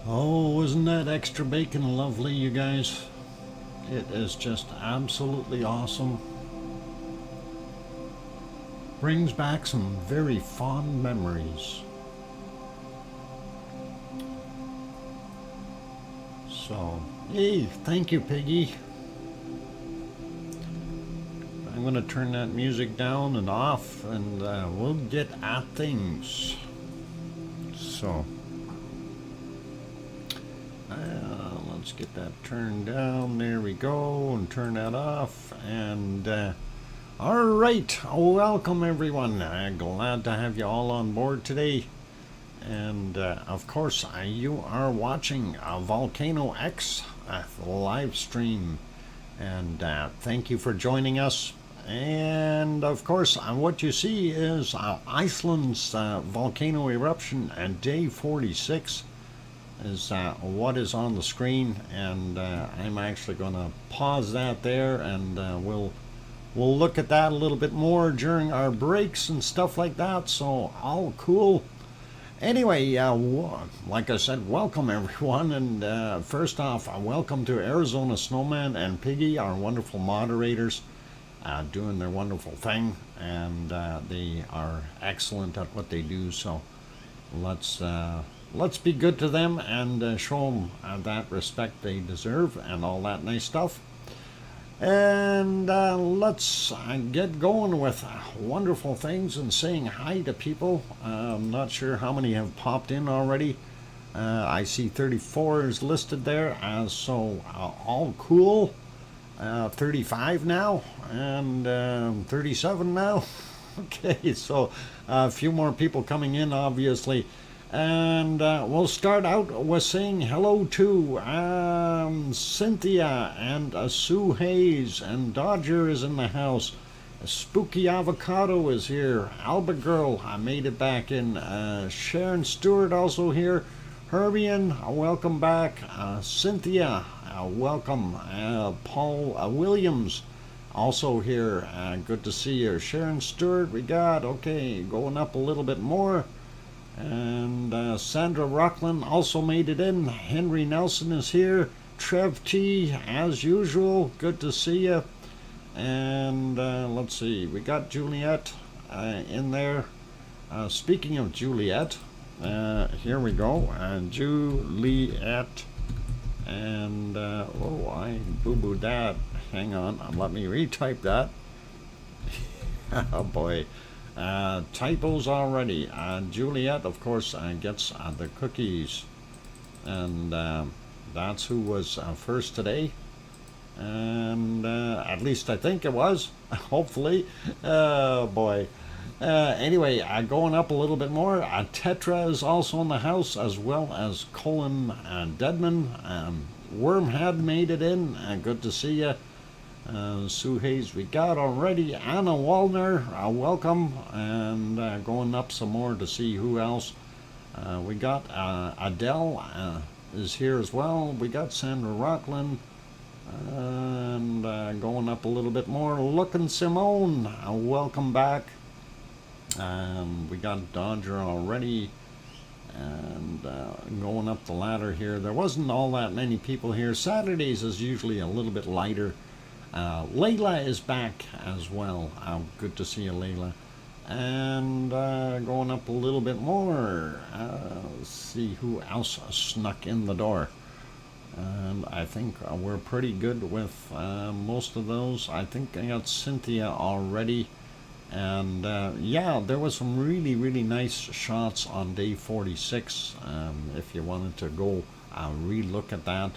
Oh, isn't that extra bacon lovely, you guys? It is just absolutely awesome. Brings back some very fond memories. So, hey, thank you, Piggy. I'm going to turn that music down and off, and we'll get at things. So, let's get that turned down. There we go, and turn that off. And all right, welcome everyone. Glad to have you all on board today. And of course, you are watching VolcanoX live stream. And thank you for joining us. And of course, what you see is Iceland's volcano eruption and day 46 is what is on the screen. And I'm actually going to pause that there, and we'll look at that a little bit more during our breaks and stuff like that. So all cool. Anyway, like I said, welcome everyone. And first off, welcome to Arizona Snowman and Piggy, our wonderful moderators, doing their wonderful thing. And they are excellent at what they do. So let's be good to them and show them that respect they deserve and all that nice stuff. And let's get going with wonderful things and saying hi to people. I'm not sure how many have popped in already. I see 34 is listed there, so all cool. 35 now, and 37 now. Okay, so a few more people coming in, obviously. And we'll start out with saying hello to Cynthia and Sue Hayes, and Dodger is in the house. Spooky Avocado is here. Alba Girl, I made it back in. Sharon Stewart also here. Herbian, welcome back. Cynthia, welcome. Paul Williams also here. Good to see you. Sharon Stewart, we got, okay, going up a little bit more. And Sandra Rockland also made it in. Henry Nelson is here. Trev T, as usual, good to see you. And let's see, we got Juliet in there. Speaking of Juliet, here we go. Juliet. And oh, I boo-booed that. Hang on, let me retype that. Oh boy. Typos already. Juliet, of course, gets the cookies. And that's who was first today. And at least I think it was. Hopefully. Oh, boy. Anyway, going up a little bit more, Tetra is also in the house, as well as Colin Deadman. Wormhead made it in. Good to see you. Sue Hayes we got already. Anna Wallner, welcome. And going up some more to see who else. We got Adele is here as well. We got Sandra Rockland. And going up a little bit more, Lookin' Simone, welcome back. We got Dodger already, and going up the ladder here. There wasn't all that many people here. Saturdays is usually a little bit lighter. Layla is back as well. Good to see you, Layla. And going up a little bit more, let's see who else snuck in the door. And I think we're pretty good with most of those. I think I got Cynthia already. And yeah, there was some really, really nice shots on day 46. If you wanted to go re-look at that.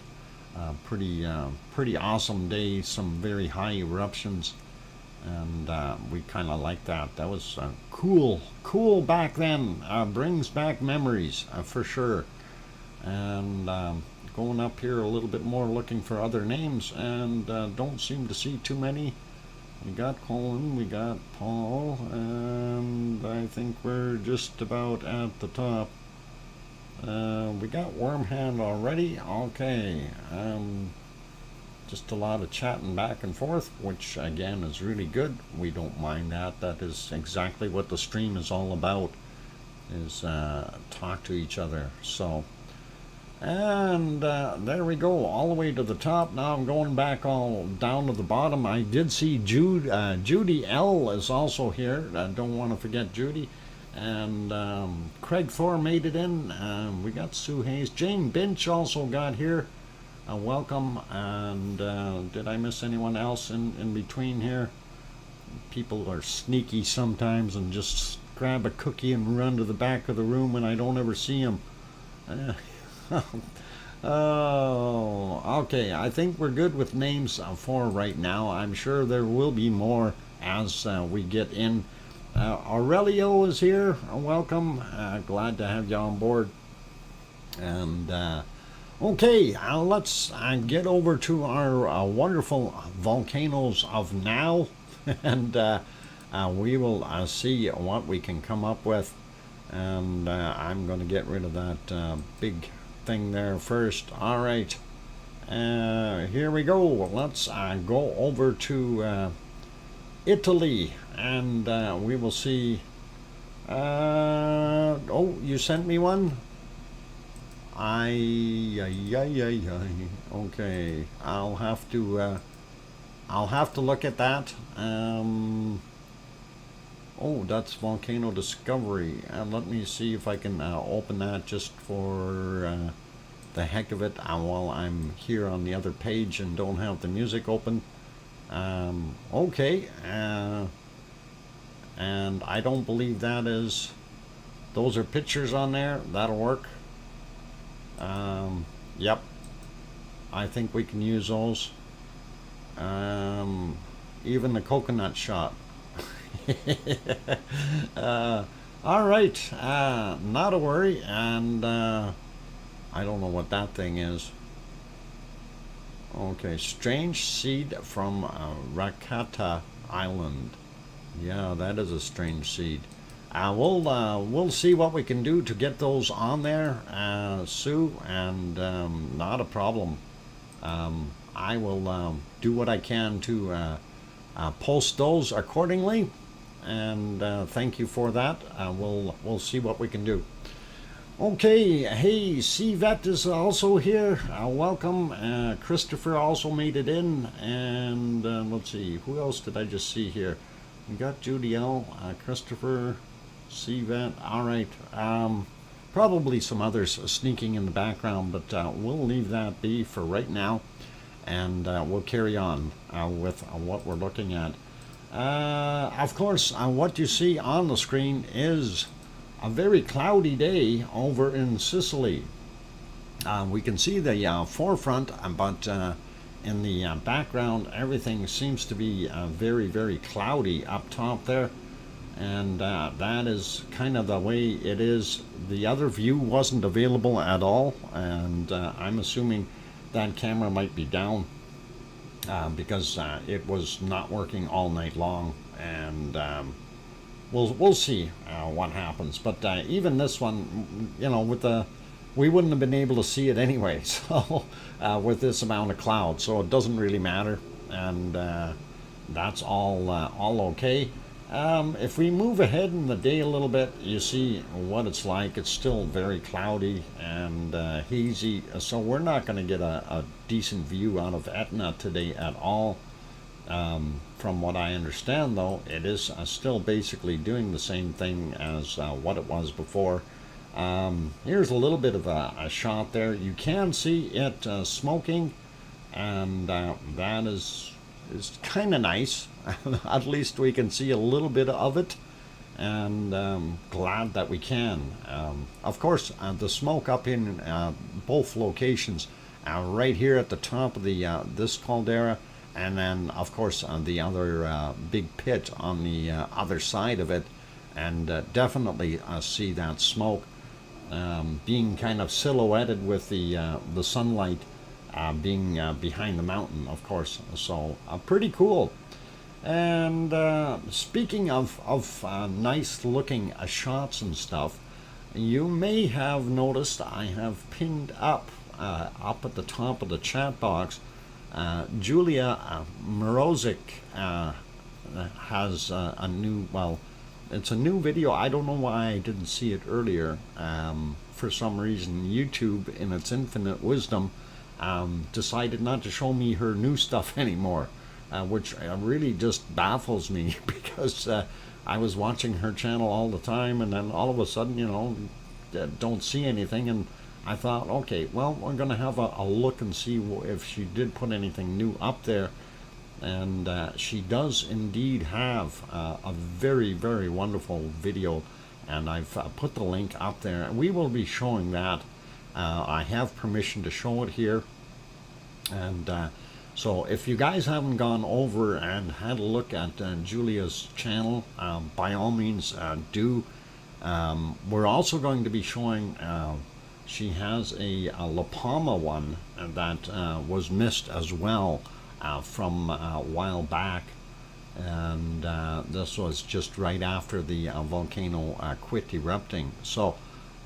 Pretty awesome day. Some very high eruptions. And we kind of like that. That was cool back then. Brings back memories for sure. And going up here a little bit more, looking for other names, and don't seem to see too many. We got Colin, we got Paul, and I think we're just about at the top. We got Wormhand already. Okay. Just a lot of chatting back and forth, which again is really good. We don't mind that. That is exactly what the stream is all about, is talk to each other. So, and there we go, all the way to the top. Now I'm going back all down to the bottom. I did see Judy L is also here. I don't want to forget Judy. And Craig Thor made it in. We got Sue Hayes. Jane Binch also got here. Welcome. And did I miss anyone else in between here? People are sneaky sometimes and just grab a cookie and run to the back of the room, and I don't ever see them. Oh, okay. I think we're good with names for right now. I'm sure there will be more as we get in. Aurelio is here. Welcome. Glad to have you on board. And okay, let's get over to our wonderful volcanoes of now, and we will see what we can come up with. And I'm going to get rid of that big thing there first. All right, here we go. Let's go over to Italy, and we will see. Oh, you sent me one. Okay, I'll have to look at that. Oh, that's Volcano Discovery. Let me see if I can open that just for the heck of it while I'm here on the other page and don't have the music open. Okay, and I don't believe that is. Those are pictures on there. That'll work. Yep. I think we can use those. Even the coconut shot. All right, not a worry. And I don't know what that thing is. Okay, strange seed from Rakata Island. Yeah, that is a strange seed. We'll see what we can do to get those on there, Sue, and not a problem. I will do what I can to post those accordingly, and thank you for that. We'll see what we can do. Okay, hey, Cvet is also here. Welcome. Christopher also made it in, and let's see, who else did I just see here? We got Judy L, Christopher, Cvet. All right. Probably some others sneaking in the background, but we'll leave that be for right now, and we'll carry on with what we're looking at. Of course, what you see on the screen is a very cloudy day over in Sicily. We can see the forefront, but in the background, everything seems to be very, very cloudy up top there. And that is kind of the way it is. The other view wasn't available at all, and I'm assuming that camera might be down because it was not working all night long, and we'll see what happens. But even this one, you know, we wouldn't have been able to see it anyway. So with this amount of cloud, so it doesn't really matter, and that's all okay. If we move ahead in the day a little bit, you see what it's like. It's still very cloudy and hazy, so we're not going to get a decent view out of Etna today at all. From what I understand, though, it is still basically doing the same thing as what it was before. Here's a little bit of a shot there. You can see it smoking, and that is kind of nice. At least we can see a little bit of it, and glad that we can. Of course, the smoke up in both locations, right here at the top of the this caldera, and then of course the other big pit on the other side of it, and definitely see that smoke being kind of silhouetted with the sunlight being behind the mountain, of course. So pretty cool. And speaking of nice looking shots and stuff, you may have noticed I have pinned up at the top of the chat box, Julia Morozic has a new, well, it's a new video. I don't know why I didn't see it earlier. For some reason, YouTube, in its infinite wisdom, decided not to show me her new stuff anymore, which really just baffles me because I was watching her channel all the time, and then all of a sudden, you know, don't see anything, and I thought, okay, well, we're going to have a look and see if she did put anything new up there. And she does indeed have a very, very wonderful video, and I've put the link up there. We will be showing that. I have permission to show it here, and so if you guys haven't gone over and had a look at Julia's channel, by all means do. We're also going to be showing, she has a La Palma one that was missed as well from a while back, and this was just right after the volcano quit erupting. So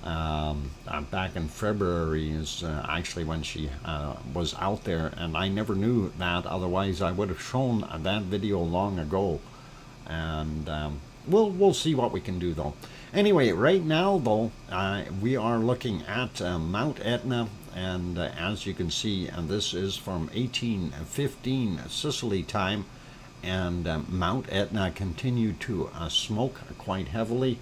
back in February is actually when she was out there, and I never knew that. Otherwise I would have shown that video long ago, and we'll see what we can do though. Anyway, right now though, we are looking at Mount Etna, and as you can see, this is from 1815 Sicily time, and Mount Etna continued to smoke quite heavily,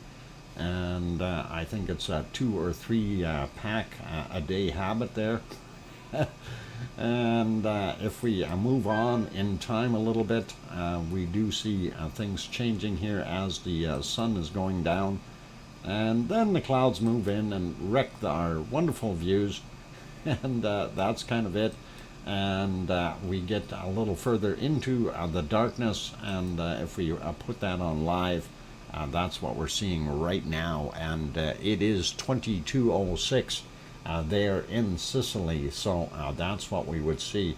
and I think it's a 2 or 3 pack a day habit there. And if we move on in time a little bit, we do see things changing here as the sun is going down, and then the clouds move in and wreck our wonderful views, and that's kind of it. And we get a little further into the darkness, and if we put that on live, that's what we're seeing right now, and it is 22:06 there in Sicily, so that's what we would see.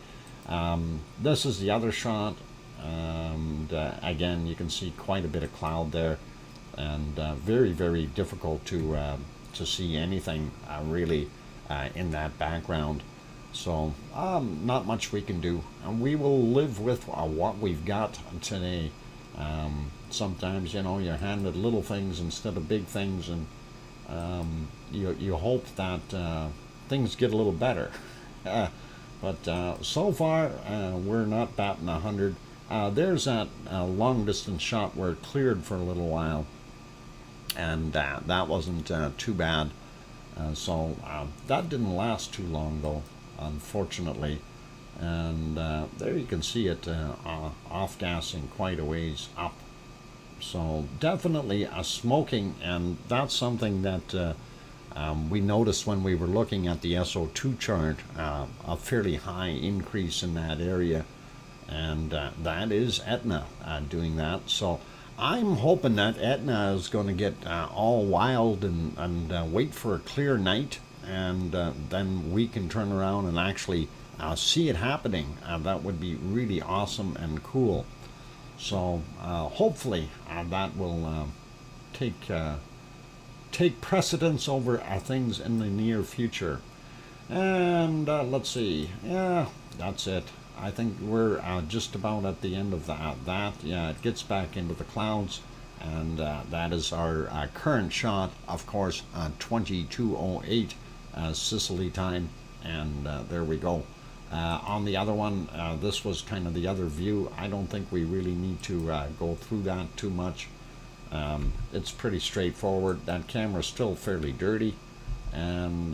This is the other shot, and again you can see quite a bit of cloud there, and very, very difficult to see anything really in that background. So not much we can do, and we will live with what we've got today. Sometimes, you know, you're handed little things instead of big things, and you hope that things get a little better. But so far we're not batting 100. There's that long distance shot where it cleared for a little while, and that wasn't too bad. So that didn't last too long though, unfortunately. And there you can see it off-gassing quite a ways up. So definitely a smoking, and that's something that we noticed when we were looking at the SO2 chart, a fairly high increase in that area, and that is Etna doing that. So I'm hoping that Etna is going to get all wild and wait for a clear night, and then we can turn around and actually see it happening. That would be really awesome and cool. So hopefully that will take precedence over things in the near future. And let's see. Yeah, that's it. I think we're just about at the end of that. Yeah, it gets back into the clouds, and that is our current shot. Of course, 22:08 Sicily time, and there we go. On the other one, this was kind of the other view. I don't think we really need to go through that too much. It's pretty straightforward. That camera's still fairly dirty, and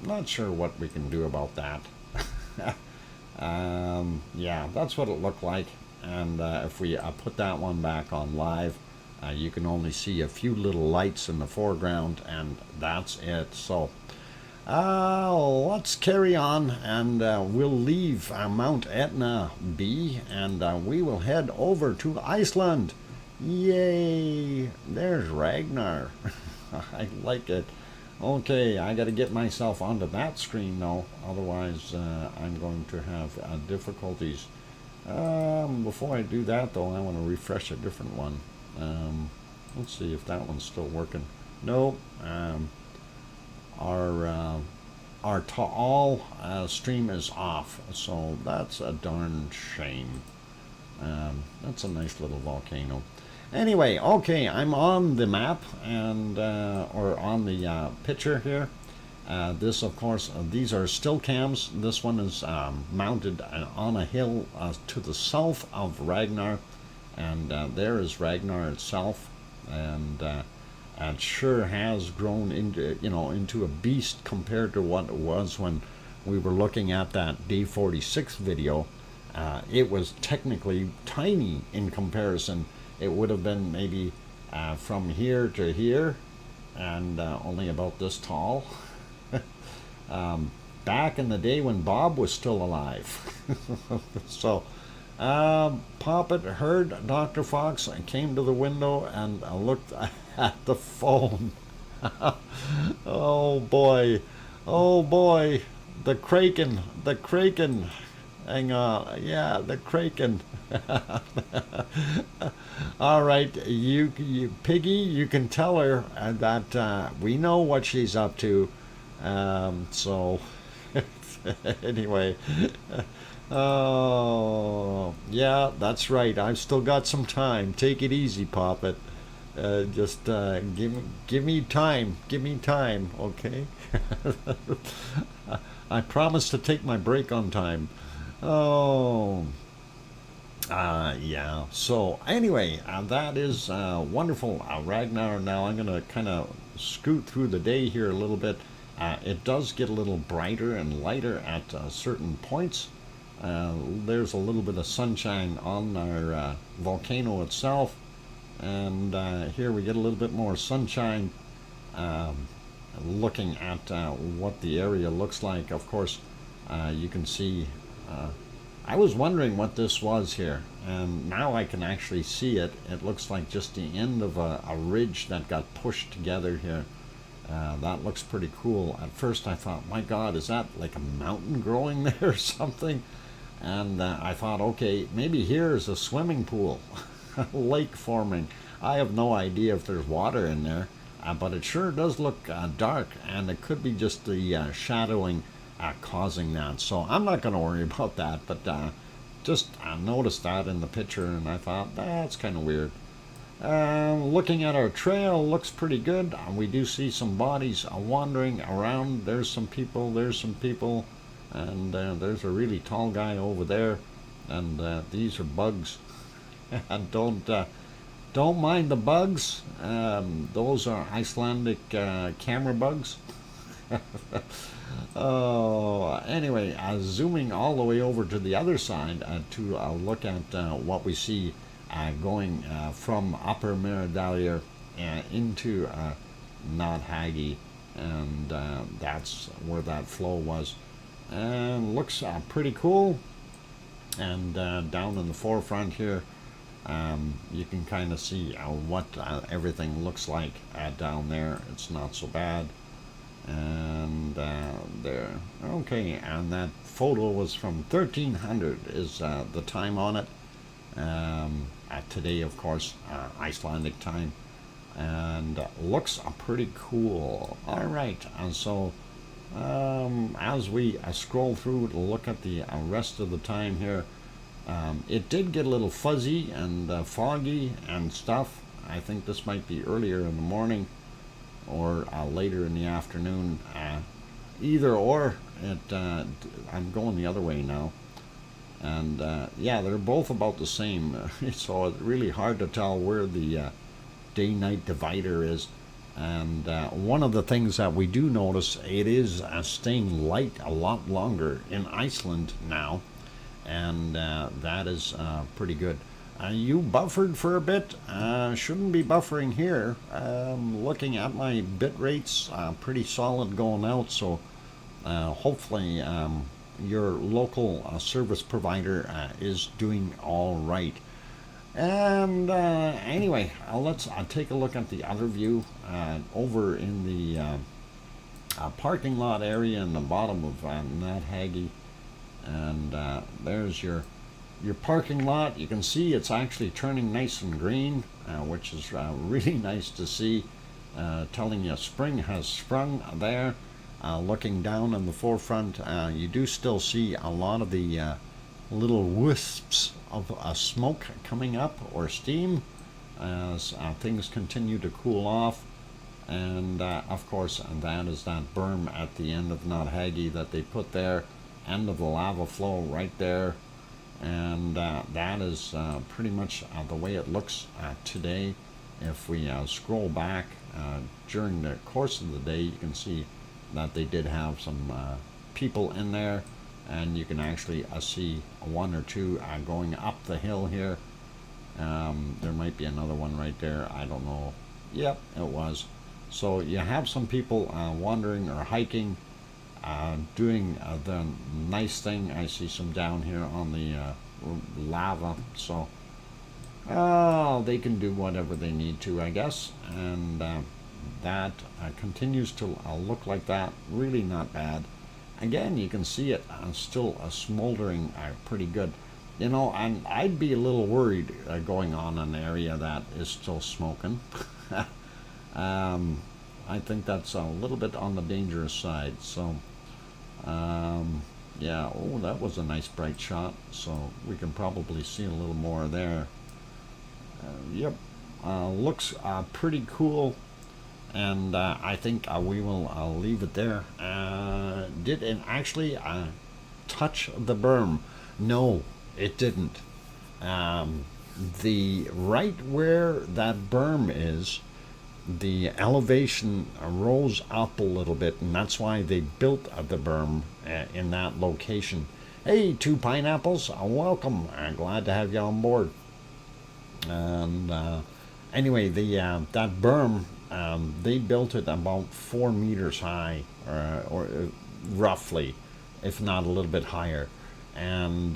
not sure what we can do about that. Yeah, that's what it looked like. And if we put that one back on live, you can only see a few little lights in the foreground, and that's it. So let's carry on, and we'll leave Mount Etna be, and we will head over to Iceland. Yay! There's Ragnar. I like it. Okay, I got to get myself onto that screen now, otherwise I'm going to have difficulties. Before I do that, though, I want to refresh a different one. Let's see if that one's still working. Nope. Our Taal stream is off, so that's a darn shame. That's a nice little volcano. Anyway, okay, I'm on the map, and or on the picture here. This, of course, these are still cams. This one is mounted on a hill to the south of Ragnar, and there is Ragnar itself, and it sure has grown into a beast compared to what it was when we were looking at that D46 video. It was technically tiny in comparison. It would have been maybe from here to here, and only about this tall. Back in the day when Bob was still alive. So Poppet heard Dr. Fox and came to the window and looked at the phone. Oh boy, the Kraken. Hang on, yeah, the Kraken. All right, you Piggy, you can tell her that we know what she's up to. So anyway, oh yeah, that's right. I've still got some time. Take it easy, Poppet. Just give me time. Give me time, okay? I promise to take my break on time. Oh, yeah. So anyway, that is wonderful, Ragnar. Now I'm gonna kind of scoot through the day here a little bit. It does get a little brighter and lighter at certain points. There's a little bit of sunshine on our volcano itself, and here we get a little bit more sunshine. Looking at what the area looks like, of course, you can see. I was wondering what this was here, and now I can actually see it. It looks like just the end of a ridge that got pushed together here. That looks pretty cool. At first I thought, my God, is that like a mountain growing there or something? And I thought, okay, maybe here is a swimming pool, a lake forming. I have no idea if there's water in there, but it sure does look dark, and it could be just the shadowing causing that. So I'm not going to worry about that, but just noticed that in the picture, and I thought that's kind of weird. Looking at our trail, looks pretty good. We do see some bodies wandering around. There's some people, and there's a really tall guy over there, and these are bugs. And don't mind the bugs. Those are Icelandic camera bugs. Oh, anyway, zooming all the way over to the other side to look at what we see going from Upper Meridalier into Nathagi, and that's where that flow was. And looks pretty cool. And down in the forefront here, you can kind of see what everything looks like down there. It's not so bad. And there, okay, and that photo was from 1300 is the time on it. Today, of course, Icelandic time, and looks pretty cool. All right, and so as we scroll through to look at the rest of the time here, it did get a little fuzzy and foggy and stuff. I think this might be earlier in the morning or later in the afternoon. Either or, I'm going the other way now. And yeah, they're both about the same. So it's really hard to tell where the day-night divider is. And one of the things that we do notice, it is staying light a lot longer in Iceland now, and that is pretty good. You buffered for a bit. Shouldn't be buffering here. Looking at my bit rates, pretty solid going out, so hopefully your local service provider is doing all right. And anyway, let's take a look at the other view over in the parking lot area in the bottom of Nathagi. And there's your parking lot. You can see it's actually turning nice and green, which is really nice to see, telling you spring has sprung there. Looking down in the forefront, you do still see a lot of the little wisps of smoke coming up, or steam, as things continue to cool off. And of course, that is that berm at the end of Nathagi that they put there, end of the lava flow right there. And that is pretty much the way it looks today. If we scroll back during the course of the day, you can see that they did have some people in there, and you can actually see one or two going up the hill here. There might be another one right there, I don't know. Yep, it was. So you have some people wandering or hiking, doing the nice thing. I see some down here on the lava, so they can do whatever they need to, I guess. And that continues to look like that. Really not bad. Again, you can see it still smoldering pretty good. You know, and I'd be a little worried going on an area that is still smoking. I think that's a little bit on the dangerous side. So yeah, oh, that was a nice bright shot, so we can probably see a little more there. Yep, looks pretty cool, and I think we will leave it there. Did it actually touch the berm? No, it didn't. The right where that berm is, the elevation rose up a little bit, and that's why they built the berm in that location. Hey, 2 pineapples, welcome. I'm glad to have you on board. And anyway, that berm, they built it about 4 meters high, or roughly, if not a little bit higher. And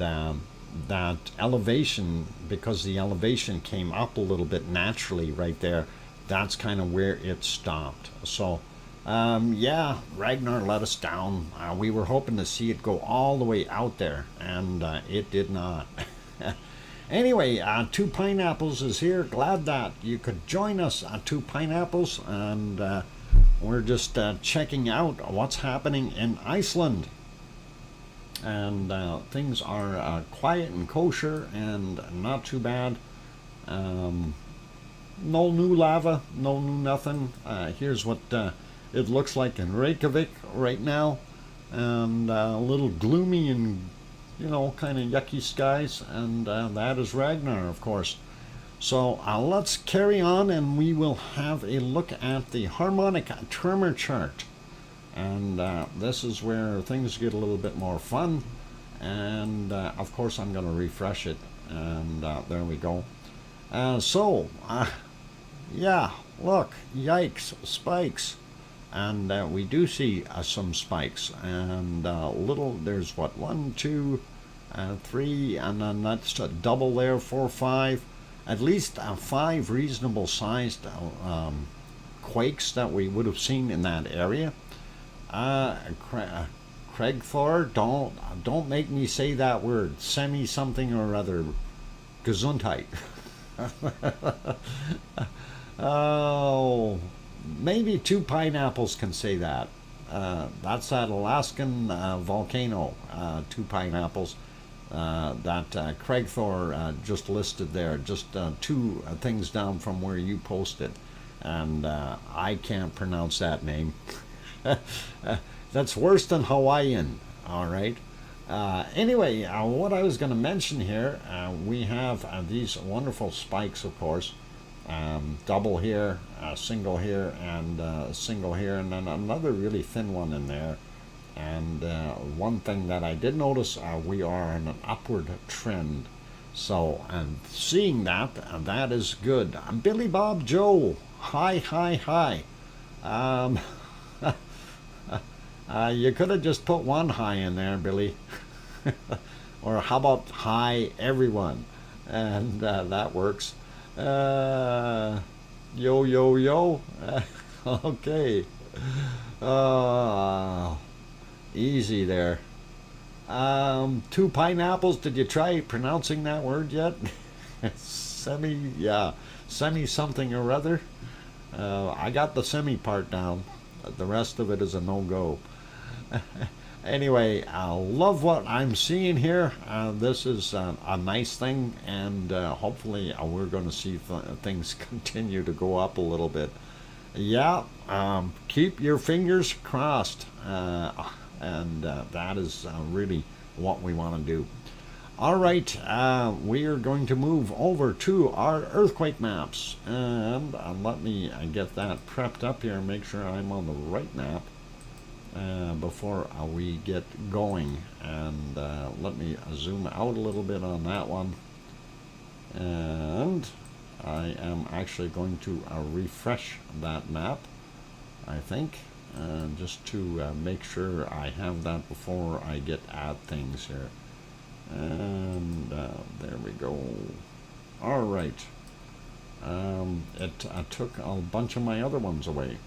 that elevation, because the elevation came up a little bit naturally right there, that's kind of where it stopped. So yeah, Ragnar let us down. We were hoping to see it go all the way out there, and it did not. Anyway, 2 Pineapples is here. Glad that you could join us, 2 Pineapples, and we're just checking out what's happening in Iceland. And things are quiet and kosher and not too bad. No new lava, no new nothing. Here's what it looks like in Reykjavik right now, and a little gloomy and, you know, kind of yucky skies, and that is Ragnar, of course. So let's carry on, and we will have a look at the harmonic tremor chart. And this is where things get a little bit more fun. And of course I'm going to refresh it, and there we go. Yeah, look, yikes, spikes. And we do see some spikes, and there's what, 1, 2, 3, and then that's a double there, 4, 5, at least 5 reasonable sized quakes that we would have seen in that area. Craig Thor, don't make me say that word, semi something or other, Gesundheit. Oh, maybe 2 pineapples can say that. That's that Alaskan volcano, 2 pineapples that Craig Thor just listed there, just 2 things down from where you posted. And I can't pronounce that name. That's worse than Hawaiian, all right? Anyway, what I was going to mention here, we have these wonderful spikes, of course. Double here, single here, and single here, and then another really thin one in there. And one thing that I did notice, we are on an upward trend. So, and seeing that, that is good. Billy Bob Joe, hi, hi, hi. You could have just put 1 hi in there, Billy. Or how about hi, everyone? And that works. Yo, yo, yo. Okay. Easy there. 2 pineapples. Did you try pronouncing that word yet? Semi something or other. I got the semi part down. The rest of it is a no-go. Anyway, I love what I'm seeing here. This is a nice thing, and hopefully we're going to see things continue to go up a little bit. Yeah, keep your fingers crossed, and that is really what we want to do. All right, we are going to move over to our earthquake maps, and let me get that prepped up here and make sure I'm on the right map before we get going. And let me zoom out a little bit on that one, and I am actually going to refresh that map, I think, just to make sure I have that before I get at things here. And there we go. All right. It took a bunch of my other ones away.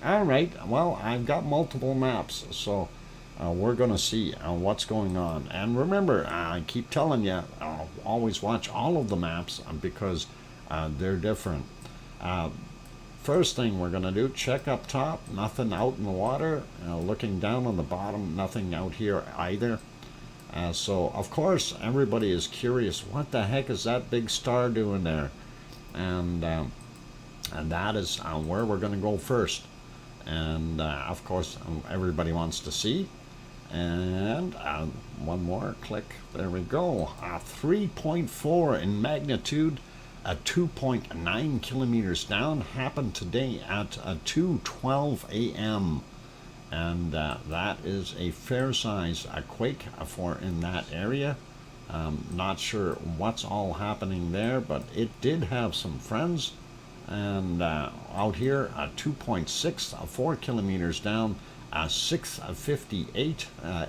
All right. Well, I've got multiple maps, so we're going to see what's going on. And remember, I keep telling you, always watch all of the maps because they're different. First thing we're going to do, check up top, nothing out in the water. Looking down on the bottom, nothing out here either. So, of course, everybody is curious, what the heck is that big star doing there? And that is where we're going to go first. And, of course, everybody wants to see. And one more click. There we go. 3.4 in magnitude, 2.9 kilometers down, happened today at 2:12 a.m. And that is a fair size quake for in that area. Not sure what's all happening there, but it did have some friends. And out here, 2.6, 4 kilometers down, 6:58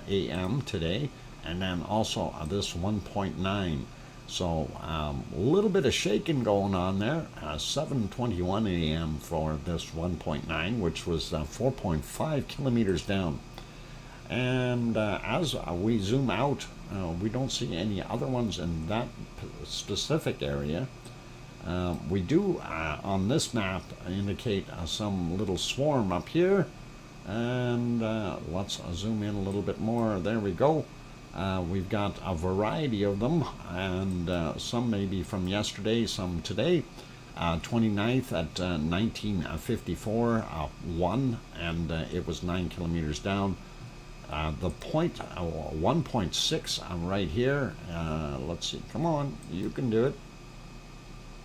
a.m. today, and then also this 1.9. So a little bit of shaking going on there. 7:21 a.m. for this 1.9, which was 4.5 kilometers down. And as we zoom out, we don't see any other ones in that specific area. We do on this map indicate some little swarm up here. And let's zoom in a little bit more. There we go. We've got a variety of them, and some may be from yesterday, some today. 29th at 1954, 1, and it was 9 kilometers down. The point, 1.6 right here. Let's see, come on, you can do it.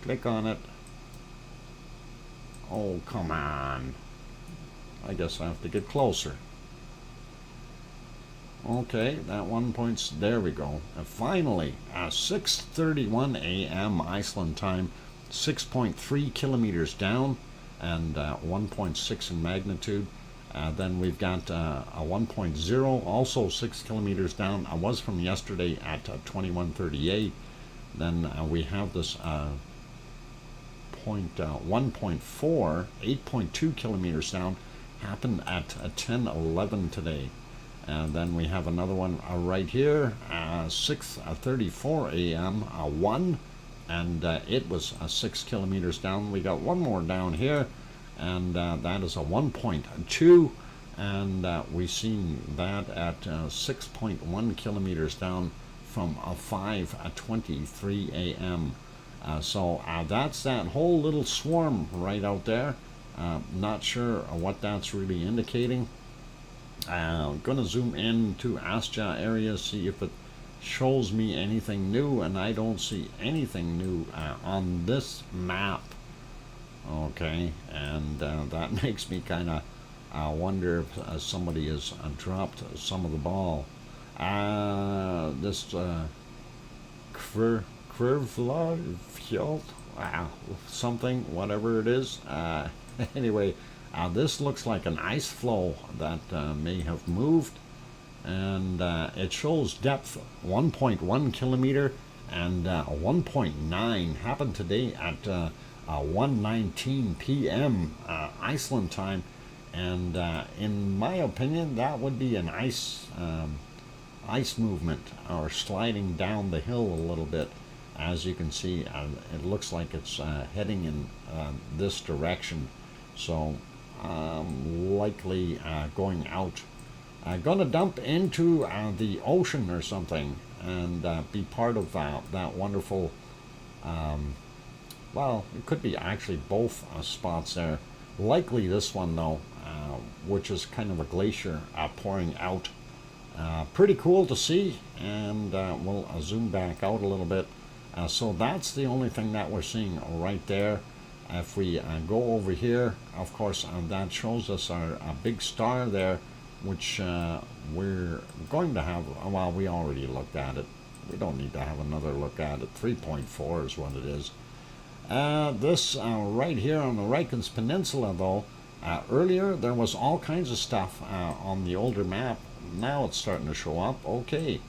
Click on it. Oh, come on. I guess I have to get closer. Okay, that 1 points, there we go. And finally, 6:31 a.m. Iceland time, 6.3 kilometers down, and 1.6 in magnitude. Then we've got a 1.0, also 6 kilometers down. I was from yesterday at 21:38. Then we have this 1.4, 8.2 kilometers down, happened at 10:11 today. And then we have another one right here, 6:34 a.m., 1, and it was 6 kilometers down. We got one more down here, and that is a 1.2, and we've seen that at 6.1 kilometers down from 5:23 a.m. So that's that whole little swarm right out there. Not sure what that's really indicating. I'm going to zoom in to Asja area, see if it shows me anything new, and I don't see anything new on this map. Okay, and that makes me kind of wonder if somebody has dropped some of the ball. This Krivla something, whatever it is. Anyway, this looks like an ice flow that may have moved, and it shows depth 1.1 kilometer and 1.9. Happened today at 1:19 p.m. Iceland time, and in my opinion, that would be an ice movement, or sliding down the hill a little bit. As you can see, it looks like it's heading in this direction, so likely going out. Going to dump into the ocean or something, and be part of that wonderful, well, it could be actually both spots there. Likely this one though, which is kind of a glacier pouring out. Pretty cool to see, and we'll zoom back out a little bit. So that's the only thing that we're seeing right there. If we go over here, of course, that shows us our big star there, which we're going to have. Well, we already looked at it. We don't need to have another look at it. 3.4 is what it is. This right here on the Rikens Peninsula, though, earlier there was all kinds of stuff on the older map. Now it's starting to show up. Okay,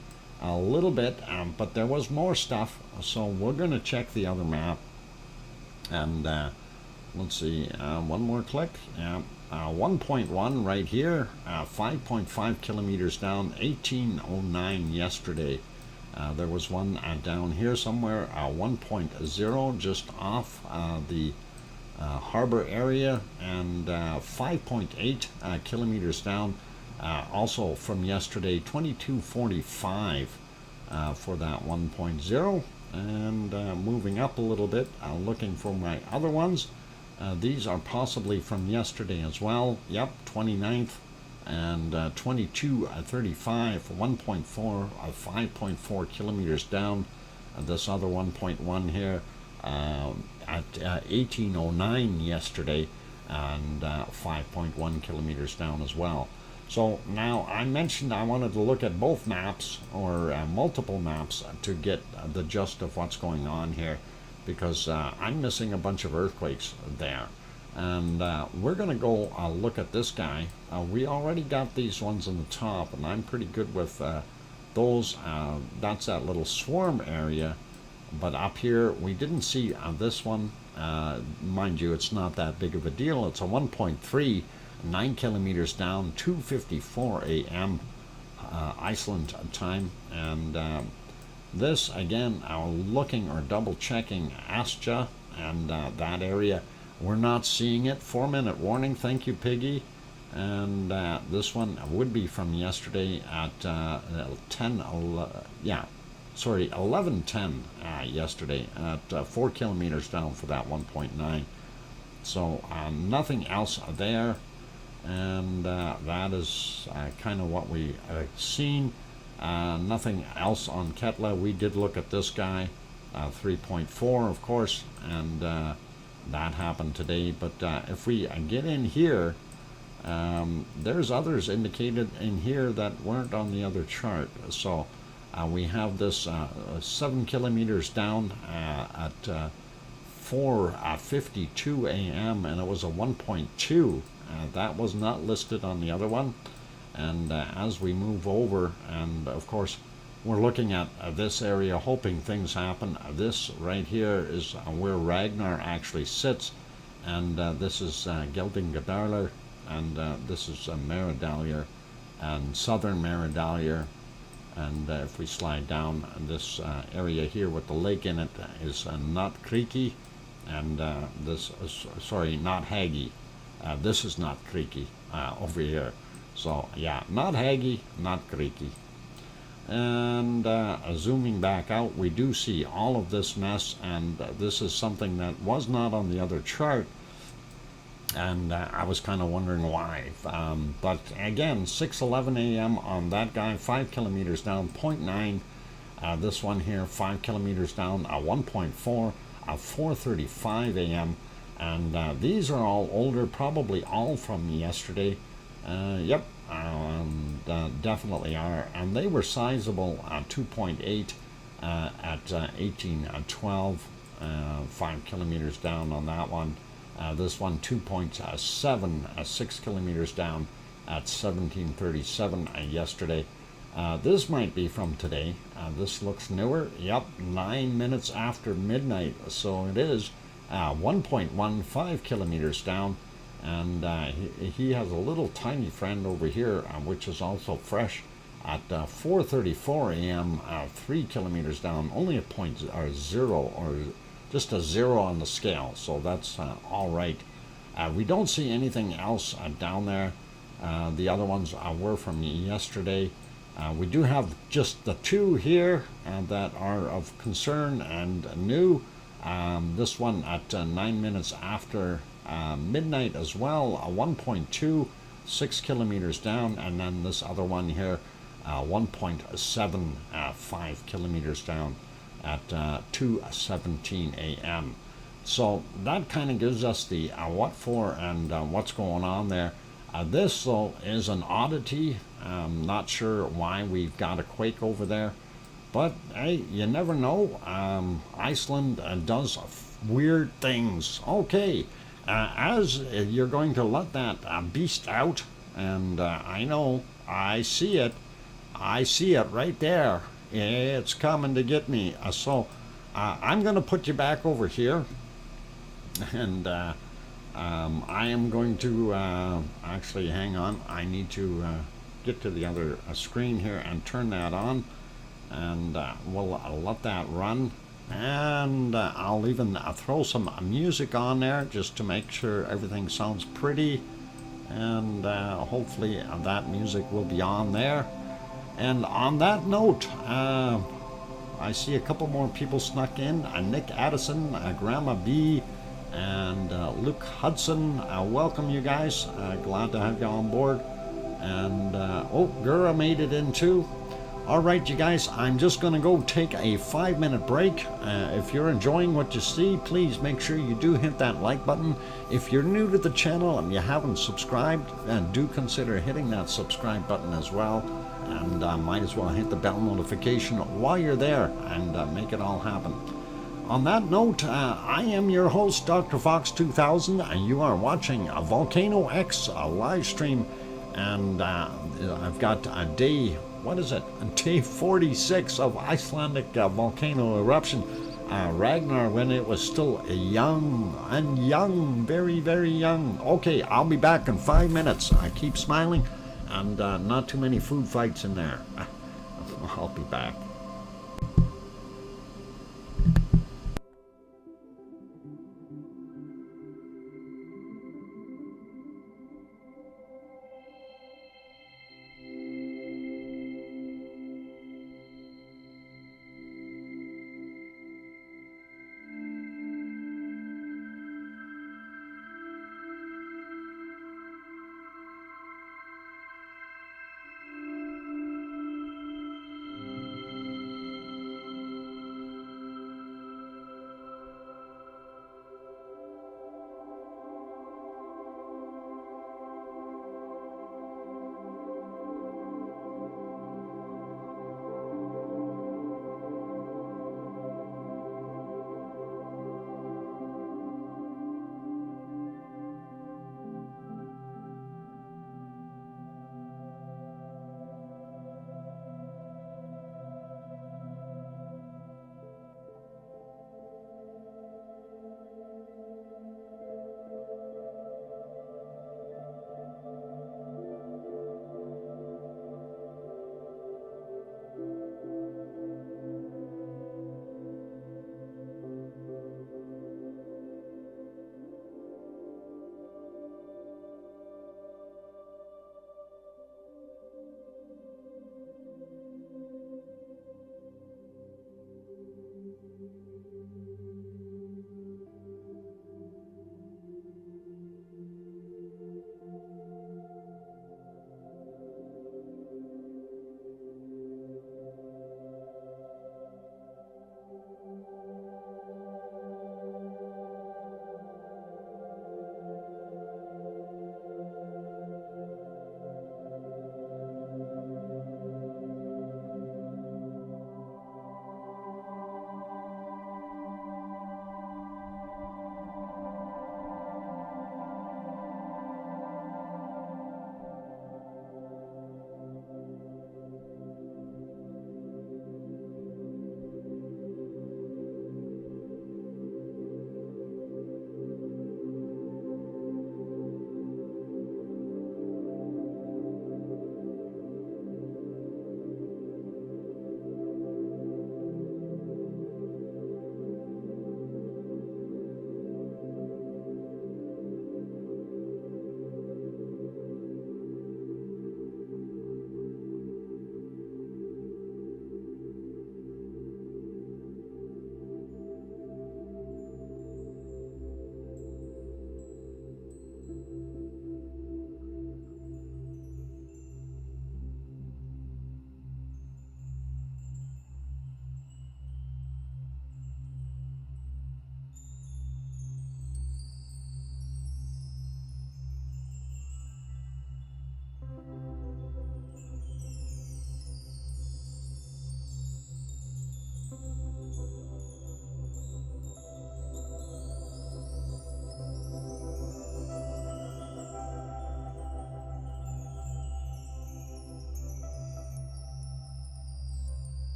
a little bit, but there was more stuff. So we're going to check the other map. And let's see, one more click. 1.1 right here, 5.5 kilometers down, 1809 yesterday. There was one down here somewhere, 1.0 just off the harbor area, and 5.8 kilometers down, also from yesterday, 2245 for that 1.0. And moving up a little bit, looking for my other ones. These are possibly from yesterday as well. Yep, 29th and 2235, 1.4, 5.4 kilometers down. This other 1.1 here at 1809 yesterday, and 5.1 kilometers down as well. So now I mentioned I wanted to look at both maps, or multiple maps, to get the gist of what's going on here, because I'm missing a bunch of earthquakes there. And we're going to go look at this guy. We already got these ones on the top, and I'm pretty good with those. That's that little swarm area. But up here, we didn't see this one. Mind you, it's not that big of a deal. It's a 1.3, 9 kilometers down, 2:54 a.m. Iceland time. And this, again, looking or double checking Asja and that area. We're not seeing it. 4-minute warning. Thank you, Piggy. And this one would be from yesterday at 11:10 yesterday at 4 kilometers down for that 1.9. So nothing else there. And that is kind of what we seen. Nothing else on Ketla. We did look at this guy, 3.4, of course, and that happened today. But if we get in here, There's others indicated in here that weren't on the other chart. So we have this 7 kilometers down at 4:52 a.m. and it was a 1.2. That was not listed on the other one. And as we move over, and of course we're looking at this area hoping things happen. This right here is where Ragnar actually sits, and this is Geldingadalur, and this is Meridalier and southern Meridalier. And if we slide down, this area here with the lake in it is not Creaky, and this is, sorry, not Haggy. This is not Creaky over here. So yeah, not Haggy, not Creaky. And zooming back out, we do see all of this mess, and this is something that was not on the other chart, and I was kind of wondering why. But again, 6:11 a.m. on that guy, 5 kilometers down, 0.9. This one here, 5 kilometers down, 1.4, 4:35 a.m. And these are all older, probably all from yesterday. Yep, definitely are. And they were sizable, 2.8 at 18:12, 5 kilometers down on that one. This one 2.7, 6 kilometers down at 17:37 yesterday. This might be from today. This looks newer. Yep, 9 minutes after midnight. So it is 1.15 kilometers down. And he has a little tiny friend over here, which is also fresh at 4:34 a.m., 3 kilometers down, only a point or zero, or just a zero on the scale. So that's all right. We don't see anything else down there. The other ones were from yesterday. We do have just the two here that are of concern and new. This one at 9 minutes after midnight as well, 1.2, 6 kilometers down, and then this other one here, 1.75 kilometers down at 2:17 a.m. So that kind of gives us the what for and what's going on there. This though is an oddity. Not sure why we've got a quake over there, but hey, you never know. Iceland does weird things. Okay. As you're going to let that beast out, and I know, I see it right there. It's coming to get me. So I'm going to put you back over here, and I am going to actually, hang on, I need to get to the other screen here and turn that on, and we'll let that run. And I'll even throw some music on there just to make sure everything sounds pretty, and hopefully that music will be on there. And on that note, I see a couple more people snuck in. Nick Addison, Grandma B, and Luke Hudson. Welcome, you guys. Glad to have you on board. And oh, Gura made it in too. All right, you guys, I'm just going to go take a 5-minute break. If you're enjoying what you see, please make sure you do hit that like button. If you're new to the channel and you haven't subscribed, do consider hitting that subscribe button as well. And might as well hit the bell notification while you're there and make it all happen. On that note, I am your host, DrFox2000, and you are watching a VolcanoX live stream. And I've got a day... What is it? Day 46 of Icelandic volcano eruption. Ragnar, when it was still young, very, very young. Okay, I'll be back in 5 minutes. I keep smiling, and not too many food fights in there. I'll be back.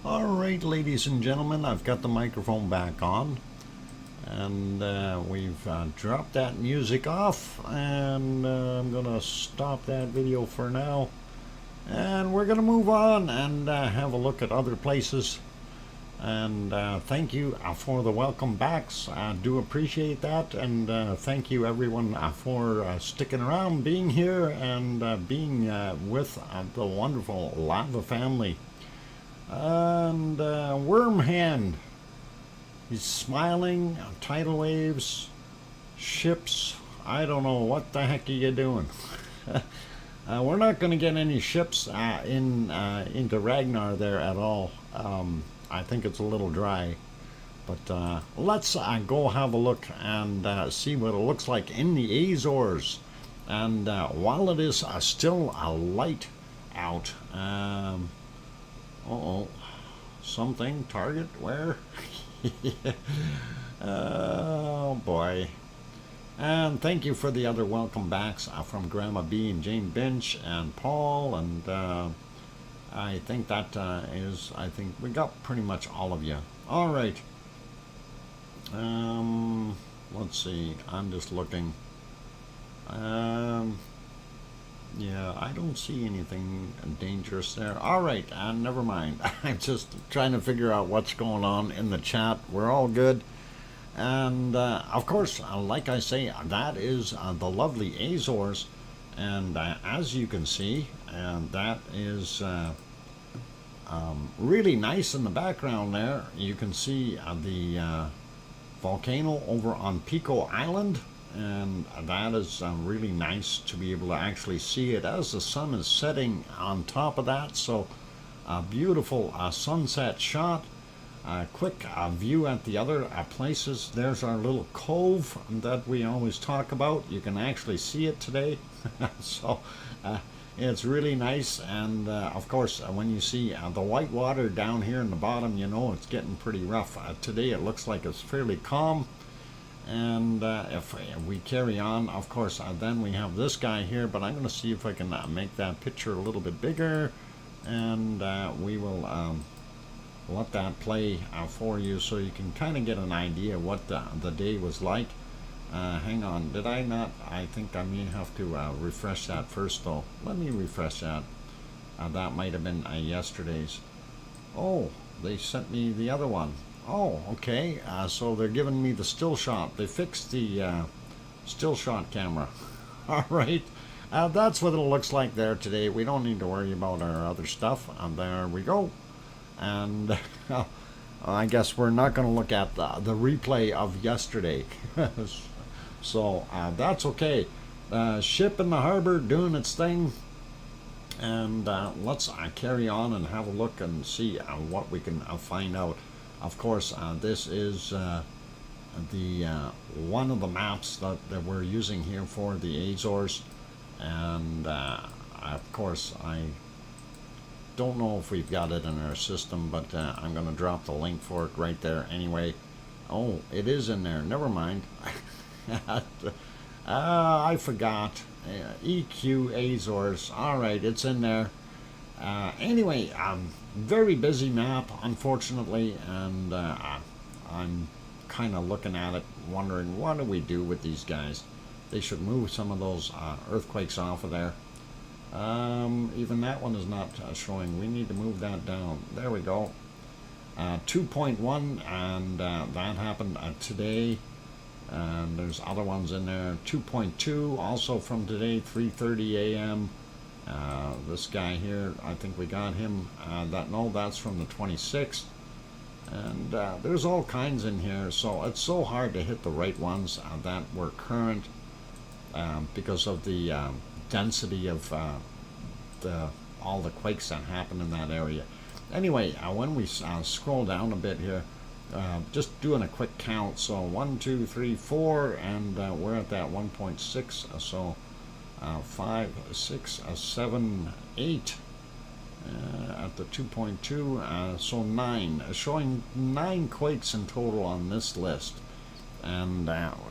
All right, ladies and gentlemen, I've got the microphone back on, and we've dropped that music off, and I'm gonna stop that video for now, and we're gonna move on and have a look at other places. And thank you for the welcome backs. I do appreciate that, and thank you everyone for sticking around, being here, and being with the wonderful Lava family. And Worm Hand, he's smiling. Tidal waves, ships. I don't know what the heck are you doing. We're not going to get any ships into Ragnar there at all. I think it's a little dry, but let's go have a look and see what it looks like in the Azores. And while it is still light out, uh-oh, something, target, where? Oh boy. And thank you for the other welcome backs from Grandma B and Jane Binch and Paul, and I think that I think we got pretty much all of you. All right. Let's see, I'm just looking. Yeah, I don't see anything dangerous there. All right, never mind. I'm just trying to figure out what's going on in the chat. We're all good. And of course, like I say, that is the lovely Azores. And as you can see, that is really nice in the background there. You can see the volcano over on Pico Island. And that is really nice to be able to actually see it as the sun is setting on top of that. So a beautiful sunset shot. A quick view at the other places. There's our little cove that we always talk about. You can actually see it today. So it's really nice. And of course, when you see the white water down here in the bottom, you know it's getting pretty rough. Today it looks like it's fairly calm. And if we carry on, of course, then we have this guy here, but I'm going to see if I can make that picture a little bit bigger, and we will let that play for you so you can kind of get an idea what the day was like. Hang on, did I not? I think I may have to refresh that first, though. Let me refresh that. That might have been yesterday's. Oh, they sent me the other one. Oh, okay. So they're giving me the still shot. They fixed the still shot camera. All right. That's what it looks like there today. We don't need to worry about our other stuff. And there we go. And I guess we're not going to look at the replay of yesterday. So that's okay. Ship in the harbor doing its thing. And let's carry on and have a look and see what we can find out. Of course, this is the one of the maps that we're using here for the Azores, and of course I don't know if we've got it in our system, but I'm going to drop the link for it right there anyway. Oh, it is in there. Never mind. I forgot. EQ Azores. All right, it's in there. Anyway, very busy map, unfortunately, and I'm kind of looking at it, wondering what do we do with these guys? They should move some of those earthquakes off of there. Even that one is not showing. We need to move that down. There we go. 2.1, and that happened today. And there's other ones in there. 2.2, also from today, 3:30 a.m. This guy here, I think we got him. That's from the 26th. And there's all kinds in here, so it's so hard to hit the right ones that were current because of the density of all the quakes that happen in that area. Anyway, when we scroll down a bit here, just doing a quick count. So 1, 2, 3, 4, and we're at that 1.6. So 5, 6, 7, 8 at the 2.2. So 9, showing 9 quakes in total on this list. And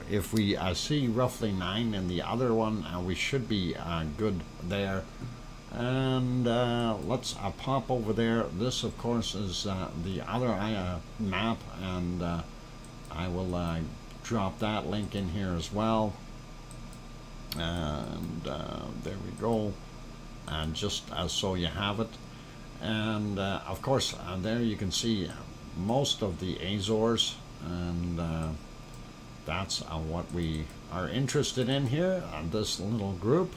if we see roughly 9 in the other one, we should be good there. And let's pop over there. This, of course, is the other map, and I will drop that link in here as well. And there we go. And just so you have it. And of course, there you can see most of the Azores, and that's what we are interested in here, this little group.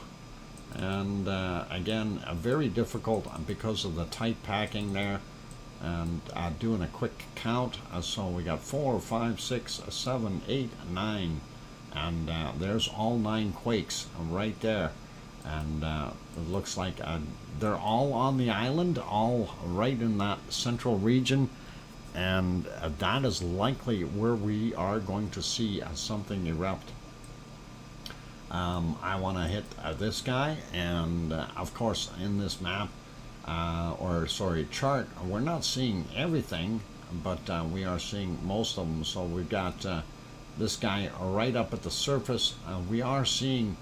And again, very difficult because of the tight packing there. And doing a quick count, so we got 4, 5, 6, 7, 8, 9, and there's all 9 quakes right there. And it looks like they're all on the island, all right in that central region, and that is likely where we are going to see something erupt. I want to hit this guy, and of course in this map, chart, we're not seeing everything, but we are seeing most of them. So we've got this guy right up at the surface. We are seeing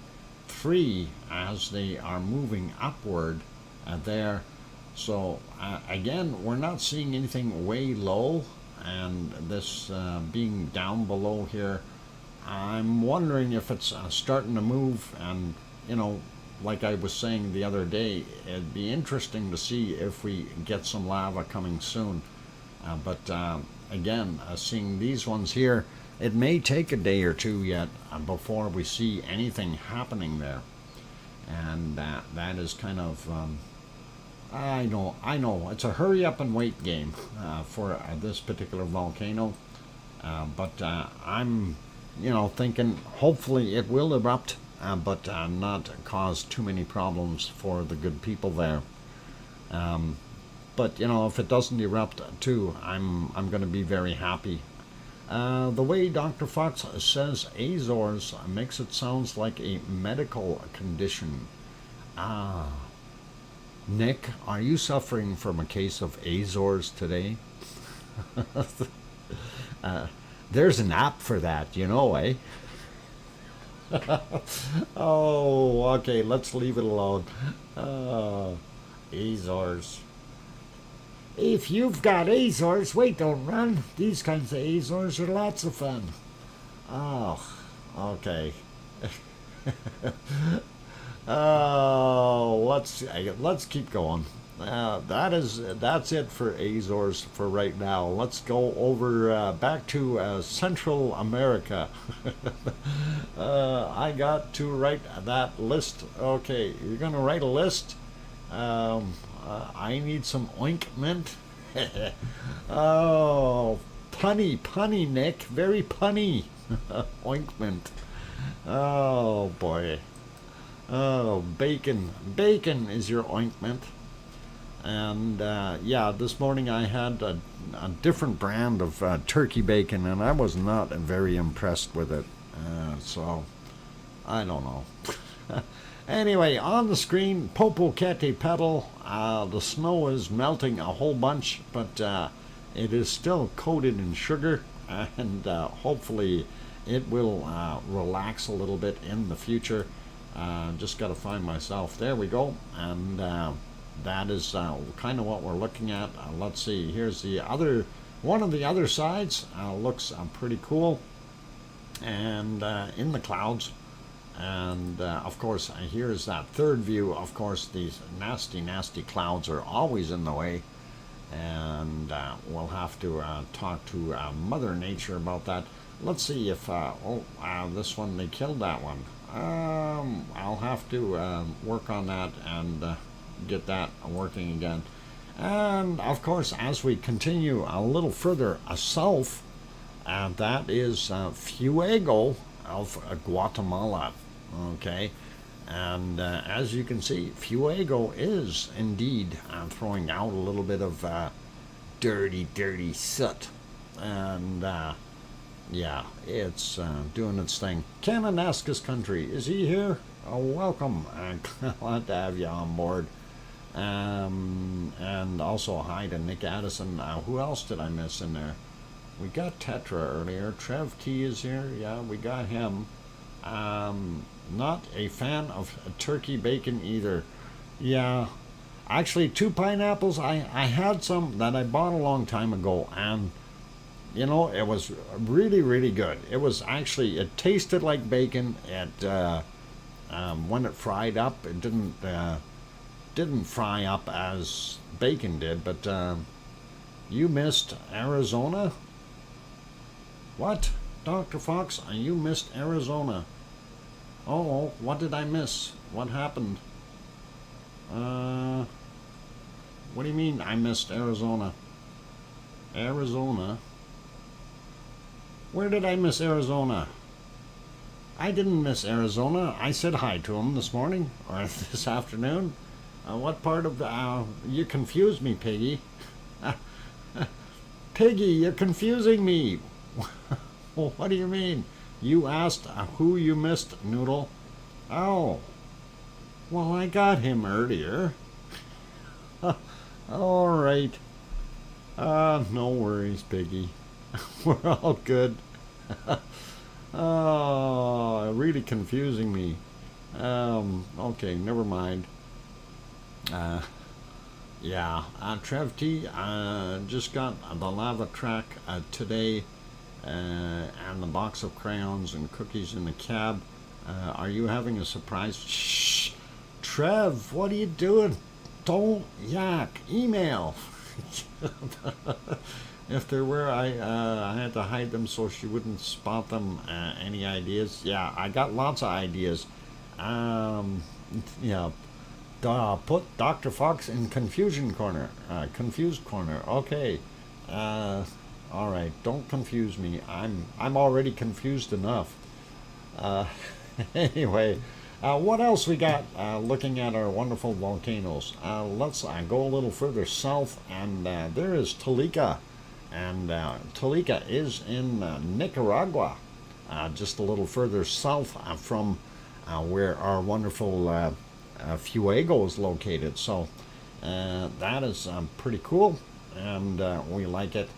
3 as they are moving upward there. So again, we're not seeing anything way low, and this being down below here, I'm wondering if it's starting to move. And you know, like I was saying the other day, it'd be interesting to see if we get some lava coming soon. But again, seeing these ones here, it may take a day or two yet before we see anything happening there. And that is kind of, I know, it's a hurry up and wait game for this particular volcano. But I'm, thinking hopefully it will erupt, but not cause too many problems for the good people there. But if it doesn't erupt too, I'm going to be very happy. The way Dr. Fox says Azores makes it sounds like a medical condition. Nick, are you suffering from a case of Azores today? There's an app for that, eh? Oh, okay, let's leave it alone. Azores. If you've got Azores, wait, don't run. These kinds of Azores are lots of fun. Oh, okay. Oh, let's keep going. That's it for Azores for right now. Let's go over back to Central America. I got to write that list. Okay, you're gonna write a list. I need some ointment. Oh, punny, Nick. Very punny. Ointment. Oh, boy. Oh, bacon. Bacon is your ointment. And, yeah, this morning I had a different brand of turkey bacon, and I was not very impressed with it. So, I don't know. Anyway, on the screen, Popocatépetl. The snow is melting a whole bunch, but it is still coated in sugar, and hopefully it will relax a little bit in the future. Just got to find myself. There we go, and that is kind of what we're looking at. Let's see. Here's the other one of the other sides. Looks pretty cool, and in the clouds. And of course, here's that third view. Of course, these nasty clouds are always in the way, and we'll have to talk to Mother Nature about that. Let's see if this one, they killed that one. I'll have to work on that and get that working again. And of course, as we continue a little further south, that is Fuego of Guatemala. Okay, and as you can see, Fuego is indeed throwing out a little bit of dirty soot, and yeah, it's doing its thing. Kananaskis country, is he here? Oh, welcome. Glad to have you on board. And also hi to Nick Addison. Who else did I miss in there? We got Tetra earlier. Trev T is here. Yeah, we got him. Not a fan of turkey bacon either. Yeah, actually, two pineapples. I had some that I bought a long time ago, and it was really, really good. It was actually, it tasted like bacon. When it fried up, it didn't fry up as bacon did. But you missed Arizona. What, Dr. Fox? You missed Arizona. Oh, what did I miss? What happened? What do you mean I missed Arizona? Arizona? Where did I miss Arizona? I didn't miss Arizona. I said hi to him this morning or this afternoon. What part of you confused me, Piggy? Piggy, you're confusing me. Well, what do you mean? You asked who you missed, Noodle. Oh, well, I got him earlier. All right. No worries, Piggy. We're all good. Oh, really confusing me. Okay, never mind. Yeah, Trev T just got the lava track today, and the box of crayons and cookies in the cab. Are you having a surprise? Shh, Trev, what are you doing? Don't yak. Email. If there were, I had to hide them so she wouldn't spot them. Any ideas? Yeah, I got lots of ideas. Yeah, put Dr. Fox in confusion corner. Confused corner. Okay. All right. Don't confuse me. I'm already confused enough. Uh, anyway, what else we got? Looking at our wonderful volcanoes. Let's go a little further south, and there is Tolica. And Tolica is in Nicaragua, just a little further south from where our wonderful Fuego is located. So that is pretty cool, and we like it.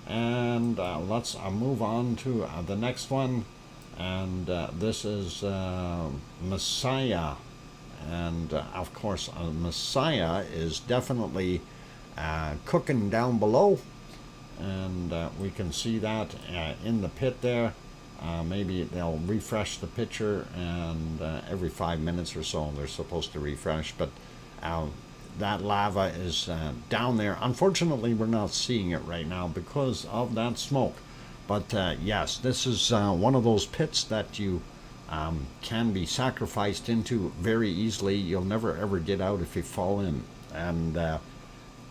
And let's move on to the next one. And this is Messiah. And of course, Messiah is definitely cooking down below. And we can see that in the pit there. Maybe they'll refresh the picture, and every 5 minutes or so they're supposed to refresh. But that lava is down there. Unfortunately, we're not seeing it right now because of that smoke. But yes, this is one of those pits that you can be sacrificed into very easily. You'll never ever get out if you fall in. And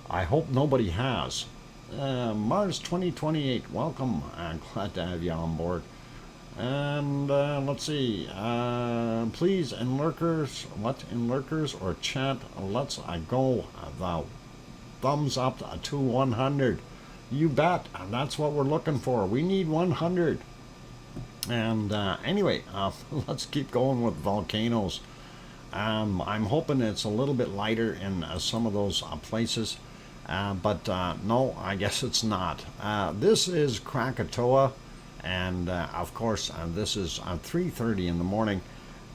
I hope nobody has. Mars 2028, welcome. I'm glad to have you on board. And let's see. Please, in lurkers, in lurkers or chat, let's go the thumbs up to 100. You bet. That's what we're looking for. We need 100. And anyway, let's keep going with volcanoes. I'm hoping it's a little bit lighter in some of those places. But no, I guess it's not. This is Krakatoa, and of course this is 3:30 in the morning.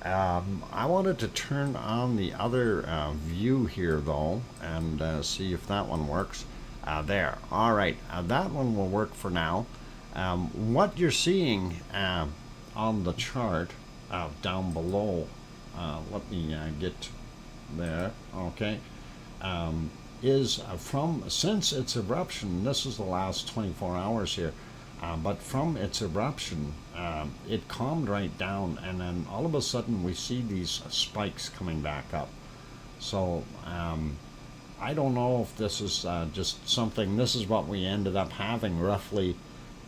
I wanted to turn on the other view here though, and see if that one works. There. All right, that one will work for now. What you're seeing on the chart down below, let me get there. Okay. Is since its eruption, this is the last 24 hours here, but from its eruption, it calmed right down, and then all of a sudden we see these spikes coming back up. So I don't know if this is just something, this is what we ended up having roughly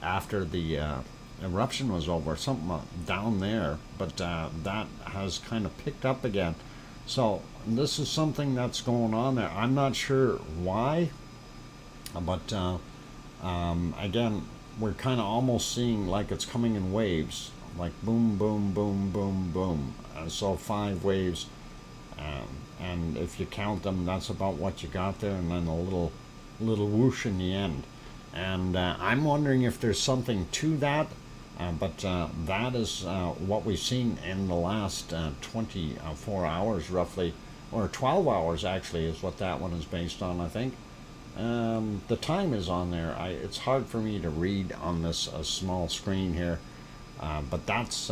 after the eruption was over, something down there, but that has kind of picked up again. So this is something that's going on there. I'm not sure why, but again, we're kind of almost seeing like it's coming in waves, like boom, boom, boom, boom, boom. So 5 waves, and if you count them, that's about what you got there, and then a little whoosh in the end. And I'm wondering if there's something to that. But that is what we've seen in the last 24 hours roughly. or 12 hours actually is what that one is based on, I think. The time is on there. It's hard for me to read on this small screen here, but that's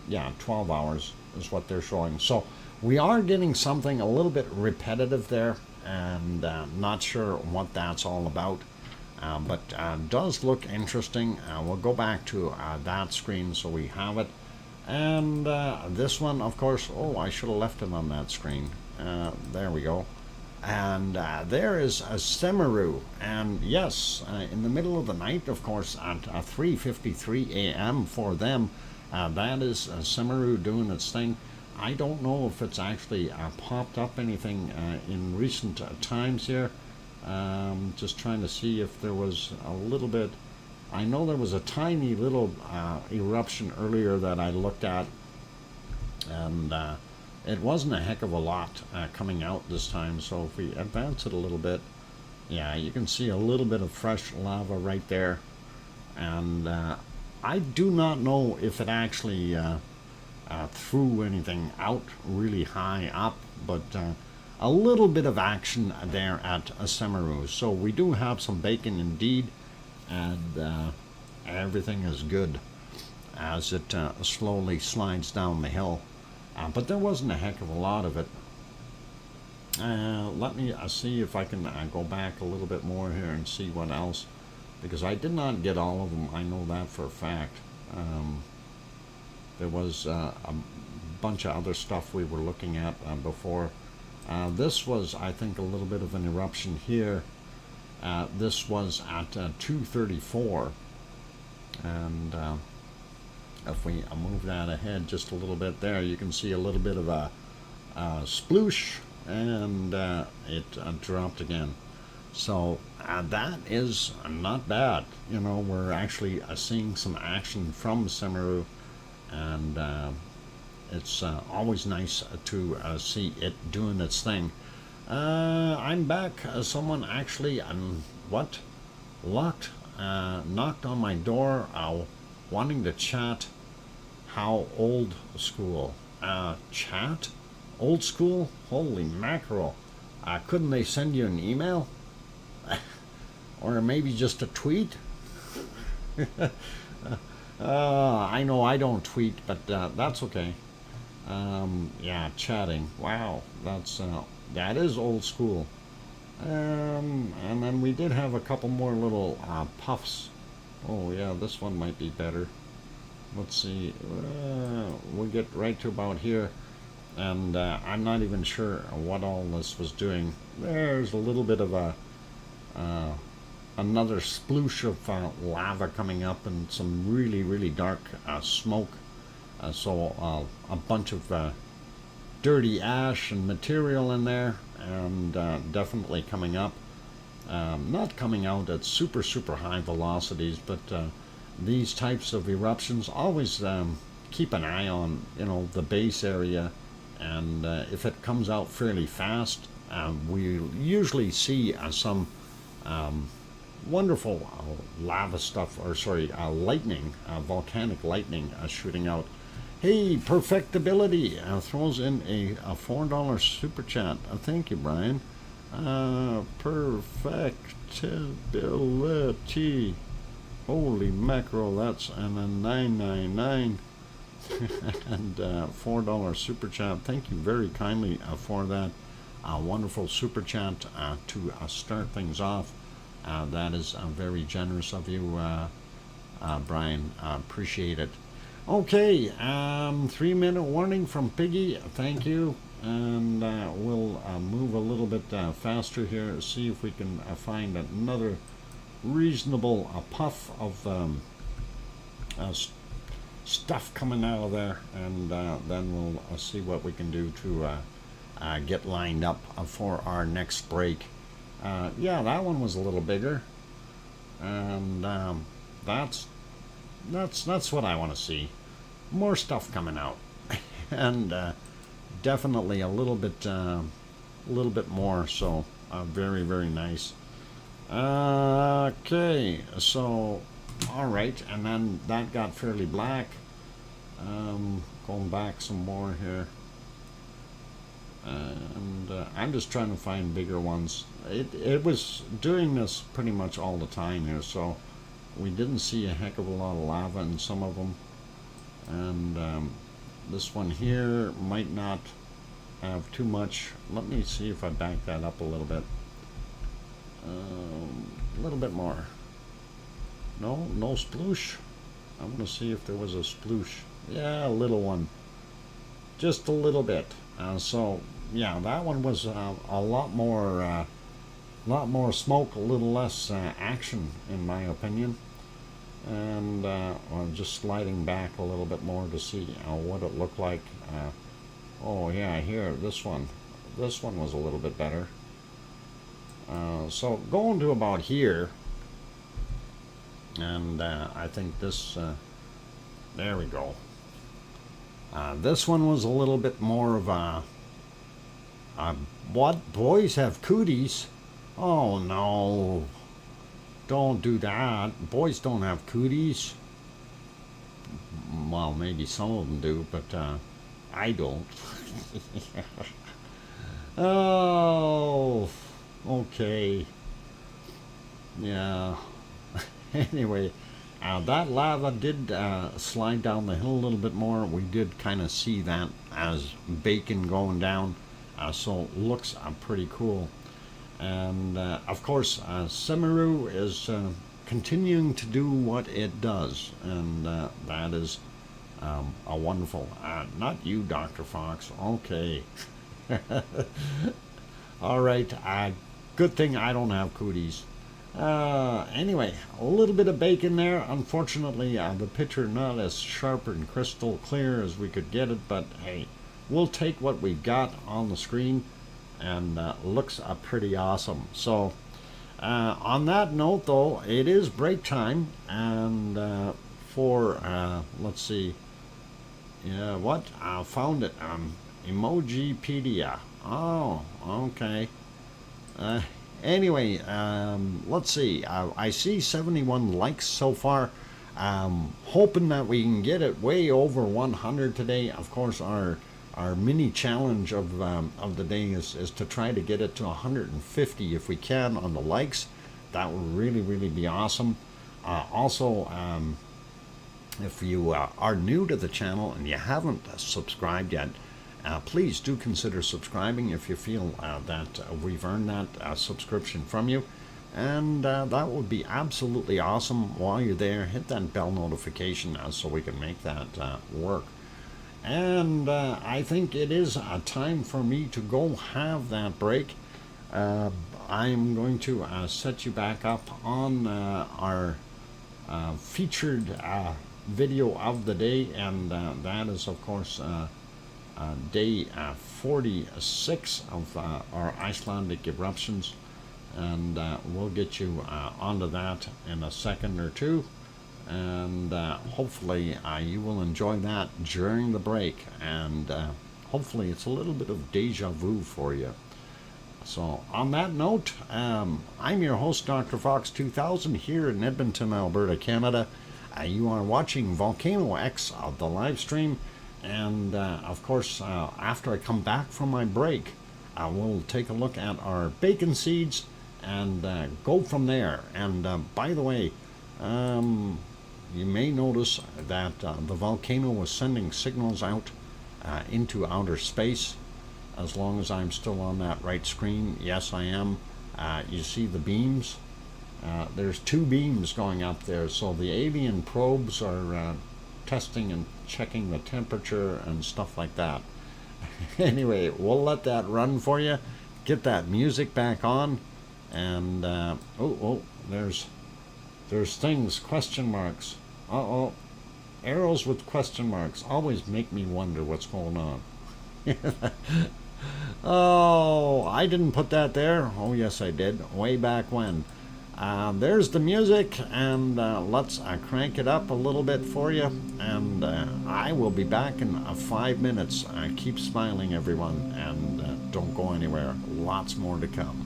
yeah, 12 hours is what they're showing. So we are getting something a little bit repetitive there, and not sure what that's all about, but does look interesting. We'll go back to that screen so we have it. And this one, of course, oh, I should have left it on that screen. There we go. And there is a Semeru, and yes, in the middle of the night, of course, at 3:53 a.m. for them, that is Semeru doing its thing. I don't know if it's actually popped up anything in recent times here. Just trying to see if there was a little bit. I know there was a tiny little eruption earlier that I looked at, and it wasn't a heck of a lot coming out this time. So if we advance it a little bit, yeah, you can see a little bit of fresh lava right there. And I do not know if it actually threw anything out really high up, but a little bit of action there at Semeru. So we do have some bacon indeed, and everything is good as it slowly slides down the hill. But there wasn't a heck of a lot of it. Let me see if I can go back a little bit more here and see what else, because I did not get all of them. I know that for a fact. There was a bunch of other stuff we were looking at before. This was, I think, a little bit of an eruption here. This was at 2:34, and if we move that ahead just a little bit there, you can see a little bit of a sploosh, and it dropped again. So that is not bad. You know, we're actually seeing some action from Semeru, and it's always nice to see it doing its thing. I'm back. Someone actually knocked on my door wanting to chat. How old school? Chat? Old school? Holy mackerel. Couldn't they send you an email? Or maybe just a tweet? I know I don't tweet, but that's okay. Yeah, chatting. Wow, that is old school. And then we did have a couple more little puffs. Oh yeah, this one might be better. Let's see. We'll get right to about here, and I'm not even sure what all this was doing. There's a little bit of another sploosh of lava coming up, and some really dark smoke. So a bunch of dirty ash and material in there, and definitely coming up. Not coming out at super high velocities, but these types of eruptions always keep an eye on, you know, the base area, and if it comes out fairly fast, we usually see some wonderful lava stuff, or sorry, lightning, volcanic lightning shooting out. Hey, Perfectability throws in a $4 super chat. Thank you, Brian. Perfectability. Holy mackerel, that's, and then 999 and $4 super chat. Thank you very kindly for that wonderful super chat to start things off. That is very generous of you, Brian. Appreciate it. Okay, 3-minute warning from Piggy. Thank you. And we'll move a little bit faster here, see if we can find another reasonable puff of stuff coming out of there, and then we'll see what we can do to get lined up for our next break. Yeah, that one was a little bigger, and that's what I want to see. More stuff coming out, and definitely a little bit more. So very nice. Okay, so all right, and then that got fairly black. Going back some more here. And I'm just trying to find bigger ones. It was doing this pretty much all the time here, so we didn't see a heck of a lot of lava in some of them. And this one here might not have too much. Let me see if I back that up a little bit. A little bit more. No sploosh. I want to see if there was a sploosh. Yeah, a little one. Just a little bit. So yeah, that one was a lot more smoke, a little less action, in my opinion. And I'm just sliding back a little bit more to see what it looked like. Oh yeah, here, this one was a little bit better. So going to about here, and I think this, there we go. This one was a little bit more of a, what, boys have cooties? Oh no, don't do that. Boys don't have cooties. Well, maybe some of them do, but I don't. Oh, okay. Yeah. Anyway, that lava did slide down the hill a little bit more. We did kind of see that as bacon going down, so looks pretty cool. And of course, Semiru is continuing to do what it does, and that is a wonderful. Not you, Dr. Fox. Okay. All right. Good thing I don't have cooties. Anyway, a little bit of bacon there. Unfortunately, the picture not as sharp and crystal clear as we could get it, but hey, we'll take what we've got on the screen, and looks pretty awesome. So on that note, though, it is break time, and for let's see, yeah, what I found it, Emojipedia. Oh, okay. Anyway, let's see. I see 71 likes so far. Hoping that we can get it way over 100 today. Of course, our mini challenge of the day is to try to get it to 150 if we can on the likes. That would really be awesome. Also, if you are new to the channel and you haven't subscribed yet, please do consider subscribing if you feel that we've earned that subscription from you. And that would be absolutely awesome. While you're there, hit that bell notification so we can make that work. And I think it is time for me to go have that break. I'm going to set you back up on our featured video of the day, and that is, of course, day 46 of our Icelandic eruptions, and we'll get you onto that in a second or two, and hopefully you will enjoy that during the break, and hopefully it's a little bit of deja vu for you. So on that note, I'm your host, DrFox2000, here in Edmonton, Alberta, Canada. You are watching VolcanoX, the live stream. And of course, after I come back from my break, we'll take a look at our bacon seeds and go from there. And by the way, you may notice that the volcano was sending signals out into outer space. As long as I'm still on that right screen, yes I am. You see the beams? There's two beams going up there, so the alien probes are testing and checking the temperature and stuff like that. Anyway, we'll let that run for you. Get that music back on, and there's things, question marks. Arrows with question marks always make me wonder what's going on. Oh, I didn't put that there. Oh yes I did, way back when. There's the music, and let's crank it up a little bit for you, and I will be back in 5 minutes. Keep smiling, everyone, and don't go anywhere. Lots more to come.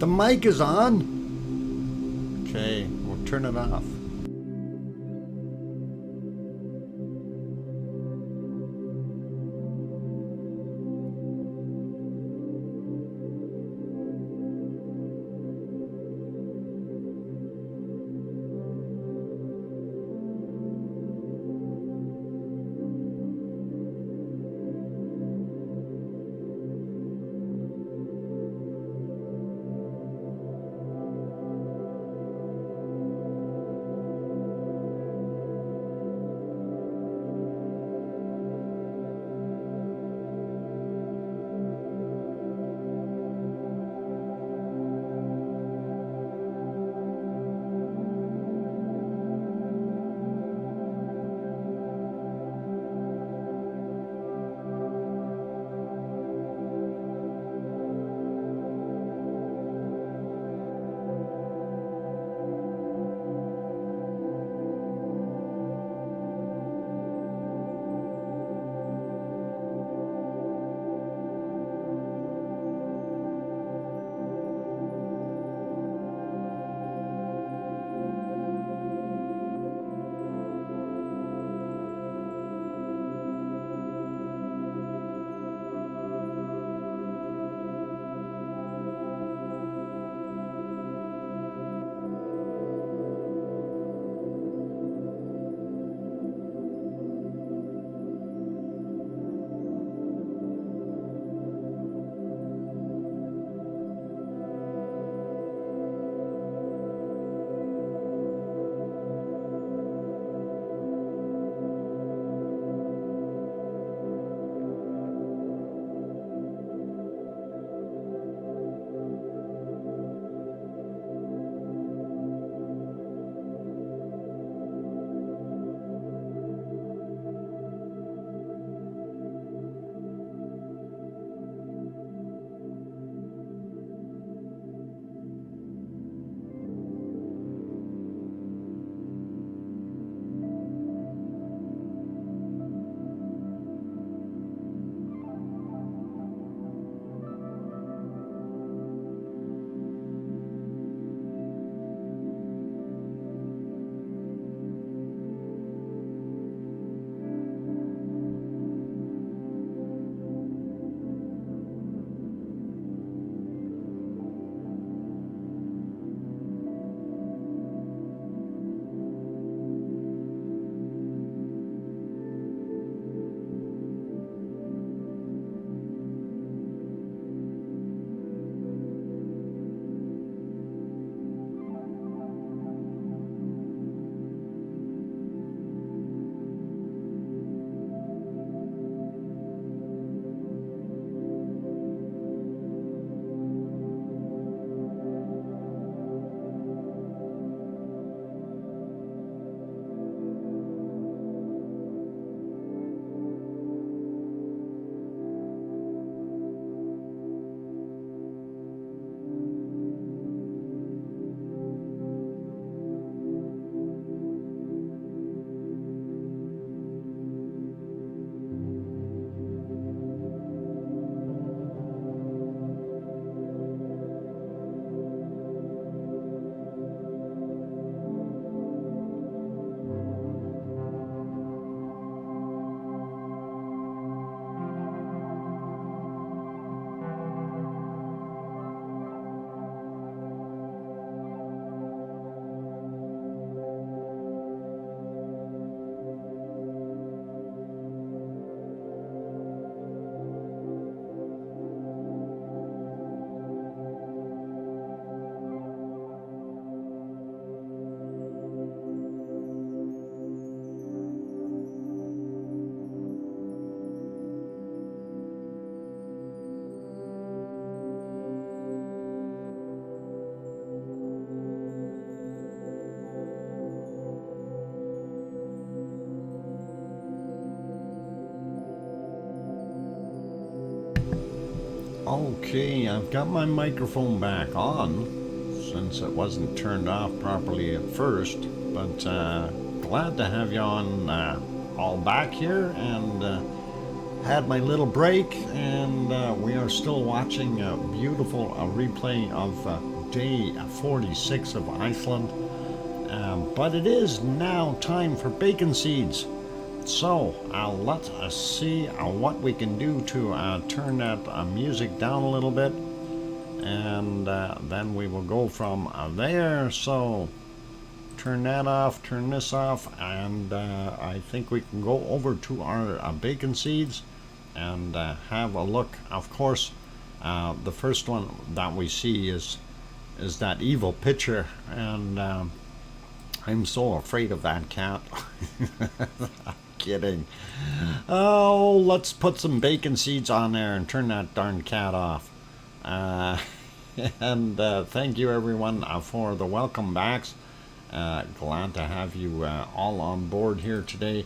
the mic is on. Okay, we'll turn it off. Okay, I've got my microphone back on since it wasn't turned off properly at first, but glad to have you on all back here, and had my little break, and we are still watching a beautiful replay of day 46 of Iceland. But it is now time for bacon seeds. So let us see what we can do to turn that music down a little bit. And then we will go from there. So turn that off, turn this off, and I think we can go over to our bacon seeds and have a look. Of course, the first one that we see is that evil picture, and I'm so afraid of that cat. Kidding. Oh, let's put some bacon seeds on there and turn that darn cat off. And thank you everyone for the welcome backs. Glad to have you all on board here today.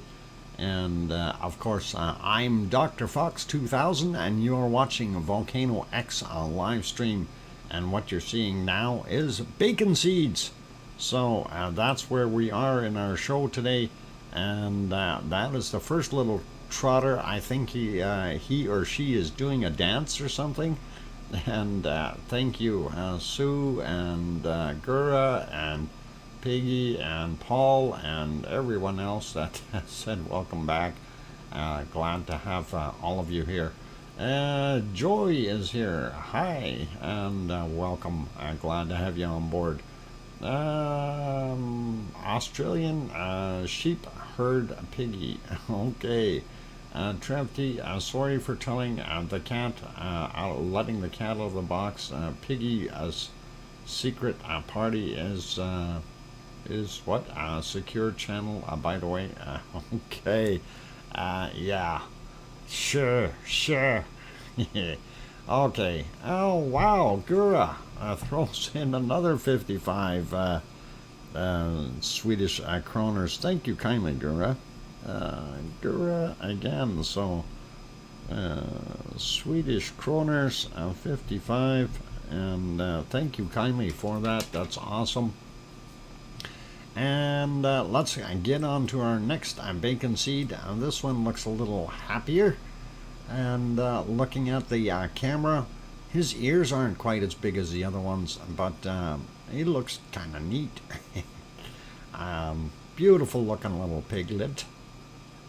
And of course, I'm DrFox2000 and you're watching VolcanoX live stream. And what you're seeing now is bacon seeds. So that's where we are in our show today. And that is the first little trotter. I think he or she is doing a dance or something. And thank you, Sue and Gura and Piggy and Paul and everyone else that said welcome back. Glad to have all of you here. Joy is here. Hi and welcome. Glad to have you on board. Australian sheep herd piggy. Okay. Trevty, sorry for telling the cat, letting the cat out of the box. Piggy's secret party is what? Secure channel, by the way. Okay. Yeah. Sure. Okay. Oh, wow. Gura throws in another 55 Swedish kroners. Thank you kindly, Gura. Gura again. So, Swedish kroners, 55. And thank you kindly for that. That's awesome. And let's get on to our next bacon seed. This one looks a little happier. And looking at the camera, his ears aren't quite as big as the other ones, but he looks kind of neat. Beautiful looking little piglet.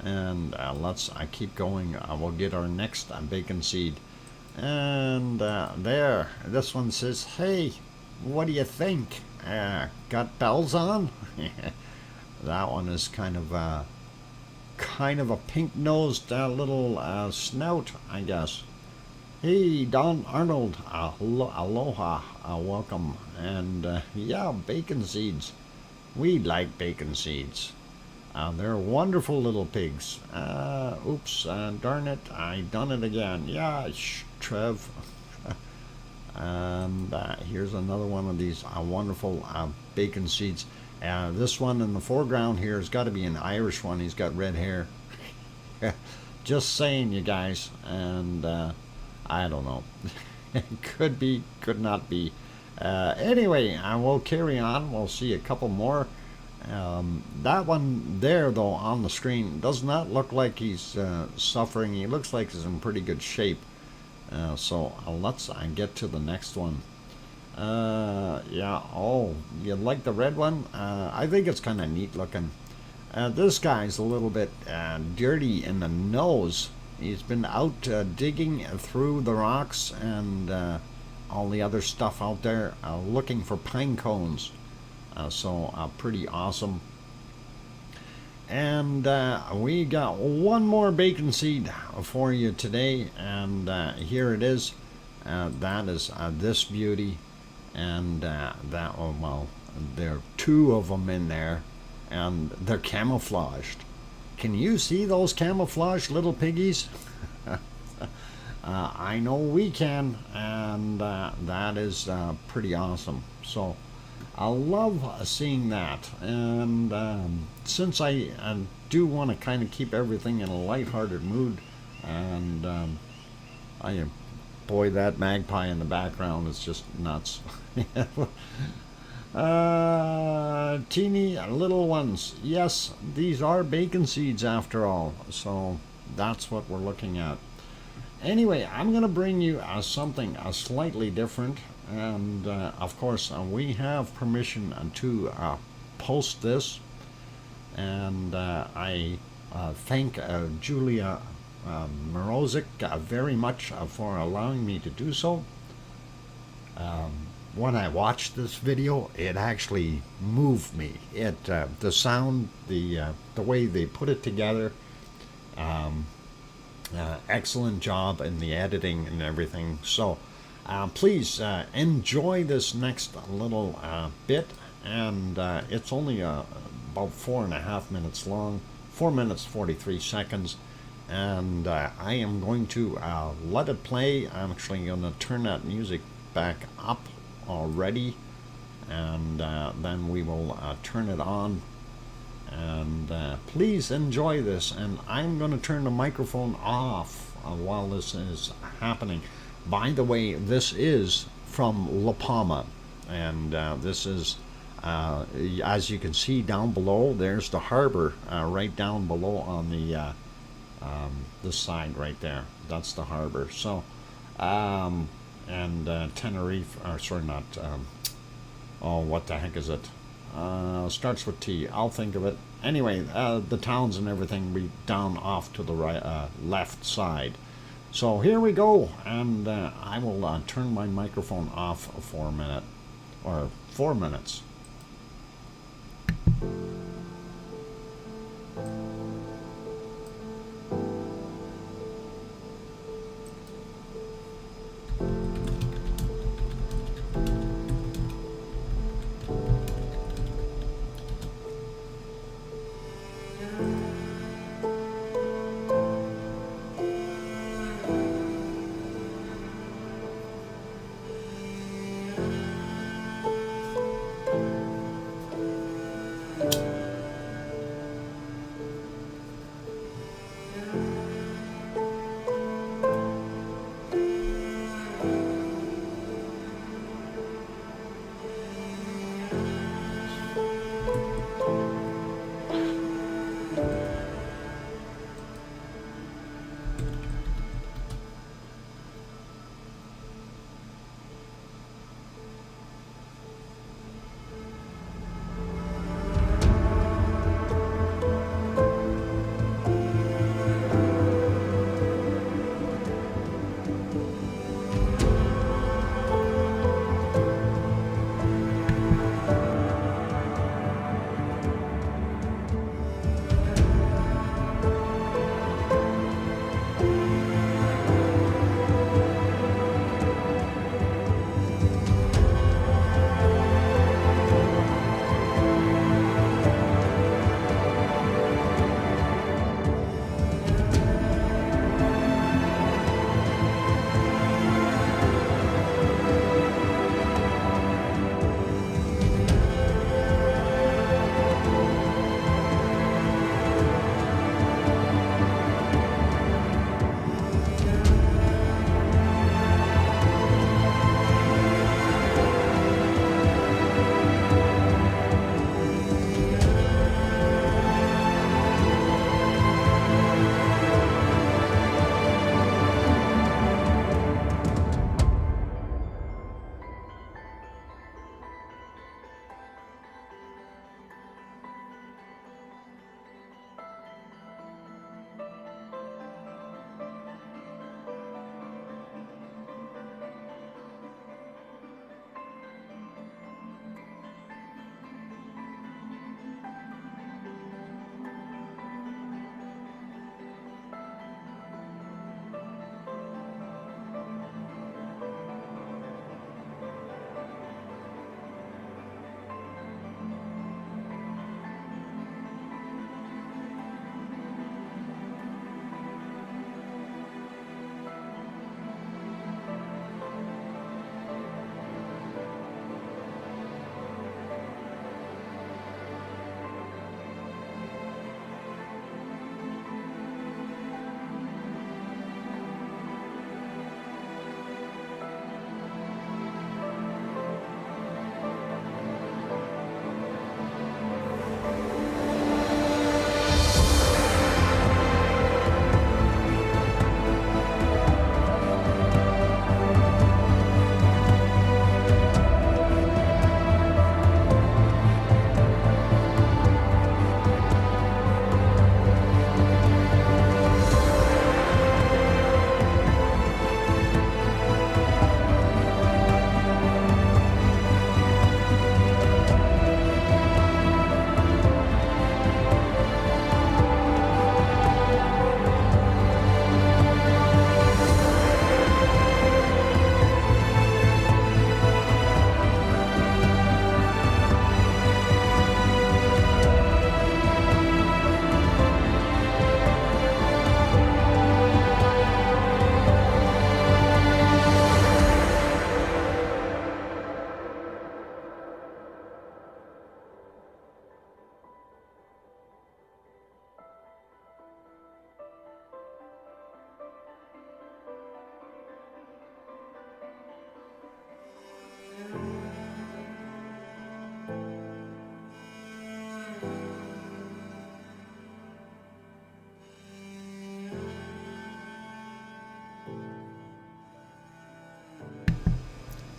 And let's keep going. We'll get our next bacon seed. And there, this one says, hey, what do you think? Got bells on? That one is kind of a pink-nosed little snout, I guess. Hey, Don Arnold, aloha, welcome. And yeah, bacon seeds. We like bacon seeds. They're wonderful little pigs. Oops, darn it, I done it again. Yeah, Trev. And here's another one of these wonderful bacon seeds. This one in the foreground here has got to be an Irish one. He's got red hair. Just saying, you guys. And I don't know. Could be, could not be. Anyway, we'll carry on. We'll see a couple more. That one there, though, on the screen does not look like he's suffering. He looks like he's in pretty good shape. So let's get to the next one. Yeah, oh, you like the red one? I think it's kind of neat looking. This guy's a little bit dirty in the nose. He's been out digging through the rocks and all the other stuff out there looking for pine cones. So pretty awesome. And we got one more bacon seed for you today, and here it is. That is this beauty, and that one, well, there are two of them in there, and they're camouflaged. Can you see those camouflaged little piggies? I know we can, and that is pretty awesome. So I love seeing that, and since I do want to kind of keep everything in a lighthearted mood, and boy, that magpie in the background is just nuts. Teeny little ones, yes, these are bacon seeds after all, so that's what we're looking at. Anyway, I'm going to bring you something slightly different. And of course, we have permission to post this. And I thank Julia Morozic very much for allowing me to do so. When I watched this video, it actually moved me. The sound, the way they put it together, excellent job in the editing and everything. So please enjoy this next little bit, and it's only about 4.5 minutes long, 4 minutes 43 seconds, and I am going to let it play. I'm actually going to turn that music back up already, and then we will turn it on, and please enjoy this. And I'm going to turn the microphone off while this is happening. By the way, this is from La Palma, and this is as you can see down below, there's the harbor right down below on the this side right there. That's the harbor. So and Tenerife, or sorry, not oh, what the heck is it? Starts with T. I'll think of it. Anyway, the towns and everything will be down off to the right, left side. So here we go, and I will turn my microphone off for a minute, or 4 minutes.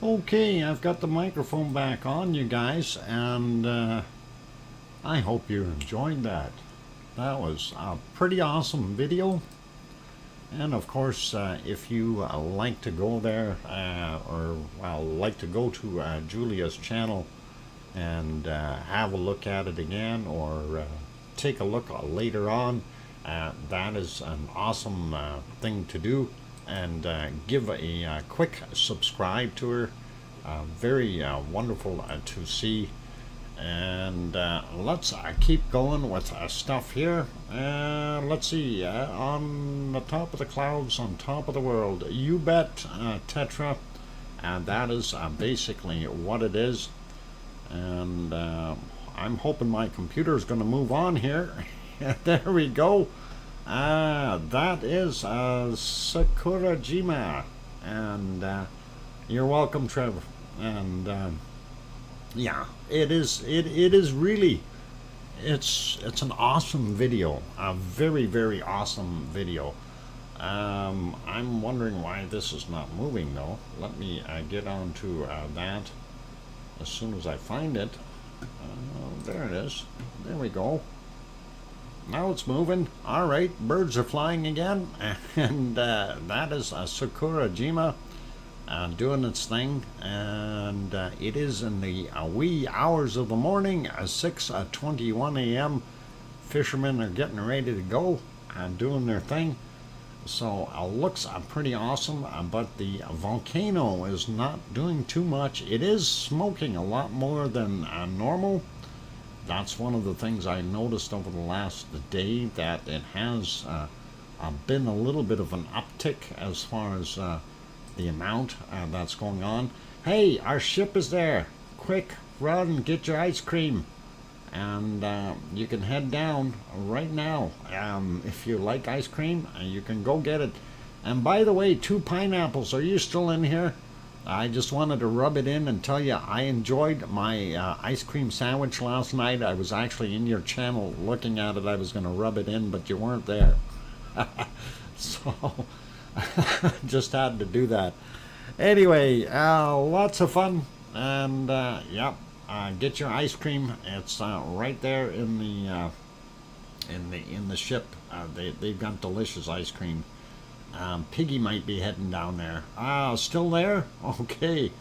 Okay, I've got the microphone back on, you guys, and I hope you enjoyed that. That was a pretty awesome video. And of course, if you like to go there or like to go to Julia's channel and have a look at it again, or take a look later on, that is an awesome thing to do. And give a quick subscribe to her. Very wonderful to see. And let's keep going with stuff here. Let's see, on the top of the clouds, on top of the world, you bet, Tetra. And that is basically what it is. And I'm hoping my computer is going to move on here. There we go. That is Sakurajima, and you're welcome, Trevor. And yeah, it is really, it's an awesome video, a very awesome video. I'm wondering why this is not moving though. Let me get on to that as soon as I find it. There it is. There we go. Now it's moving. All right, birds are flying again, and that is Sakurajima doing its thing, and it is in the wee hours of the morning, 6:21 a.m. Fishermen are getting ready to go and doing their thing. So looks pretty awesome, but the volcano is not doing too much. It is smoking a lot more than normal. That's one of the things I noticed over the last day, that it has been a little bit of an uptick as far as the amount that's going on. Hey, our ship is there. Quick, run, get your ice cream. And you can head down right now. If you like ice cream, you can go get it. And by the way, 2 pineapples, are you still in here? I just wanted to rub it in and tell you I enjoyed my ice cream sandwich last night. I was actually in your channel looking at it. I was going to rub it in, but you weren't there. So just had to do that. Anyway, lots of fun. And yep, get your ice cream. It's right there in the ship. They've got delicious ice cream. Piggy might be heading down there. Still there? Okay.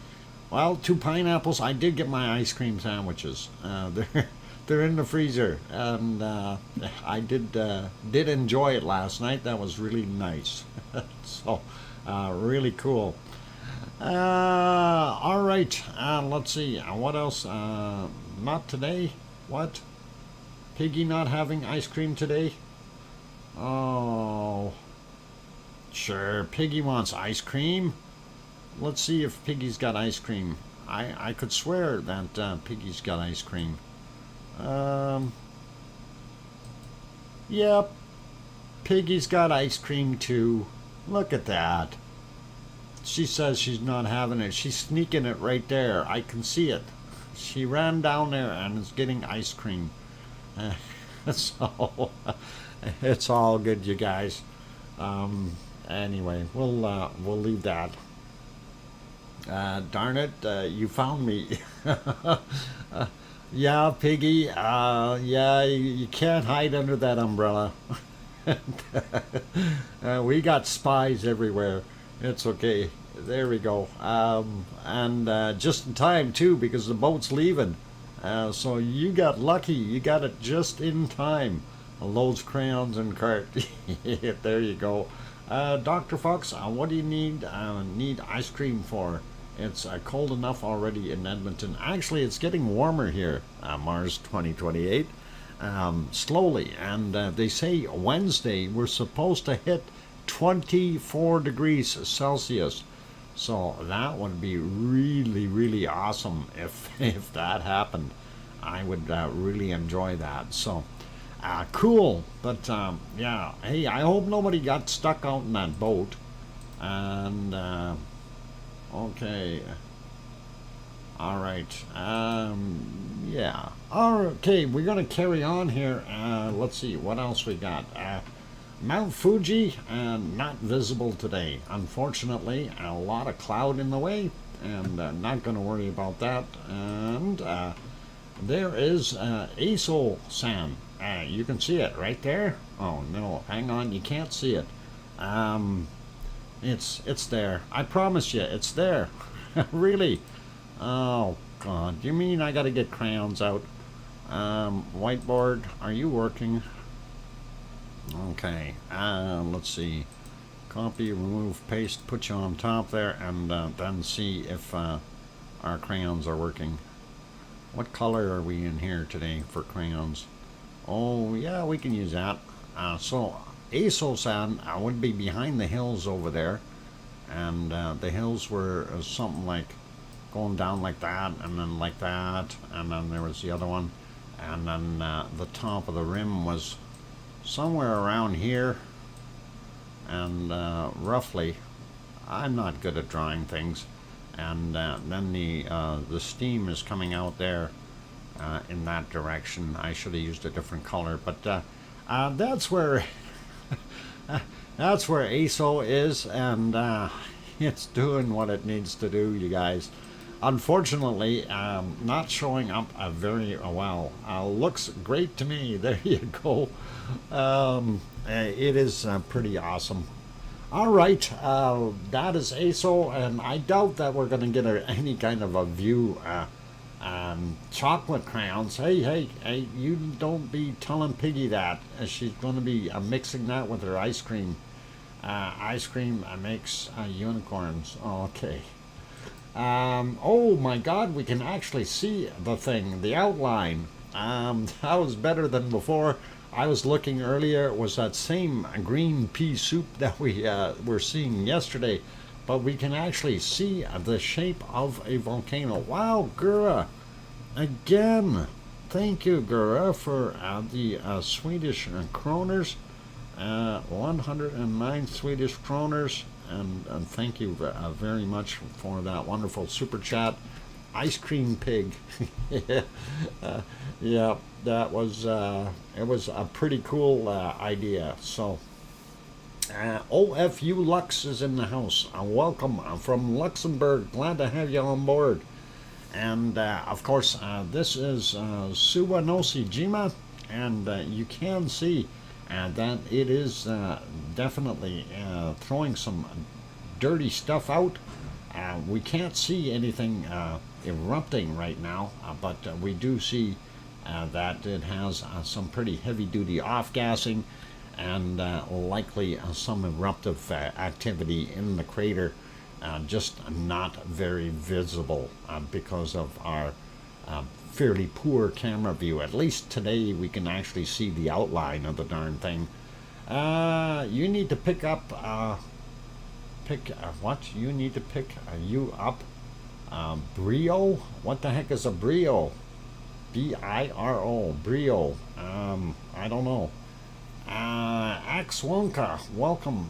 Well, 2 pineapples. I did get my ice cream sandwiches. They're in the freezer, and I did enjoy it last night. That was really nice. So, really cool. All right. Let's see. What else? Not today. What? Piggy not having ice cream today? Oh. Sure, Piggy wants ice cream. Let's see if Piggy's got ice cream. I could swear that Piggy's got ice cream. Yep, Piggy's got ice cream too. Look at that. She says she's not having it. She's sneaking it right there. I can see it. She ran down there and is getting ice cream. So it's all good, you guys. Anyway, we'll leave that. Darn it, you found me. Yeah, Piggy, yeah, you can't hide under that umbrella. We got spies everywhere. It's okay. There we go. And just in time, too, because the boat's leaving. So you got lucky. You got it just in time. Loads crayons and cart. There you go. Dr. Fox, what do you need ice cream for? It's cold enough already in Edmonton. Actually, it's getting warmer here, Mars 2028, slowly. And they say Wednesday we're supposed to hit 24 degrees Celsius. So that would be really awesome if that happened. I would really enjoy that. So cool. But yeah, hey, I hope nobody got stuck out in that boat. And okay, all right, yeah, okay, we're gonna carry on here. Let's see what else we got. Mount Fuji, not visible today, unfortunately. A lot of cloud in the way. and not going to worry about that. And there is Aso-san. You can see it right there. Oh no, hang on, you can't see it. It's there. I promise you, it's there. Really. Oh God, you mean I got to get crayons out? Whiteboard, are you working? Okay. Let's see. Copy, remove, paste, put you on top there, and then see if our crayons are working. What color are we in here today for crayons? Oh yeah, we can use that. So Aso-san would be behind the hills over there, and the hills were something like going down like that, and then like that, and then there was the other one, and then the top of the rim was somewhere around here, and roughly, I'm not good at drawing things, and then the steam is coming out there in that direction. I should have used a different color, but that's where that's where ASO is, and it's doing what it needs to do, you guys. Unfortunately, not showing up very well. Looks great to me. There you go. It is pretty awesome. All right, that is ASO, and I doubt that we're going to get any kind of a view. Chocolate crayons. Hey, you don't be telling Piggy that. She's going to be mixing that with her ice cream. Ice cream makes unicorns. Okay. Oh my God, we can actually see the thing, the outline. That was better than before. I was looking earlier, it was that same green pea soup that we were seeing yesterday, but we can actually see the shape of a volcano. Wow, Gura, again, thank you, Gura, for the Swedish kroners, 109 Swedish kroners, and thank you very much for that wonderful super chat. Ice cream pig. Yeah, that was it was a pretty cool idea. So OFU Lux is in the house. Welcome from Luxembourg. Glad to have you on board. And of course, this is Suwanosi-jima, and you can see that it is definitely throwing some dirty stuff out. We can't see anything erupting right now, but we do see that it has some pretty heavy-duty off-gassing, and likely some eruptive activity in the crater, just not very visible because of our fairly poor camera view. At least today we can actually see the outline of the darn thing. You need to pick up what? You need to pick you up brio? What the heck is a brio? B-I-R-O, brio. I don't know. Axwonka, welcome.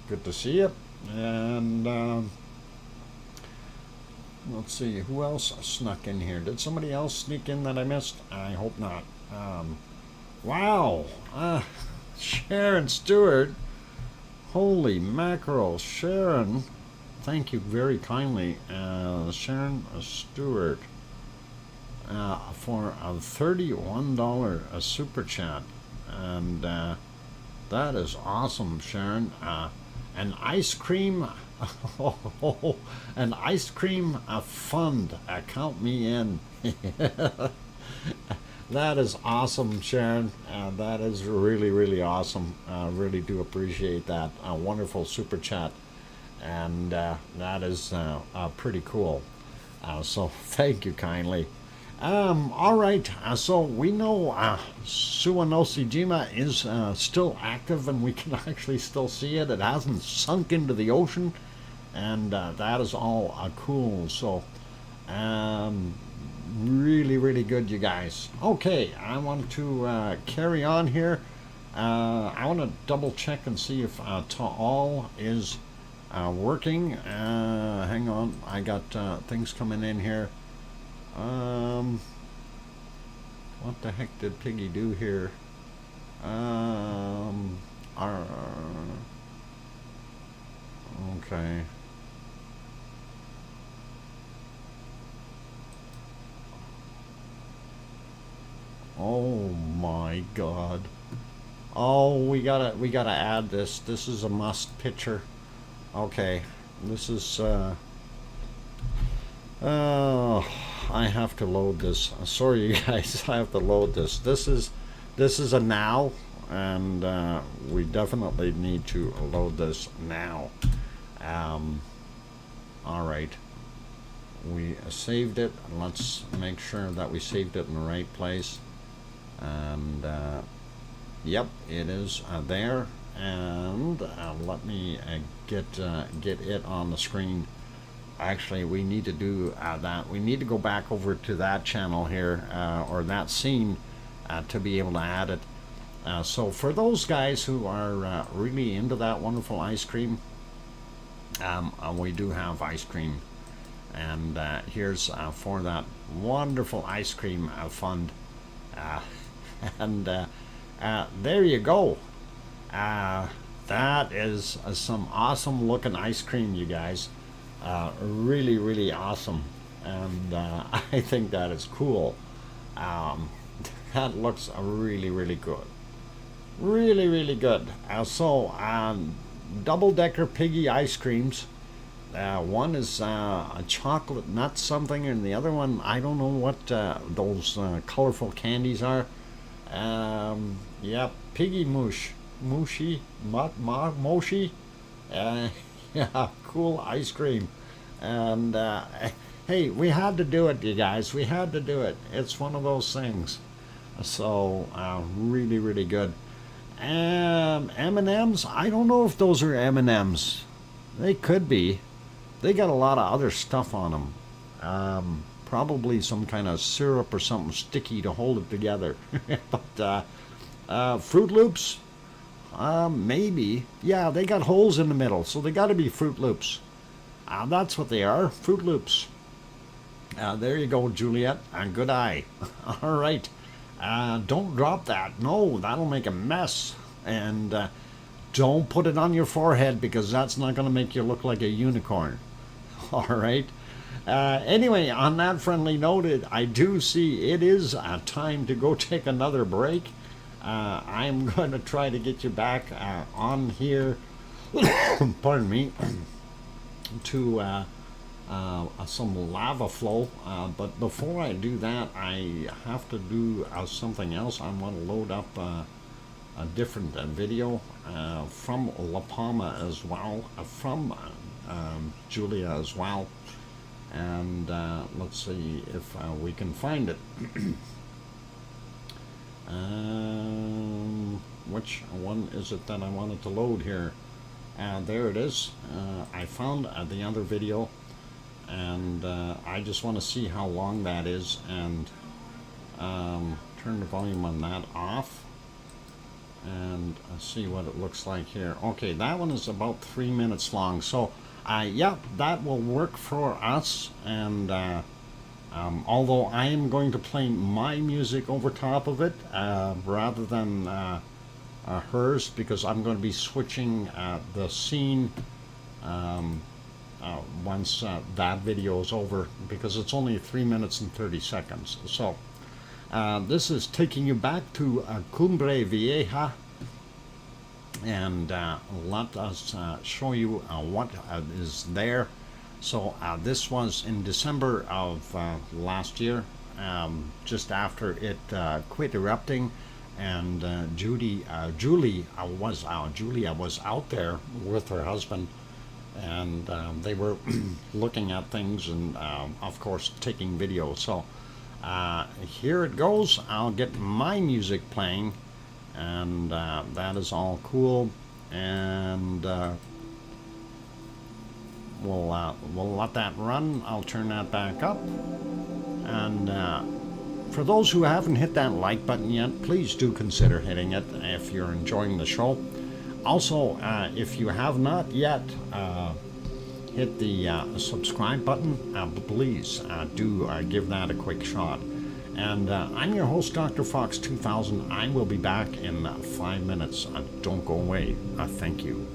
Good to see you. And let's see, who else snuck in here? Did somebody else sneak in that I missed? I hope not. Wow. Sharon Stewart. Holy mackerel, Sharon. Thank you very kindly, Sharon Stewart, for a $31 super chat. And that is awesome, Sharon. An ice cream, an ice cream fund. Count me in. That is awesome, Sharon. That is really, really awesome. Really do appreciate that. A wonderful super chat. And that is pretty cool. So thank you kindly. All right, so we know Suwanosi-jima is still active, and we can actually still see it. It hasn't sunk into the ocean, and that is all cool. So really, really good, you guys. Okay, I want to carry on here. I want to double check and see if Ta'al is working. Hang on, I got things coming in here. What the heck did Piggy do here? Okay. God. Oh, we gotta add this. This is a must picture. Okay, this is oh, I have to load this. Sorry, you guys, I have to load this. This is a now, and we definitely need to load this now. All right, we saved it. Let's make sure that we saved it in the right place. And yep, it is there. And let me get it on the screen. Actually, we need to do that. We need to go back over to that channel here, or that scene, to be able to add it. So for those guys who are really into that wonderful ice cream, we do have ice cream. And here's for that wonderful ice cream fund. And there you go. That is some awesome looking ice cream, you guys. Really, really awesome. And I think that is cool. That looks really, really good. Really, really good. So, double-decker piggy ice creams. One is a chocolate nut something, and the other one, I don't know what those colorful candies are. Yeah, piggy moshi, yeah, cool ice cream. And hey, we had to do it, you guys. We had to do it. It's one of those things. So really, really good. M&Ms. I don't know if those are M&Ms. They could be. They got a lot of other stuff on them. Probably some kind of syrup or something sticky to hold it together. But Fruit Loops. Maybe. Yeah, they got holes in the middle, so they got to be Fruit Loops. That's what they are, Fruit Loops. There you go, Juliet. Good eye. All right. Don't drop that. No, that'll make a mess. And don't put it on your forehead, because that's not going to make you look like a unicorn. All right. Anyway, on that friendly note, I do see it is time to go take another break. I'm going to try to get you back on here, pardon me, to some lava flow. But before I do that, I have to do something else. I want to load up a different video from La Palma as well, from Julia as well. And let's see if we can find it. Which one is it that I wanted to load here? There it is. I found the other video, and I just want to see how long that is, and turn the volume on that off, and see what it looks like here. Okay, that one is about 3 minutes long, so yeah, that will work for us. And although I am going to play my music over top of it rather than hers, because I'm going to be switching the scene once that video is over, because it's only 3 minutes and 30 seconds. So this is taking you back to Cumbre Vieja, and let us show you what is there. So this was in December of last year, just after it quit erupting, and Julia was out there with her husband, and they were looking at things and of course taking video. So here it goes. I'll get my music playing, and that is all cool, and we'll let that run. I'll turn that back up, and for those who haven't hit that like button yet, please do consider hitting it if you're enjoying the show. Also, if you have not yet hit the subscribe button, please do give that a quick shot. And I'm your host, DrFox2000. I will be back in 5 minutes. Don't go away. Thank you.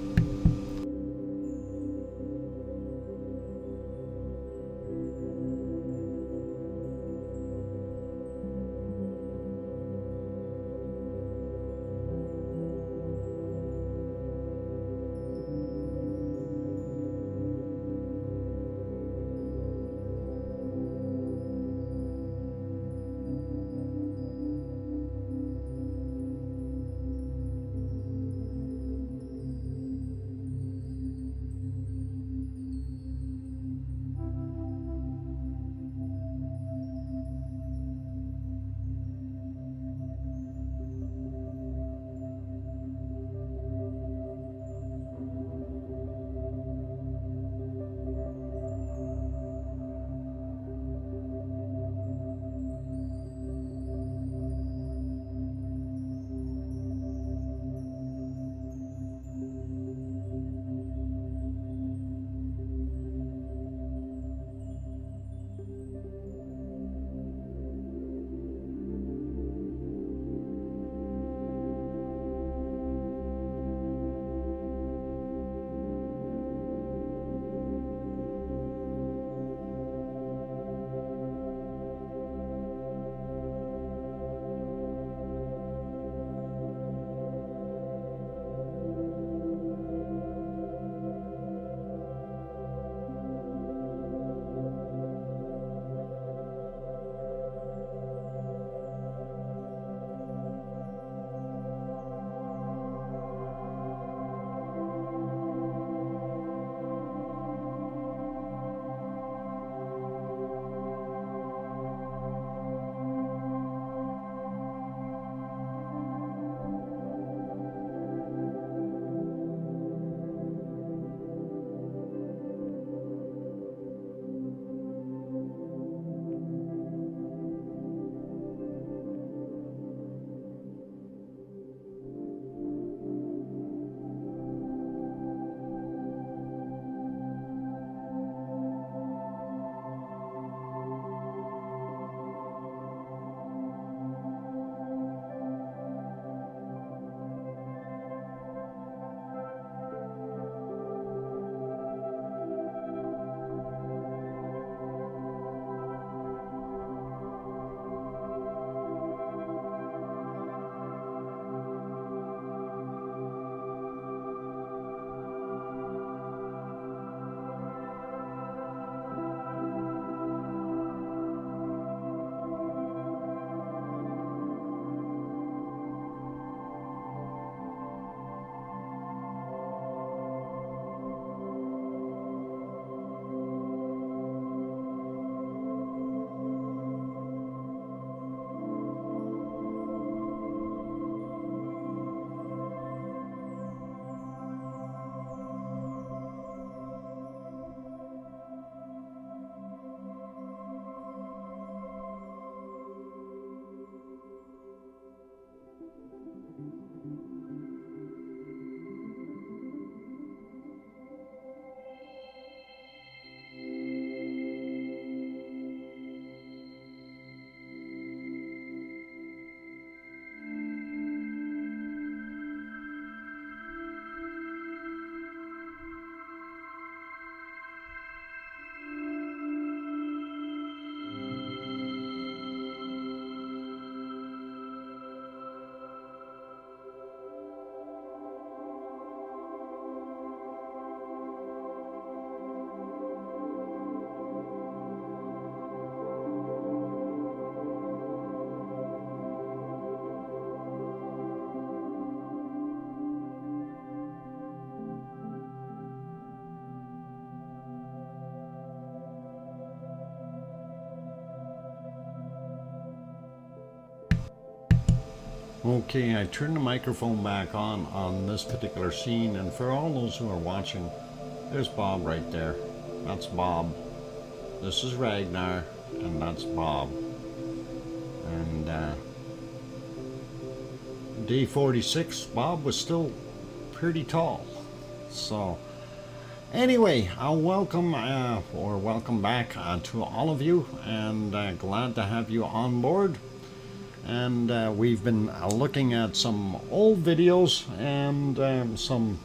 Okay, I turned the microphone back on this particular scene, and for all those who are watching, there's Bob right there. That's Bob. This is Ragnar, and that's Bob. And day 46, Bob was still pretty tall. So anyway, welcome back to all of you, and glad to have you on board. And we've been looking at some old videos and some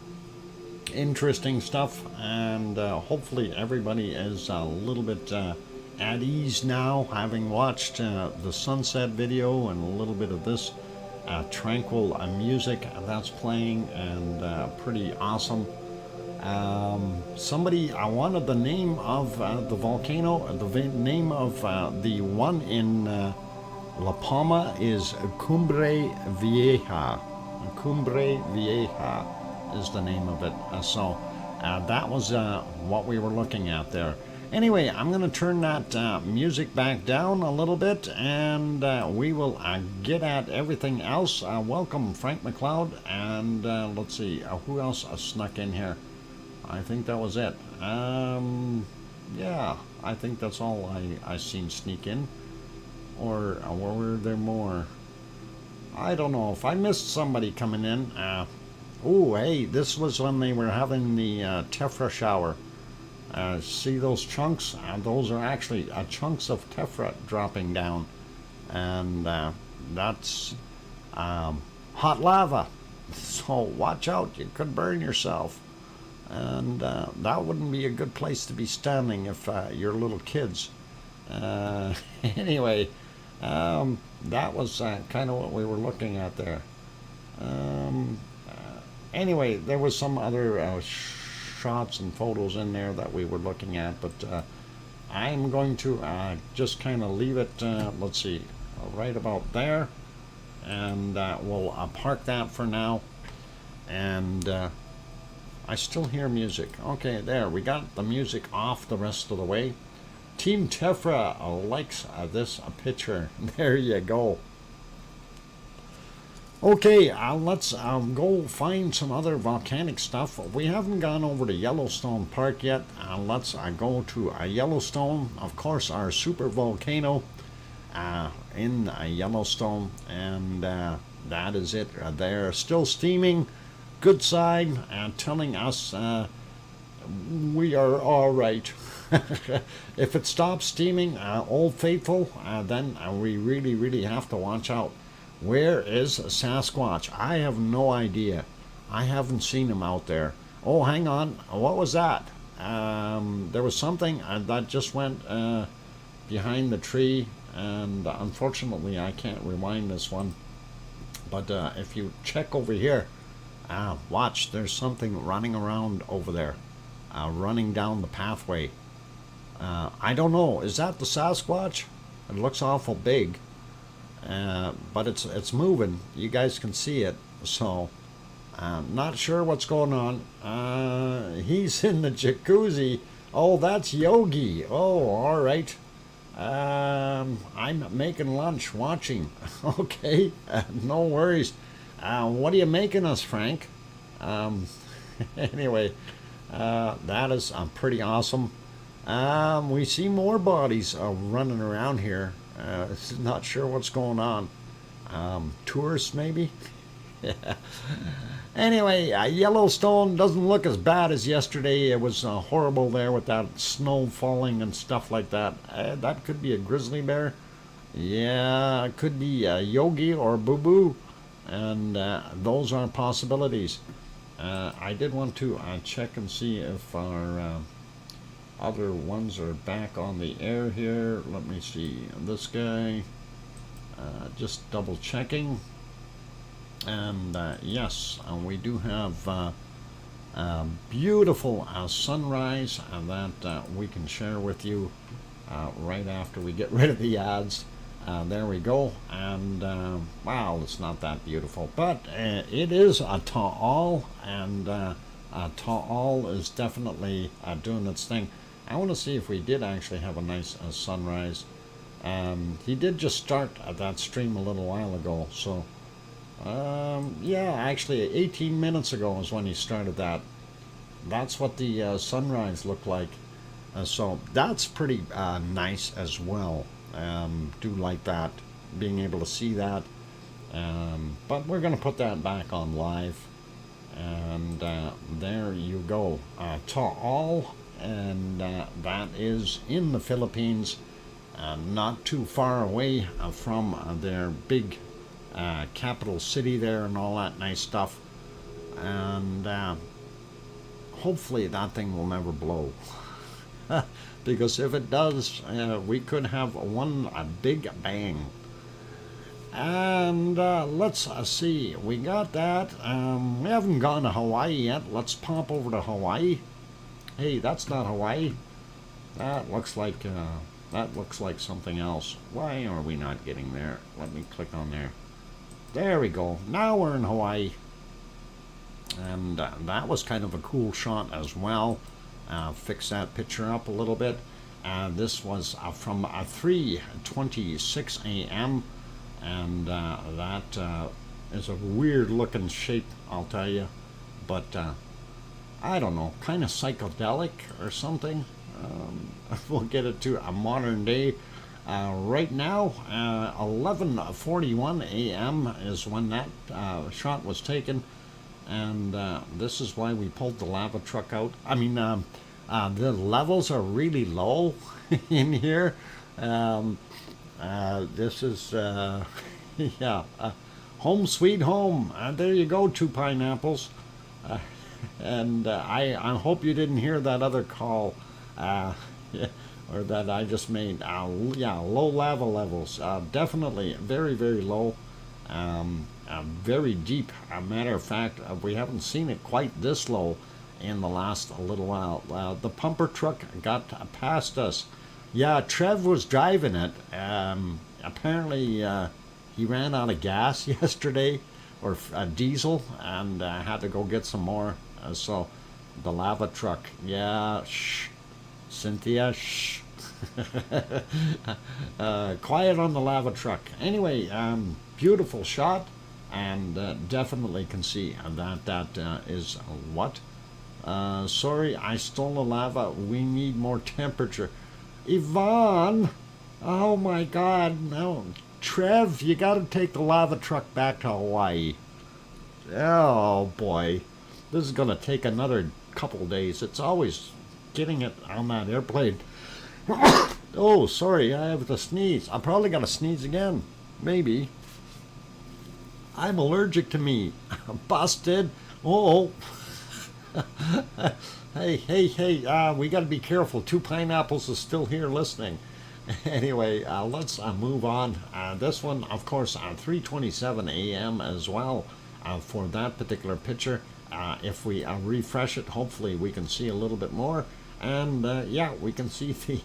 interesting stuff, and hopefully everybody is a little bit at ease now, having watched the sunset video and a little bit of this tranquil music that's playing, and pretty awesome. Somebody wanted the name of the volcano. The name of the one in La Palma is Cumbre Vieja. Cumbre Vieja is the name of it. So that was what we were looking at there. Anyway, I'm going to turn that music back down a little bit, and we will get at everything else. Welcome, Frank McLeod, and let's see, who else snuck in here? I think that was it. Yeah, I think that's all I seen sneak in. Or were there more? I don't know. If I missed somebody coming in. Oh, hey, this was when they were having the tephra shower. See those chunks? Those are actually chunks of tephra dropping down. And that's hot lava. So watch out. You could burn yourself. And that wouldn't be a good place to be standing if you're little kids. Anyway, that was kind of what we were looking at there. Anyway, there was some other shots and photos in there that we were looking at, but I'm going to just kind of leave it, let's see, right about there, and we'll park that for now. And I still hear music. Okay, there, we got the music off the rest of the way. Team Tephra likes this picture. There you go. Okay, let's go find some other volcanic stuff. We haven't gone over to Yellowstone Park yet. Let's go to Yellowstone. Of course, our super volcano in Yellowstone, and that is it. They're still steaming. Good sign, telling us we are all right. If it stops steaming, Old Faithful, then we really have to watch out. Where is Sasquatch? I have no idea. I haven't seen him out there. Oh, hang on. What was that? There was something that just went behind the tree, and unfortunately I can't rewind this one. But if you check over here, watch, there's something running around over there, running down the pathway. I don't know, is that the Sasquatch? It looks awful big, but it's moving. You guys can see it, so not sure what's going on. He's in the jacuzzi. Oh, that's Yogi. Oh, all right. I'm making lunch, watching. Okay, no worries. What are you making us, Frank? Anyway, that is pretty awesome. We see more bodies running around here. Not sure what's going on. Tourists, maybe? Anyway, Yellowstone doesn't look as bad as yesterday. It was horrible there with that snow falling and stuff like that. That could be a grizzly bear. Yeah, it could be a Yogi or Boo Boo. And those are possibilities. I did want to check and see if our other ones are back on the air here. Let me see. This guy, just double checking. And yes, we do have beautiful sunrise that we can share with you right after we get rid of the ads. There we go. And wow, it's not that beautiful, but it is a Ta'al, and Ta'al is definitely doing its thing. I want to see if we did actually have a nice sunrise. He did just start that stream a little while ago, so Yeah, actually 18 minutes ago is when he started that. That's what the sunrise looked like. So that's pretty nice as well. Do like that, being able to see that. But we're going to put that back on live. And there you go. Taal, and that is in the Philippines, not too far away from their big capital city there and all that nice stuff. And hopefully that thing will never blow. Because if it does, we could have one big bang. And let's see, we got that. We haven't gone to Hawaii yet. Let's pop over to Hawaii. Hey, that's not Hawaii. That looks like something else. Why are we not getting there? Let me click on there. There we go. Now we're in Hawaii. And that was kind of a cool shot as well. Fix that picture up a little bit. This was from 3:26 a.m. and that is a weird looking shape, I'll tell you. But I don't know, kind of psychedelic or something. We'll get it to a modern day. Right now, 11:41 a.m. is when that shot was taken. And this is why we pulled the lava truck out. I mean, the levels are really low in here. This is, yeah, home sweet home. There you go, 2 pineapples. And I hope you didn't hear that other call, or that I just made. Yeah, low lava levels. Definitely very, very low. Very deep. A matter of fact, we haven't seen it quite this low in the last little while. The pumper truck got past us. Yeah, Trev was driving it. Apparently, he ran out of gas yesterday, or diesel, and had to go get some more. So, the lava truck. Yeah, shh. Cynthia, shh. Quiet on the lava truck. Anyway, beautiful shot. And definitely can see that is what? Sorry, I stole the lava. We need more temperature. Yvonne! Oh my God, no. Trev, you gotta take the lava truck back to Hawaii. Oh boy. This is gonna take another couple days. It's always getting it on that airplane. Oh, sorry, I have to sneeze. I'm probably gonna sneeze again. Maybe. I'm allergic to me. Busted. Oh. Hey, we got to be careful. 2 pineapples is still here listening. Anyway, let's move on. This one, of course, 3:27 a.m. as well for that particular picture. If we refresh it, hopefully we can see a little bit more. And yeah, we can see the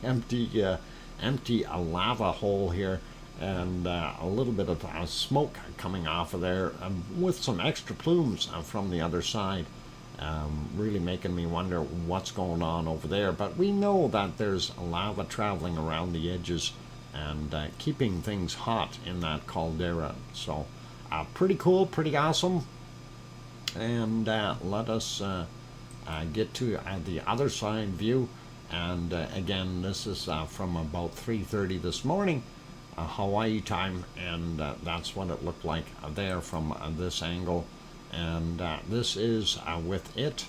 empty lava hole here. And a little bit of smoke coming off of there, with some extra plumes from the other side, really making me wonder what's going on over there. But we know that there's lava traveling around the edges and keeping things hot in that caldera. So pretty cool, pretty awesome. And let us get to the other side view. And again, this is from about 3:30 this morning. Hawaii time, and that's what it looked like there from this angle. And this is with it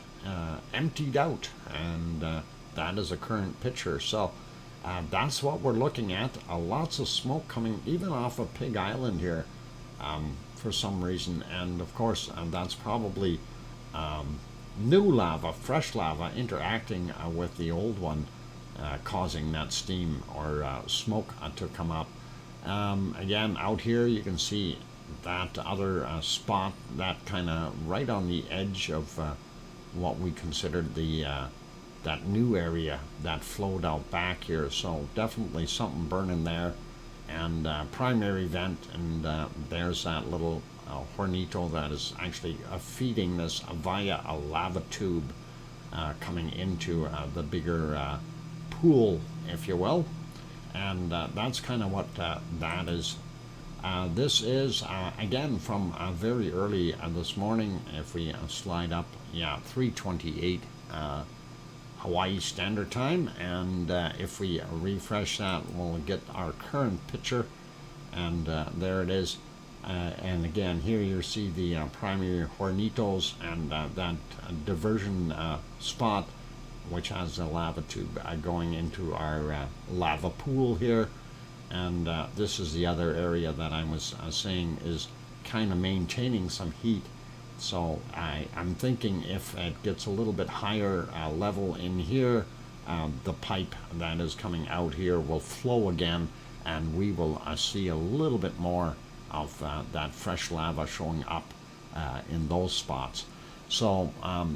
emptied out, and that is a current picture. So that's what we're looking at. Lots of smoke coming even off of Pig Island here for some reason, and of course that's probably new lava, fresh lava interacting with the old one, causing that steam or smoke to come up. Again, out here you can see that other spot, that kind of right on the edge of what we considered the that new area that flowed out back here. So definitely something burning there, and primary vent, and there's that little hornito that is actually feeding this via a lava tube coming into the bigger pool, if you will. And that's kind of what that is This is, again, from very early this morning. If we slide up, yeah, 3:28 Hawaii Standard Time. And if we refresh that, we'll get our current picture. And there it is. And again, here you see the primary Hornitos and that diversion spot, which has a lava tube going into our lava pool here. And this is the other area that I was saying is kind of maintaining some heat. So I'm thinking if it gets a little bit higher level in here, the pipe that is coming out here will flow again, and we will see a little bit more of that fresh lava showing up in those spots. So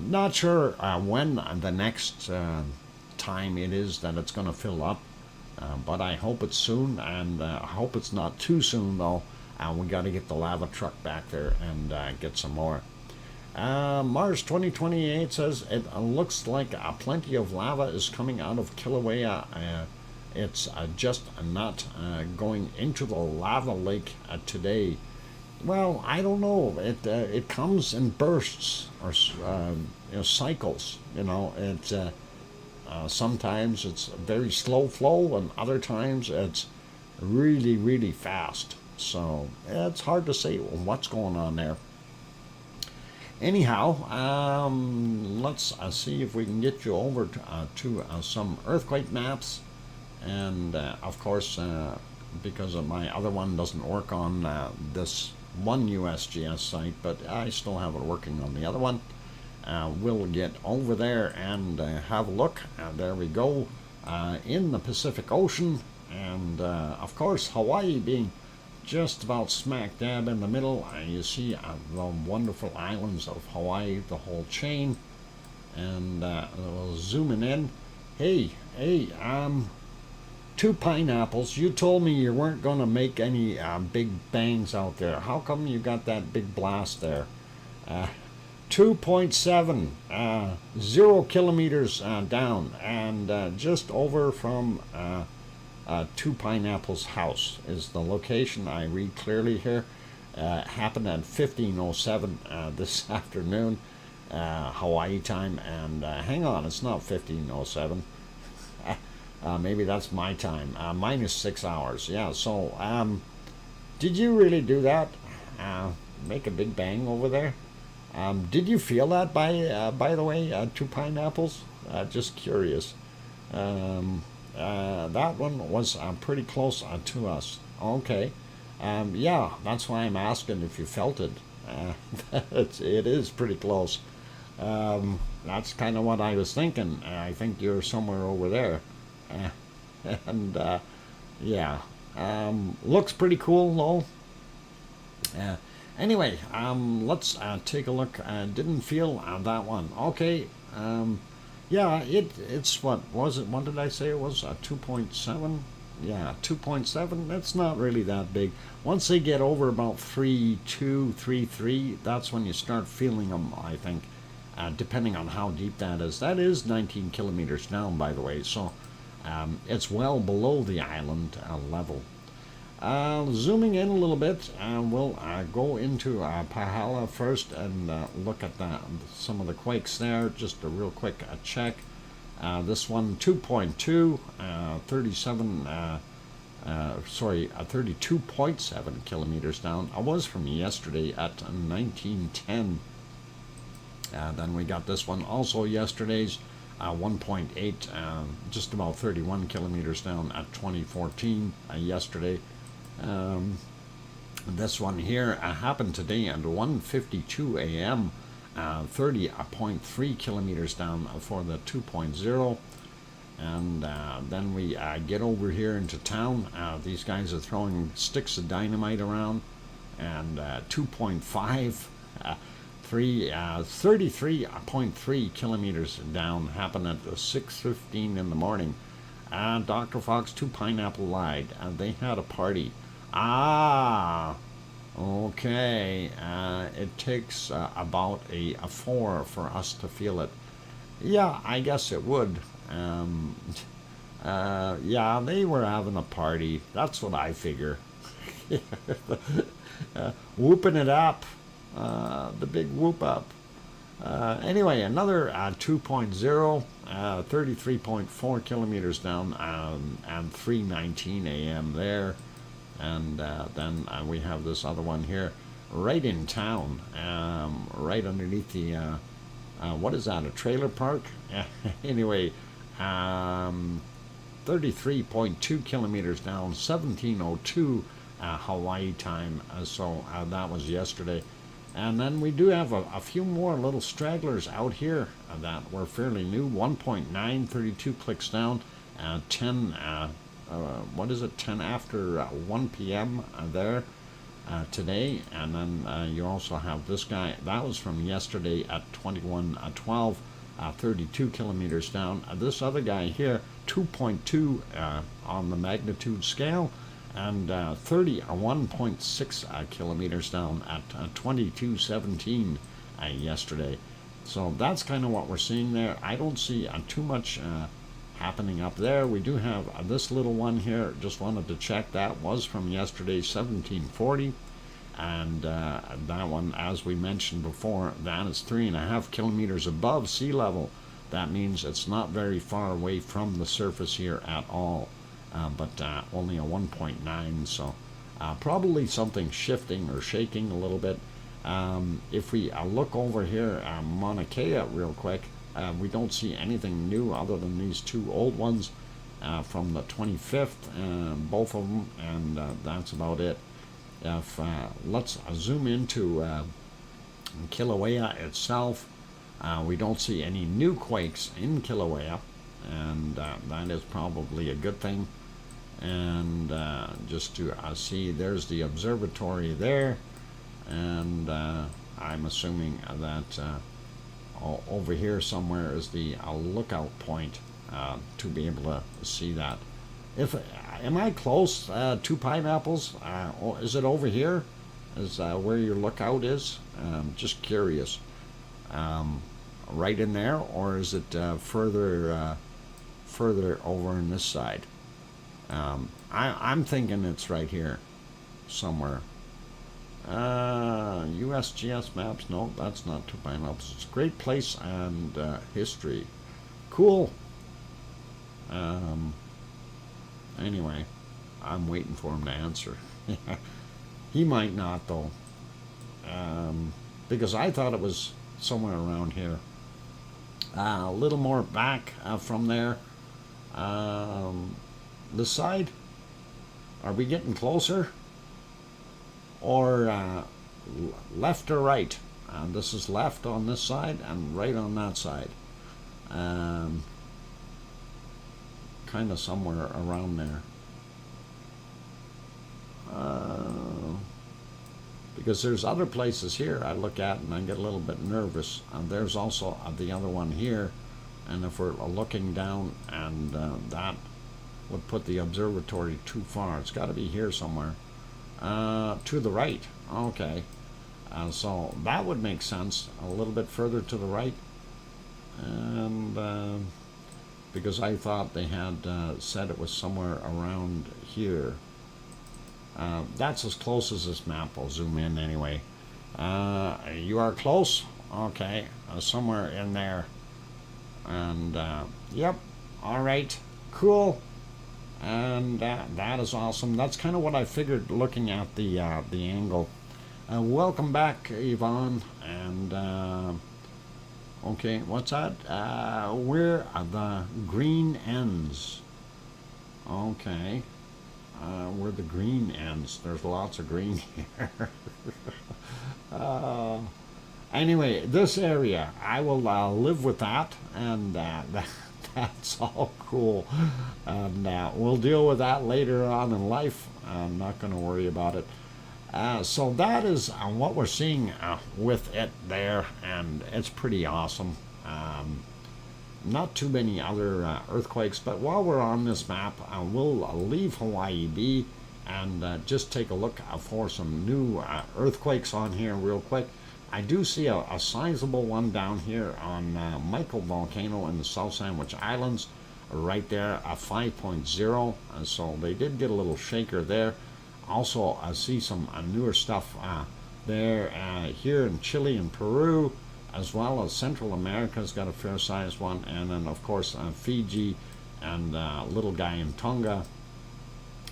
not sure when the next time it is that it's going to fill up, but I hope it's soon, and I hope it's not too soon though. We got to get the lava truck back there and get some more. March 2028 says it looks like plenty of lava is coming out of Kilauea. It's just not going into the lava lake today. Well, I don't know. It comes in bursts or cycles. It's sometimes it's very slow flow, and other times it's really, really fast. So it's hard to say what's going on there. Anyhow, let's see if we can get you over to some earthquake maps. And of course, because of my other one doesn't work on this one USGS site, but I still have it working on the other one. We'll get over there and have a look. There we go, in the Pacific Ocean. And of course, Hawaii being just about smack dab in the middle. You see the wonderful islands of Hawaii, the whole chain. And we'll zooming in. Hey, 2 pineapples. You told me you weren't going to make any big bangs out there. How come you got that big blast there? 2.7, 0 kilometers down, and just over from 2 Pineapples house is the location. I read clearly here. Happened at 15:07 this afternoon, Hawaii time. And hang on, it's not 15:07. Maybe that's my time. Minus 6 hours. Yeah. So, did you really do that? Make a big bang over there? Did you feel that by the way, 2 Pineapples? Just curious. That one was pretty close to us. Okay. Yeah, that's why I'm asking if you felt it. It is pretty close. That's kind of what I was thinking. I think you're somewhere over there. And yeah, looks pretty cool though. Anyway, let's take a look. Didn't feel that one. Okay. Yeah, it's what was it? What did I say it was? 2.7. Yeah, 2.7. That's not really that big. Once they get over about 3.2, 3.3, that's when you start feeling them, I think, depending on how deep that is. That is 19 kilometers down, by the way, so it's well below the island level. Zooming in a little bit, we'll go into Pahala first and look at some of the quakes there. Just a real quick check. This one 2.2, 32.7 kilometers down. I was from yesterday at 1910. Then we got this one also yesterday's 1.8, just about 31 kilometers down at 2014 yesterday. This one here happened today at 1:52 a.m. 30.3 kilometers down for the 2.0. And then we get over here into town. These guys are throwing sticks of dynamite around. And 2.5, 33.3 kilometers down happened at 6:15 in the morning. Dr. Fox 2 Pineapple lied. They had a party. Okay. It takes about a 4 for us to feel it. Yeah, I guess it would. Yeah, they were having a party. That's what I figure. Whooping it up, the big whoop up. Anyway, another 2.0, 33.4 kilometers down, and 3:19 a.m. there. And then we have this other one here, right in town, right underneath the, what is that, a trailer park? Anyway, 33.2 kilometers down, 17:02 Hawaii time. So that was yesterday. And then we do have a few more little stragglers out here that were fairly new. 1.9, 32 clicks down, 10, what is it, 10 after 1 p.m. There today. And then you also have this guy, that was from yesterday at 21:12, 32 kilometers down. This other guy here, 2.2 on the magnitude scale, and 31.6 kilometers down at 22:17 yesterday. So that's kind of what we're seeing there. I don't see too much happening up there. We do have this little one here. Just wanted to check. That was from yesterday, 1740. And that one, as we mentioned before, that is 3.5 kilometers above sea level. That means it's not very far away from the surface here at all, but only a 1.9, so probably something shifting or shaking a little bit. If we look over here, Mauna Kea real quick, we don't see anything new other than these two old ones from the 25th, both of them, and that's about it. If let's zoom into Kilauea itself, we don't see any new quakes in Kilauea, and that is probably a good thing. And just to see, there's the observatory there, and I'm assuming that over here somewhere is the lookout point to be able to see that. Am I close to Pineapples? Is it over here? Is where your lookout is? Just curious. Right in there, or is it further over on this side? I'm thinking it's right here somewhere. USGS maps? No, that's not to Pineapples. It's a great place and history. Cool. Anyway, I'm waiting for him to answer. He might not, though, because I thought it was somewhere around here. A little more back from there. This side? Are we getting closer? Or left or right? This is left on this side and right on that side. Kind of somewhere around there. Because there's other places here I look at and I get a little bit nervous. There's also the other one here, and if we're looking down, and that would put the observatory too far. It's got to be here somewhere. To the right. Okay. So that would make sense. A little bit further to the right. And because I thought they had said it was somewhere around here. That's as close as this map will zoom in anyway. You are close? Okay. Somewhere in there. And yep. All right. Cool. And that is awesome. That's kind of what I figured looking at the angle. Welcome back, Yvonne. And okay, what's that? Where are the green ends? Okay. Where the green ends. There's lots of green here. Anyway, this area, I will live with that, and that's all cool. And we'll deal with that later on in life. I'm not going to worry about it. So that is what we're seeing with it there, and it's pretty awesome. Not too many other earthquakes, but while we're on this map, we'll leave Hawaii be and just take a look for some new earthquakes on here real quick. I do see a sizable one down here on Michael Volcano in the South Sandwich Islands, right there, a 5.0. So they did get a little shaker there. also see some newer stuff there here in Chile and Peru, as well as Central America's got a fair sized one, and then of course Fiji and little guy in Tonga,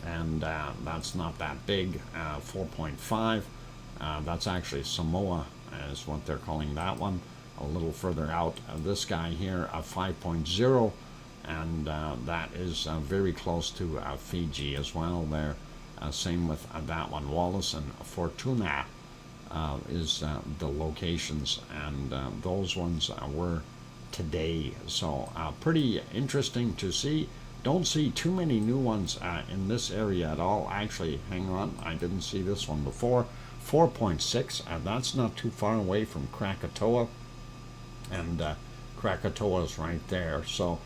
and that's not that big, 4.5. That's actually Samoa is what they're calling that one. A little further out, this guy here, 5.0, and that is very close to Fiji as well there. Same with that one. Wallace and Fortuna is the locations, and those ones were today. So pretty interesting to see. Don't see too many new ones in this area at all. Actually, hang on, I didn't see this one before. 4.6, that's not too far away from Krakatoa, and Krakatoa is right there. So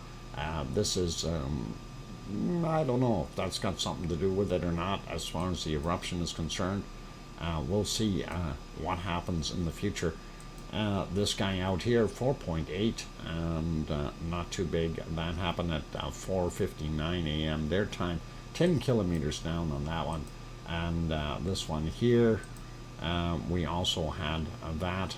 this is I don't know if that's got something to do with it or not as far as the eruption is concerned. We'll see what happens in the future. This guy out here, 4.8, and not too big. That happened at 4:59 a.m. their time, 10 kilometers down on that one. And this one here, we also had that.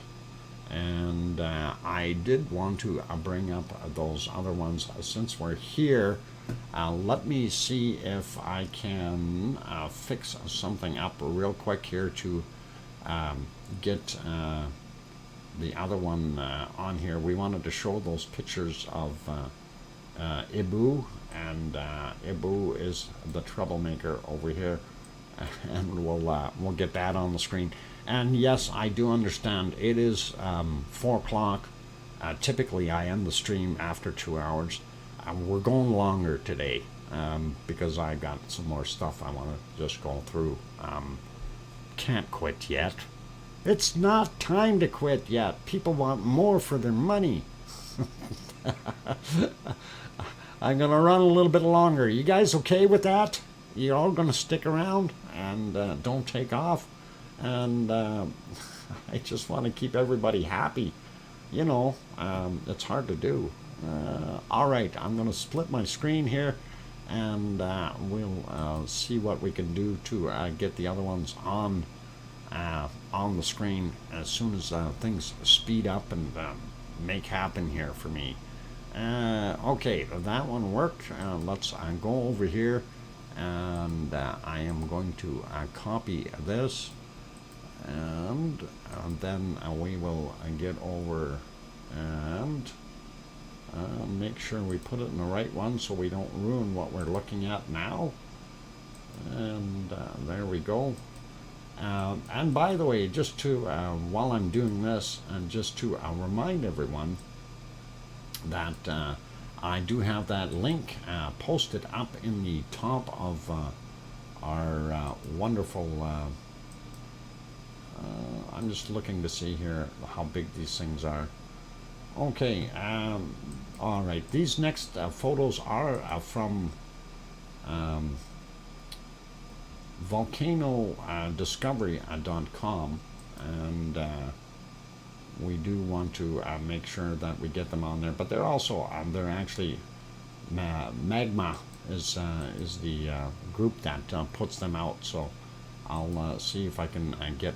And I did want to bring up those other ones since we're here. Let me see if I can fix something up real quick here to get the other one on here. We wanted to show those pictures of Ibu, and Ibu is the troublemaker over here, and we'll get that on the screen. And yes, I do understand it is 4 o'clock. Typically I end the stream after 2 hours. We're going longer today because I got some more stuff I want to just go through. Can't quit yet. It's not time to quit yet. People want more for their money. I'm going to run a little bit longer. You guys okay with that? You're all going to stick around and don't take off? And I just want to keep everybody happy. You know, it's hard to do. All right, I'm going to split my screen here, and we'll see what we can do to get the other ones on the screen as soon as things speed up and make happen here for me. Okay, that one worked. Let's go over here, and I am going to copy this, and then we will get over and make sure we put it in the right one so we don't ruin what we're looking at now. And there we go. And by the way, just to while I'm doing this, and just to remind everyone that I do have that link posted up in the top of our wonderful I'm just looking to see here how big these things are. Okay, all right, these next photos are from volcanodiscovery.com, and we do want to make sure that we get them on there. But they're also they're actually Magma is the group that puts them out. So I'll see if I can get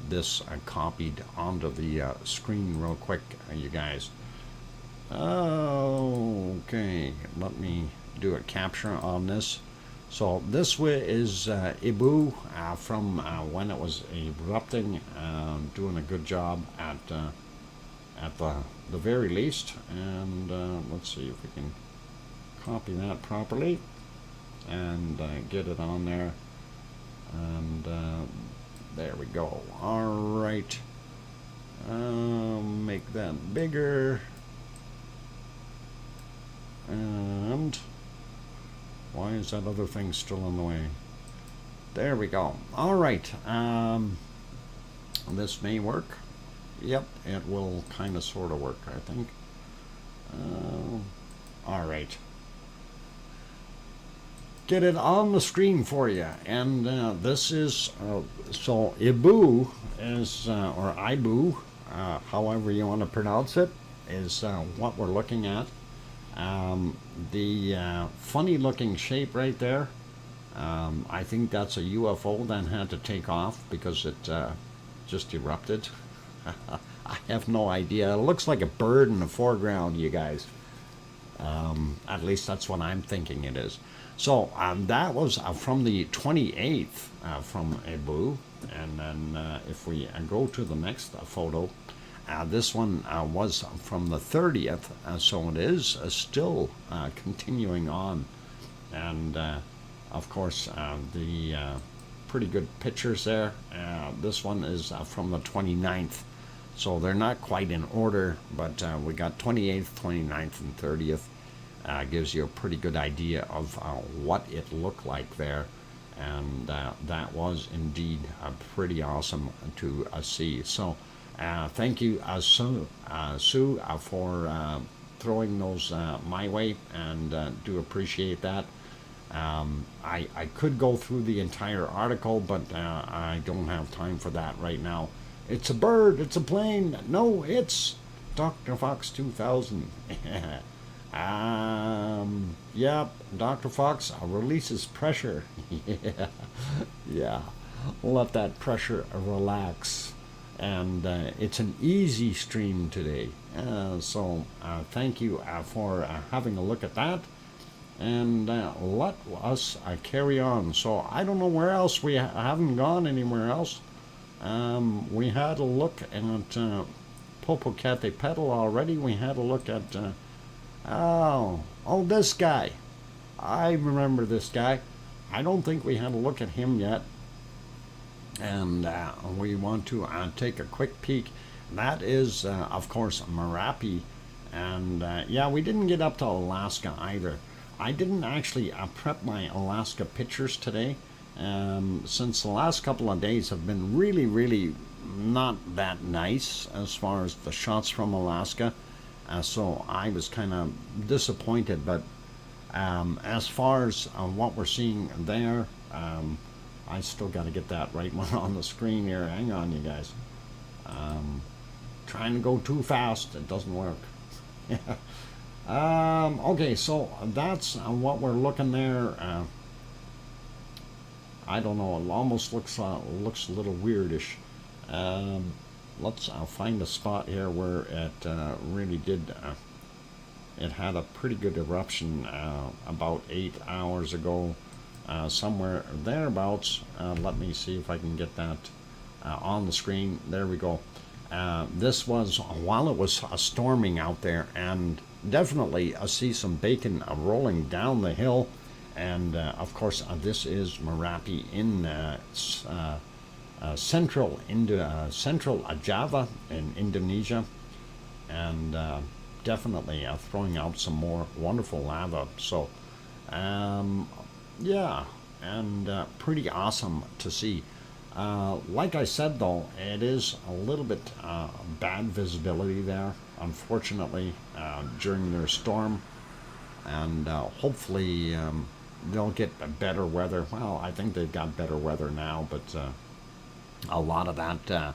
this copied onto the screen real quick, you guys. Okay, let me do a capture on this. So this way is Ibu from when it was erupting, doing a good job at the very least. And let's see if we can copy that properly and get it on there. And there we go. All right. Make that bigger. And why is that other thing still in the way? There we go. All right. This may work. Yep, it will kind of sort of work, I think. All right. Get it on the screen for you. And this is, so Ibu is, or Ibu, however you want to pronounce it, is what we're looking at. The funny looking shape right there, I think that's a UFO that had to take off because it just erupted. I have no idea. It looks like a bird in the foreground, you guys. At least that's what I'm thinking it is. So that was from the 28th from Cebu. And then if we go to the next photo, this one was from the 30th. So it is still continuing on. And of course, the pretty good pictures there. This one is from the 29th. So they're not quite in order, but we got 28th, 29th, and 30th. Gives you a pretty good idea of what it looked like there. And that was indeed pretty awesome to see. So thank you, Sue, for throwing those my way, and do appreciate that. I could go through the entire article, but I don't have time for that right now. It's a bird, it's a plane. No, it's DrFox2000. Yep, Dr. Fox releases pressure. Yeah, let that pressure relax. And it's an easy stream today. So thank you for having a look at that. And let us carry on. So I don't know where else. We haven't gone anywhere else. We had a look at Popocatépetl already. We had a look at this guy. I remember this guy. I don't think we had a look at him yet. And we want to take a quick peek. That is, of course, Merapi. And yeah, we didn't get up to Alaska either. I didn't actually prep my Alaska pictures today, since the last couple of days have been really not that nice as far as the shots from Alaska. So I was kind of disappointed, but as far as what we're seeing there, I still got to get that right one on the screen here. Hang on, you guys. Trying to go too fast, it doesn't work. Okay, so that's what we're looking there. I don't know, it almost looks a little weirdish. Let's find a spot here where it really did. It had a pretty good eruption about 8 hours ago, somewhere thereabouts. Let me see if I can get that on the screen. There we go. This was while it was storming out there, and definitely I see some bacon rolling down the hill. And of course, this is Merapi in central Java in Indonesia, and definitely throwing out some more wonderful lava. So yeah, and pretty awesome to see. Like I said, though, it is a little bit bad visibility there, unfortunately, during their storm. And hopefully they'll get better weather. Well, I think they've got better weather now, but a lot of that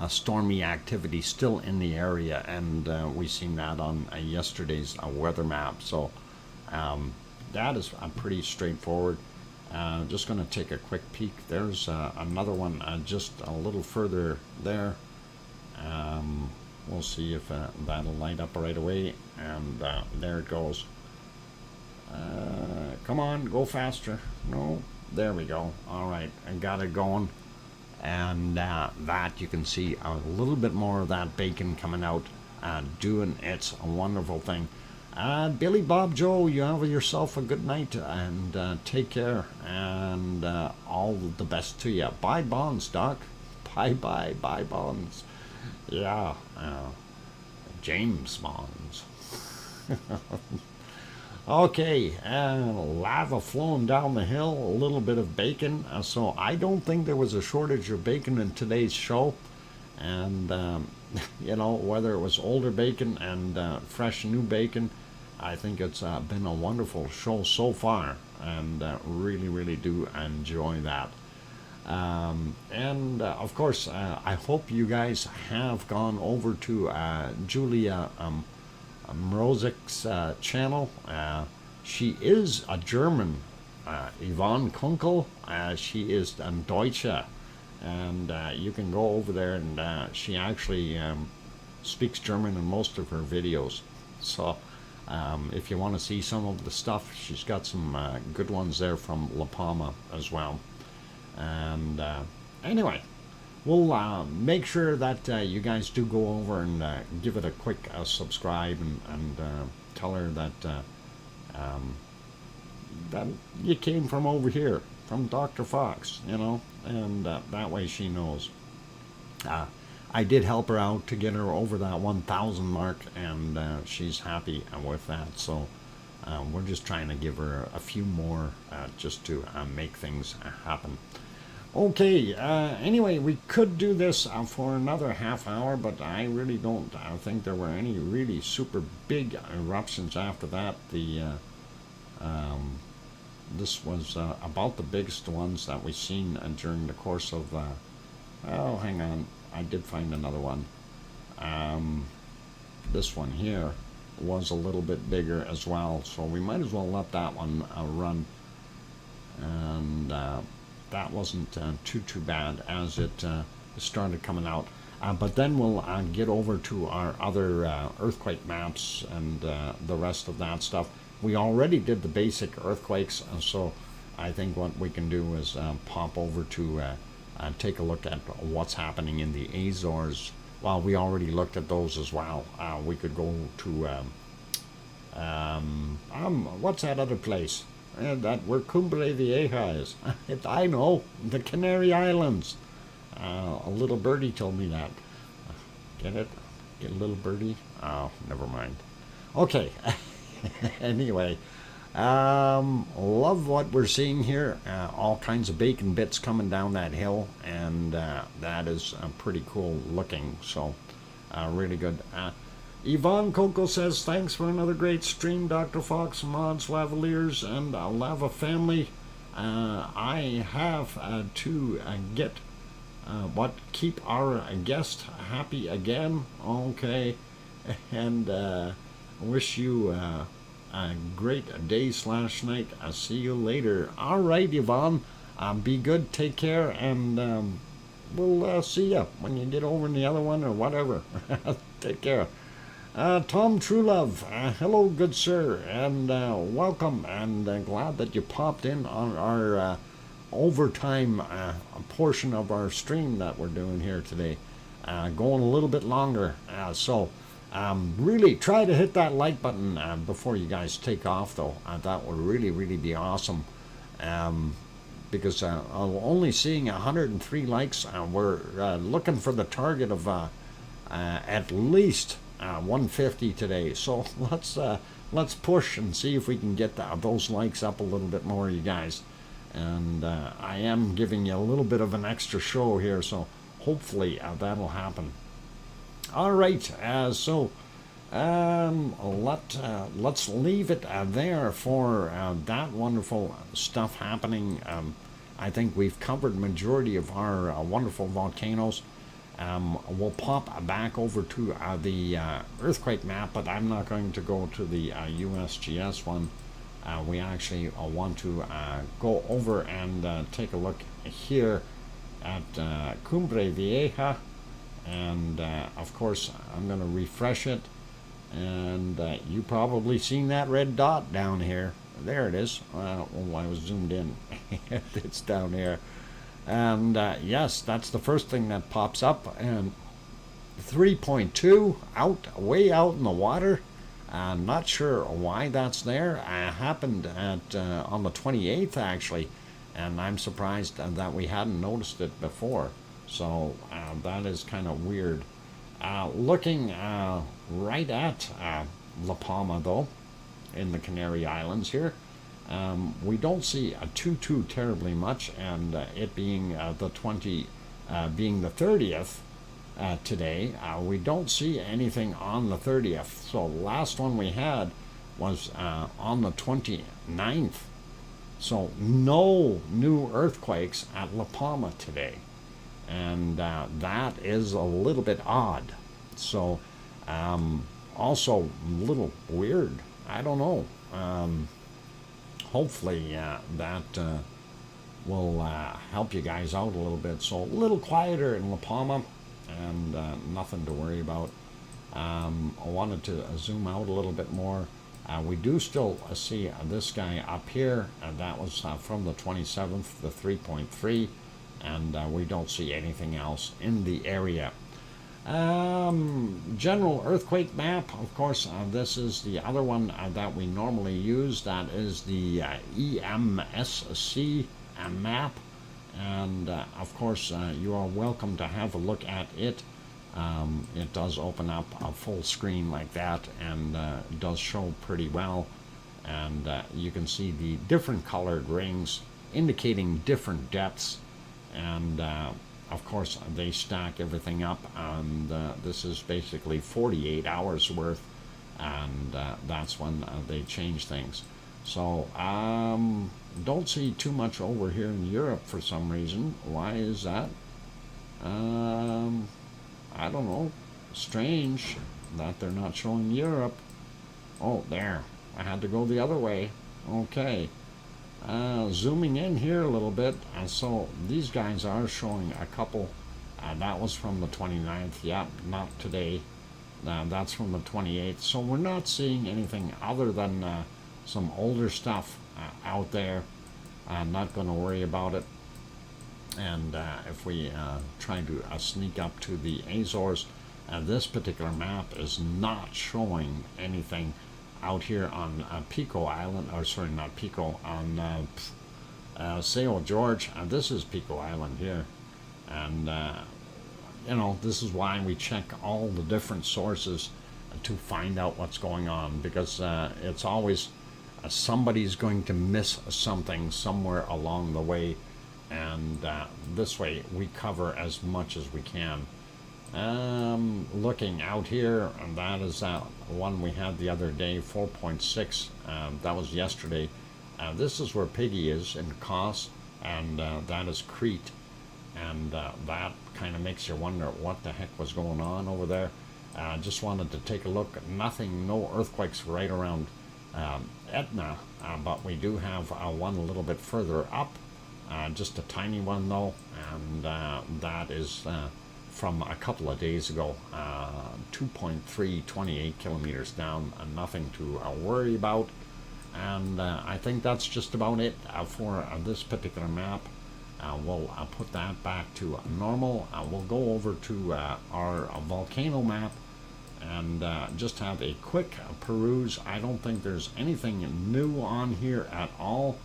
stormy activity still in the area, and we've seen that on yesterday's weather map. So that is pretty straightforward. Just going to take a quick peek. There's another one just a little further there. We'll see if that'll light up right away. And there it goes. Come on, go faster. No, there we go. All right, I got it going. And that you can see a little bit more of that bacon coming out, doing its wonderful thing. Billy Bob Joe, you have yourself a good night, and take care, and all the best to you. Bye, Bonds, Doc. Bye, Bonds. Yeah, James Bonds. Okay, lava flowing down the hill, a little bit of bacon. So I don't think there was a shortage of bacon in today's show. And, you know, whether it was older bacon and fresh new bacon, I think it's been a wonderful show so far. And really do enjoy that. And of course, I hope you guys have gone over to Julia Mrozik's channel. She is a German Yvonne Kunkel. She is Deutsche, and you can go over there, and she actually speaks German in most of her videos. So if you want to see some of the stuff, she's got some good ones there from La Palma as well. And anyway, we'll make sure that you guys do go over and give it a quick subscribe, and tell her that that you came from over here, from Dr. Fox, you know, and that way she knows. I did help her out to get her over that 1,000 mark, and she's happy with that. So we're just trying to give her a few more just to make things happen. Okay, anyway, we could do this for another half hour, but I really don't think there were any really super big eruptions after that. This was about the biggest ones that we've seen during the course of, oh, hang on, I did find another one. This one here was a little bit bigger as well, so we might as well let that one run. And that wasn't too bad as it started coming out. But then we'll get over to our other earthquake maps and the rest of that stuff. We already did the basic earthquakes, so I think what we can do is pop over to take a look at what's happening in the Azores. Well, we already looked at those as well. We could go to what's that other place? That where Cumbre Vieja is. I know, the Canary Islands. A little birdie told me that. Get it? Get a little birdie? Oh, never mind. Okay. Anyway, love what we're seeing here. All kinds of bacon bits coming down that hill, and that is pretty cool looking. So, really good. Yvonne Coco says, thanks for another great stream, Dr. Fox, Mods, Lavaliers, and Lava Family. I have to get keep our guest happy again. Okay, and wish you a great day/night. I'll see you later. All right, Yvonne, be good, take care, and we'll see you when you get over in the other one or whatever. Take care. Tom Truelove, hello, good sir, and welcome, and glad that you popped in on our overtime portion of our stream that we're doing here today. Going a little bit longer, so really try to hit that like button before you guys take off, though. That would really be awesome, because only seeing 103 likes, we're looking for the target of at least 150 today. So let's push and see if we can get those likes up a little bit more, you guys. And I am giving you a little bit of an extra show here, so hopefully that'll happen. All right, so let's leave it there for that wonderful stuff happening. I think we've covered majority of our wonderful volcanoes. We'll pop back over to the earthquake map, but I'm not going to go to the USGS one. We actually want to go over and take a look here at Cumbre Vieja, and of course I'm going to refresh it, and you probably seen that red dot down here. There it is. Oh, I was zoomed in. It's down here. And yes, that's the first thing that pops up. And 3.2 way out in the water. I'm not sure why that's there. It happened at on the 28th actually, and I'm surprised that we hadn't noticed it before. So that is kind of weird. Looking right at La Palma, though, in the Canary Islands here. We don't see too terribly much, and it being being the 30th today, we don't see anything on the 30th. So the last one we had was on the 29th. So no new earthquakes at La Palma today, and that is a little bit odd. So also a little weird. I don't know. hopefully that will help you guys out a little bit. So a little quieter in La Palma, and nothing to worry about. I wanted to zoom out a little bit more. We do still see this guy up here, and that was from the 27th, the 3.3, and we don't see anything else in the area. General earthquake map, of course, this is the other one that we normally use. That is the EMSC map, and of course you are welcome to have a look at it. It does open up a full screen like that, and does show pretty well, and you can see the different colored rings indicating different depths, and of course they stack everything up, and this is basically 48 hours worth, and that's when they change things. So don't see too much over here in Europe for some reason. Why is that? I don't know. Strange that they're not showing Europe. Oh, there. I had to go the other way. Okay. Zooming in here a little bit. So these guys are showing a couple. That was from the 29th. Yep, not today. That's from the 28th. So we're not seeing anything other than some older stuff out there. I'm not going to worry about it. And if we try to sneak up to the Azores, this particular map is not showing anything out here on Pico Island, or sorry, not Pico, on São George. This is Pico Island here, and you know, this is why we check all the different sources to find out what's going on, because it's always somebody's going to miss something somewhere along the way, and this way we cover as much as we can. Looking out here, and that is one we had the other day, 4.6. That was yesterday. This is where Piggy is in Kos, and that is Crete, and that kind of makes you wonder what the heck was going on over there. Just wanted to take a look. Nothing, no earthquakes right around Etna, but we do have one a little bit further up, just a tiny one though, and that is from a couple of days ago, 2.3, 28 kilometers down, nothing to worry about. And I think that's just about it for this particular map. We'll put that back to normal. We'll go over to our volcano map and just have a quick peruse. I don't think there's anything new on here at all.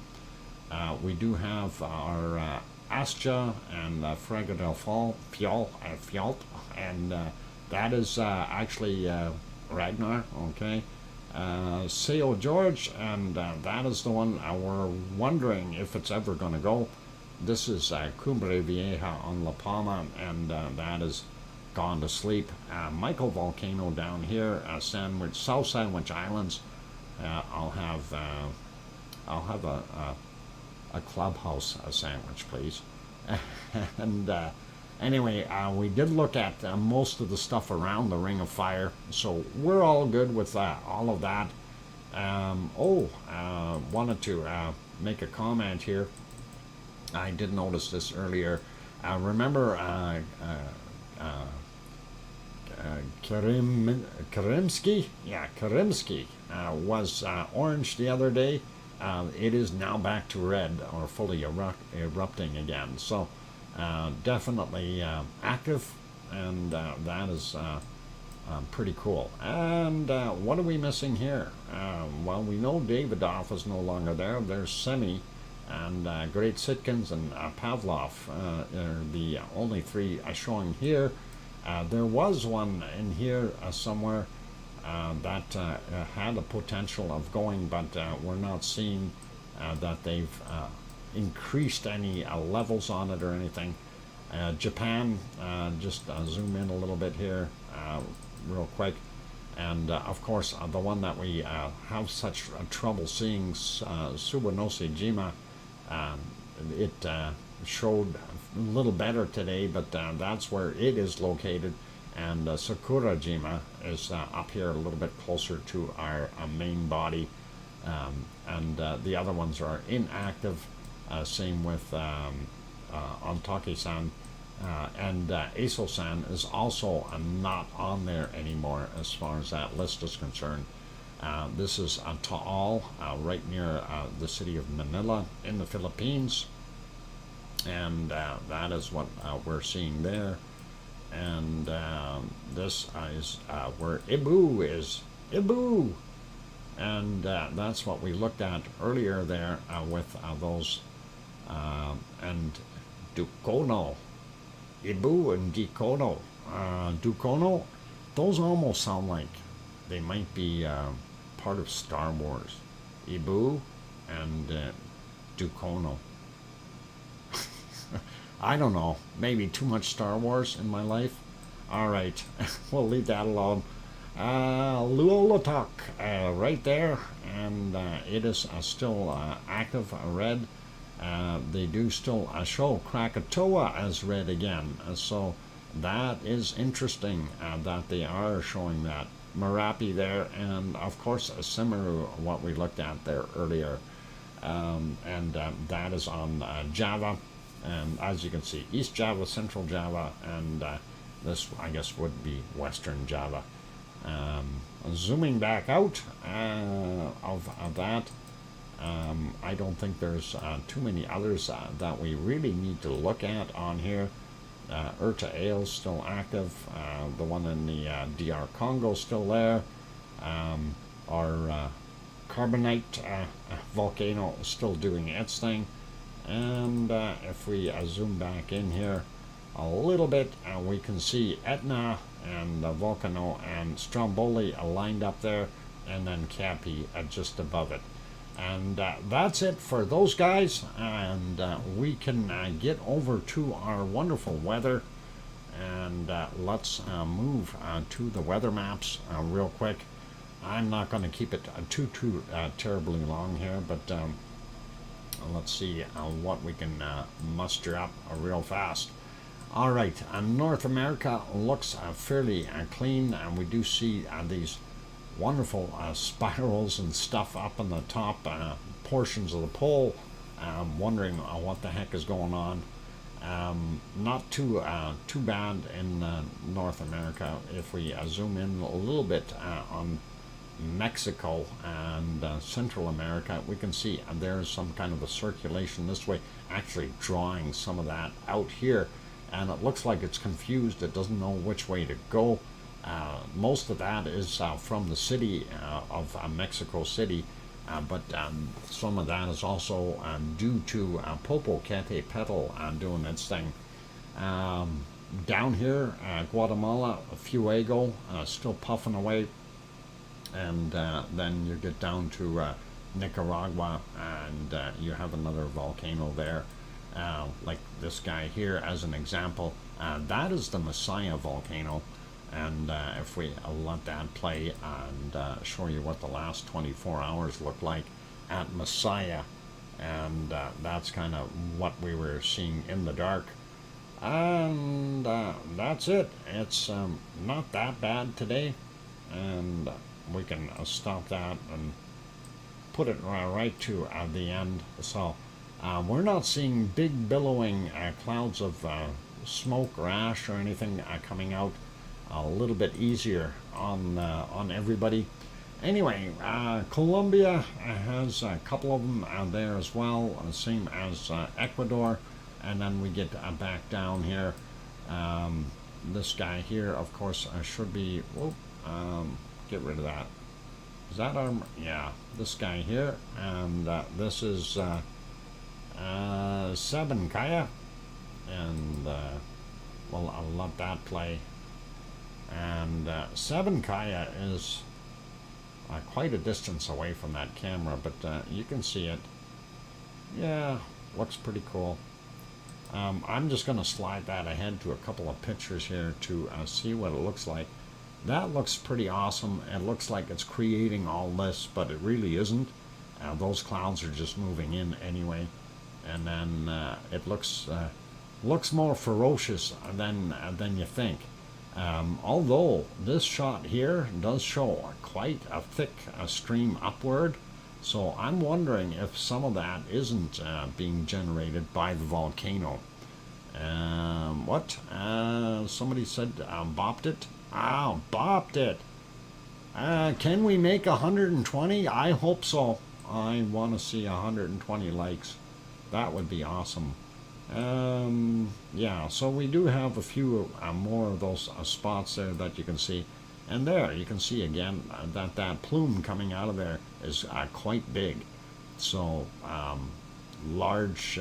We do have our Astia and Frega del Fjalt, and that is actually Ragnar, okay. São George, and that is the one we're wondering if it's ever going to go. This is Cumbre Vieja on La Palma, and that is gone to sleep. Michael Volcano down here, South Sandwich Islands. I'll have a clubhouse sandwich, please. And anyway, we did look at most of the stuff around the Ring of Fire, so we're all good with all of that. Wanted to make a comment here. I did notice this earlier. Remember Karimsky? Yeah, Karimsky was orange the other day. It is now back to red, or fully erupting again. So definitely active, and that is pretty cool. And what are we missing here? Well, we know Davidoff is no longer there. There's Semi, and Great Sitkins and Pavlov are the only three showing here. There was one in here somewhere that had a potential of going, but we're not seeing that they've increased any levels on it or anything. Japan, just zoom in a little bit here real quick, and of course the one that we have such trouble seeing, Suwanosi-jima, it showed a little better today, but that's where it is located. And Sakurajima is up here a little bit closer to our main body. and the other ones are inactive. Same with Ontake-san, and Aso-san is also not on there anymore as far as that list is concerned. This is Taal, right near the city of Manila in the Philippines, and that is what we're seeing there. And this is where Ibu is. Ibu! And that's what we looked at earlier there with those, and Dukono. Ibu and Dukono. Dukono, those almost sound like they might be part of Star Wars. Ibu and Dukono. I don't know, maybe too much Star Wars in my life. All right, we'll leave that alone. Luolatok, right there, and it is still active, red. They do still show Krakatoa as red again, so that is interesting that they are showing that. Merapi there, and of course similar to what we looked at there earlier, and that is on Java, and as you can see, East Java, Central Java, and this I guess would be Western Java. Zooming back out of that, I don't think there's too many others that we really need to look at on here. Urta Ale still active, the one in the DR Congo still there, our Carbonite volcano is still doing its thing, and if we zoom back in here a little bit, we can see Etna and Volcano and Stromboli lined up there, and then Capi just above it. And that's it for those guys, and we can get over to our wonderful weather, and let's move to the weather maps real quick. I'm not going to keep it too terribly long here, but let's see what we can muster up real fast. All right, North America looks fairly clean, and we do see these wonderful spirals and stuff up on the top portions of the pole. Wondering what the heck is going on. Not too bad in North America. If we zoom in a little bit on Mexico and Central America, we can see there's some kind of a circulation this way, actually drawing some of that out here, and it looks like it's confused. It doesn't know which way to go. Most of that is from the city of Mexico City, but some of that is also due to Popocatépetl doing its thing. Down here, Guatemala, Fuego, still puffing away, and then you get down to Nicaragua, and you have another volcano there, like this guy here as an example. That is the Messiah volcano. And if we let that play and show you what the last 24 hours look like at Messiah, and that's kind of what we were seeing in the dark. And that's it. It's not that bad today, and we can stop that and put it right to the end. So we're not seeing big billowing clouds of smoke or ash or anything coming out. A little bit easier on everybody. Anyway, Colombia has a couple of them there as well, same as Ecuador, and then we get back down here. This guy here, of course, should be. Get rid of that. Is that our? Yeah, this guy here, and this is Sabancaya, and well, I'll let that play. And Sabancaya is quite a distance away from that camera, but you can see it. Yeah, looks pretty cool. I'm just going to slide that ahead to a couple of pictures here to see what it looks like. That looks pretty awesome. It looks like it's creating all this, but it really isn't. Those clouds are just moving in anyway, and then it looks more ferocious than you think. Although this shot here does show quite a thick stream upward, So I'm wondering if some of that isn't being generated by the volcano. What? Somebody said bopped it? Ah, bopped it. Can we make 120? I hope so. I want to see 120 likes. That would be awesome. Yeah, so we do have a few more of those spots there that you can see. And there, you can see again that plume coming out of there is quite big. So, large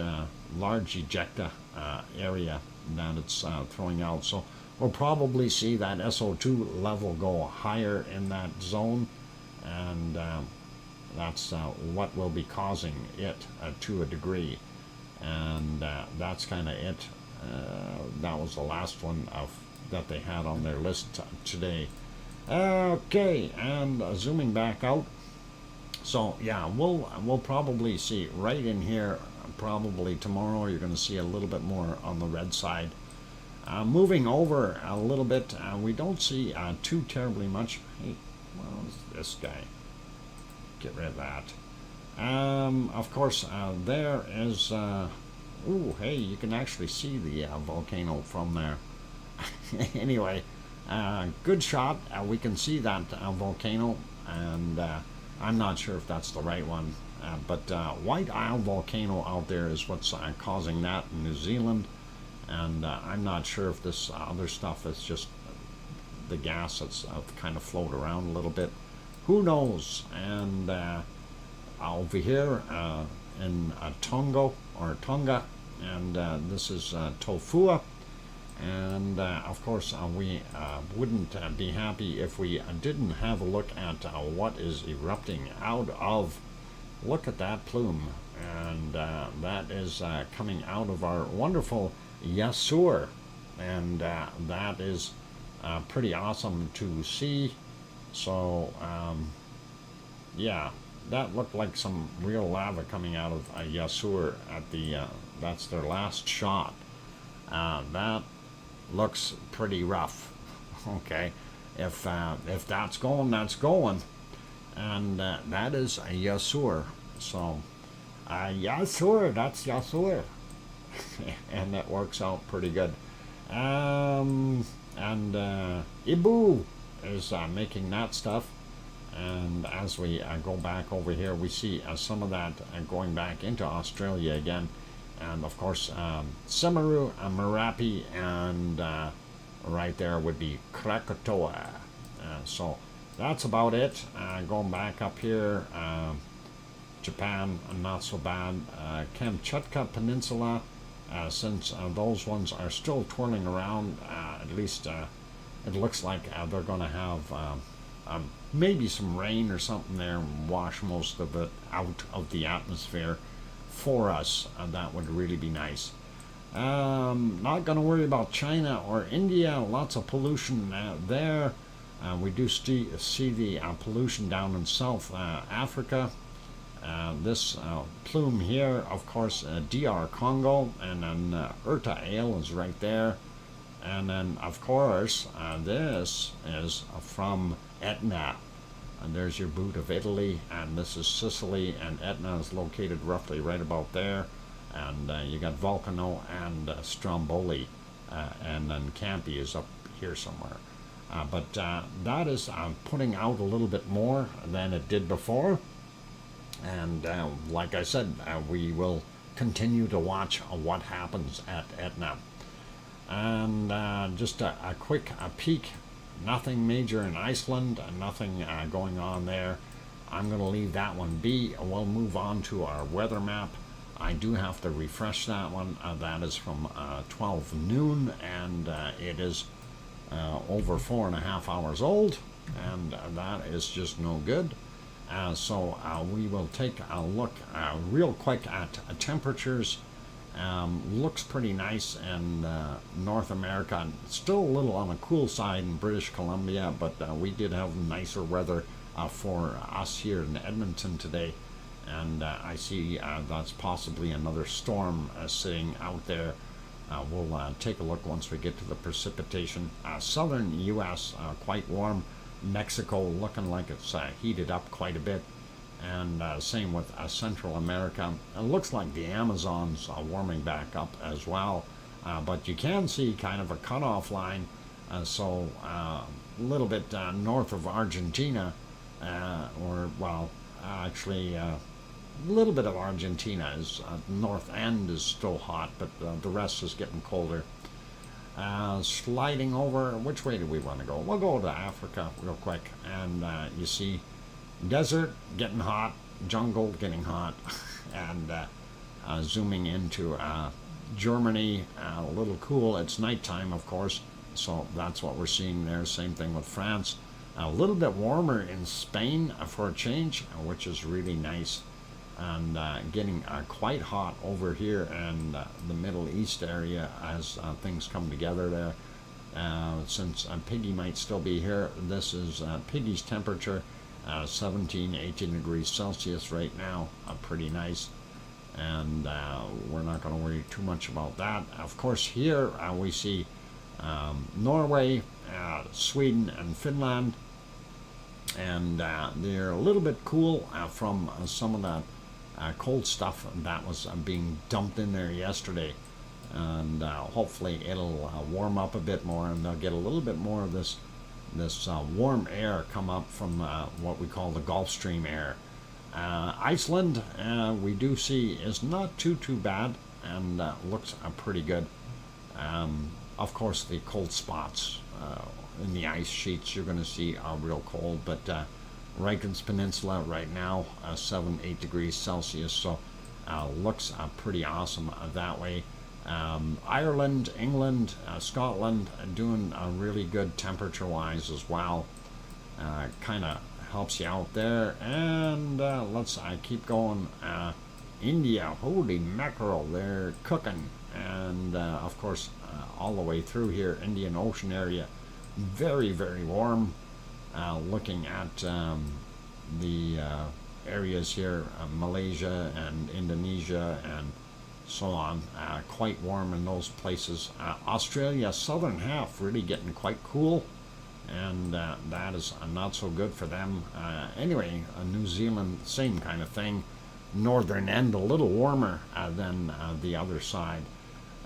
ejecta area that it's throwing out. So we'll probably see that SO2 level go higher in that zone, and that's what will be causing it to a degree. And that's kind of it. That was the last one that they had on their list today. Okay, and zooming back out. So yeah, we'll probably see right in here. Probably tomorrow you're going to see a little bit more on the red side. Moving over a little bit, we don't see too terribly much. Hey, well, this guy. Get rid of that. Of course, there is. Ooh, hey, you can actually see the volcano from there. Anyway, good shot. We can see that volcano, and I'm not sure if that's the right one. But White Isle volcano out there is what's causing that in New Zealand, and I'm not sure if this other stuff is just the gas that's kind of float around a little bit. Who knows? And over here in Tonga, and this is Tofua. And of course, we wouldn't be happy if we didn't have a look at what is erupting out of. Look at that plume, and that is coming out of our wonderful Yasur, and that is pretty awesome to see. So, yeah, that looked like some real lava coming out of Yasur at the. That's their last shot. That looks pretty rough. Okay, if that's going, that's going. And that is a Yasur. So, Yasur, that's Yasur. And that works out pretty good. And Ibu is making that stuff. And as we go back over here, we see some of that going back into Australia again. And of course, Samaru, Merapi, and right there would be Krakatoa. So that's about it. Going back up here, Japan, not so bad. Kamchatka Peninsula, since those ones are still twirling around, at least it looks like they're going to have maybe some rain or something there and wash most of it out of the atmosphere for us. That would really be nice. Not going to worry about China or India. Lots of pollution there. We do see the pollution down in South Africa. This plume here, of course, DR Congo, and then Urta Ale is right there. And then, of course, this is from Etna. And there's your boot of Italy, and this is Sicily, and Etna is located roughly right about there. And you got Volcano and Stromboli, and then Campi is up here somewhere. But that is putting out a little bit more than it did before. And like I said, we will continue to watch what happens at Etna. And just a quick peek. Nothing major in Iceland, nothing going on there. I'm going to leave that one be. We'll move on to our weather map. I do have to refresh that one. That is from 12 noon, and it is over 4.5 hours old, and that is just no good. So we will take a look real quick at temperatures. Looks pretty nice in North America. Still a little on the cool side in British Columbia, but we did have nicer weather for us here in Edmonton today. And I see that's possibly another storm sitting out there. We'll take a look once we get to the precipitation. Southern U.S. Quite warm. Mexico looking like it's heated up quite a bit. and same with Central America. It looks like the Amazon's warming back up as well, but you can see kind of a cutoff line, so a little bit north of Argentina, or well, actually a little bit of Argentina is north end is still hot, but the rest is getting colder. Sliding over, which way do we want to go? We'll go to Africa real quick, and you see desert getting hot, jungle getting hot, and zooming into Germany, a little cool. It's nighttime, of course, so that's what we're seeing there. Same thing with France. A little bit warmer in Spain for a change, which is really nice, and getting quite hot over here in the Middle East area as things come together there. Since Piggy might still be here, this is Piggy's temperature, 17, 18 degrees Celsius right now, pretty nice, and we're not going to worry too much about that. Of course, here we see Norway, Sweden, and Finland, and they're a little bit cool from some of that cold stuff that was being dumped in there yesterday, and hopefully it'll warm up a bit more, and they'll get a little bit more of this warm air come up from what we call the Gulf Stream air. Iceland, we do see, is not too bad, and looks pretty good. Of course, the cold spots in the ice sheets you're going to see are real cold, but Reykjanes Peninsula right now, 7-8 degrees Celsius, so looks pretty awesome that way. Ireland, England, Scotland doing really good temperature-wise as well. Kind of helps you out there. And let's keep going. India, holy mackerel, they're cooking. And of course, all the way through here, Indian Ocean area, very warm. Looking at the areas here, Malaysia and Indonesia and so on, quite warm in those places. Australia, southern half, really getting quite cool, and that is not so good for them. Anyway, New Zealand, same kind of thing. Northern end a little warmer than the other side.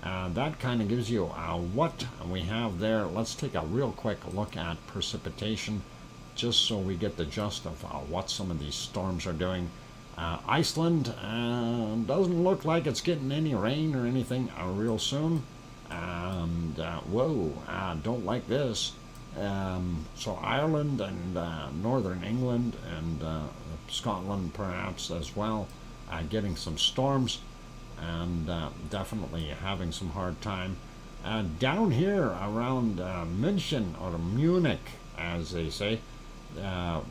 That kind of gives you what we have there. Let's take a real quick look at precipitation, just so we get the gist of what some of these storms are doing. Iceland doesn't look like it's getting any rain or anything real soon. And whoa, don't like this. So Ireland and northern England and Scotland perhaps as well, getting some storms, and definitely having some hard time. Down here around München, or Munich as they say,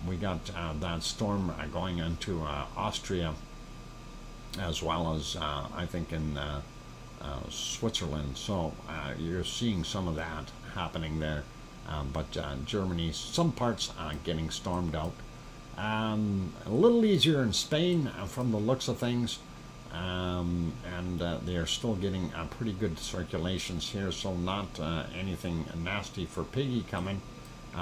we got that storm going into Austria, as well as I think in Switzerland. So you're seeing some of that happening there. But Germany, some parts getting stormed out. A little easier in Spain from the looks of things. And they are still getting pretty good circulations here, so not anything nasty for Piggy coming.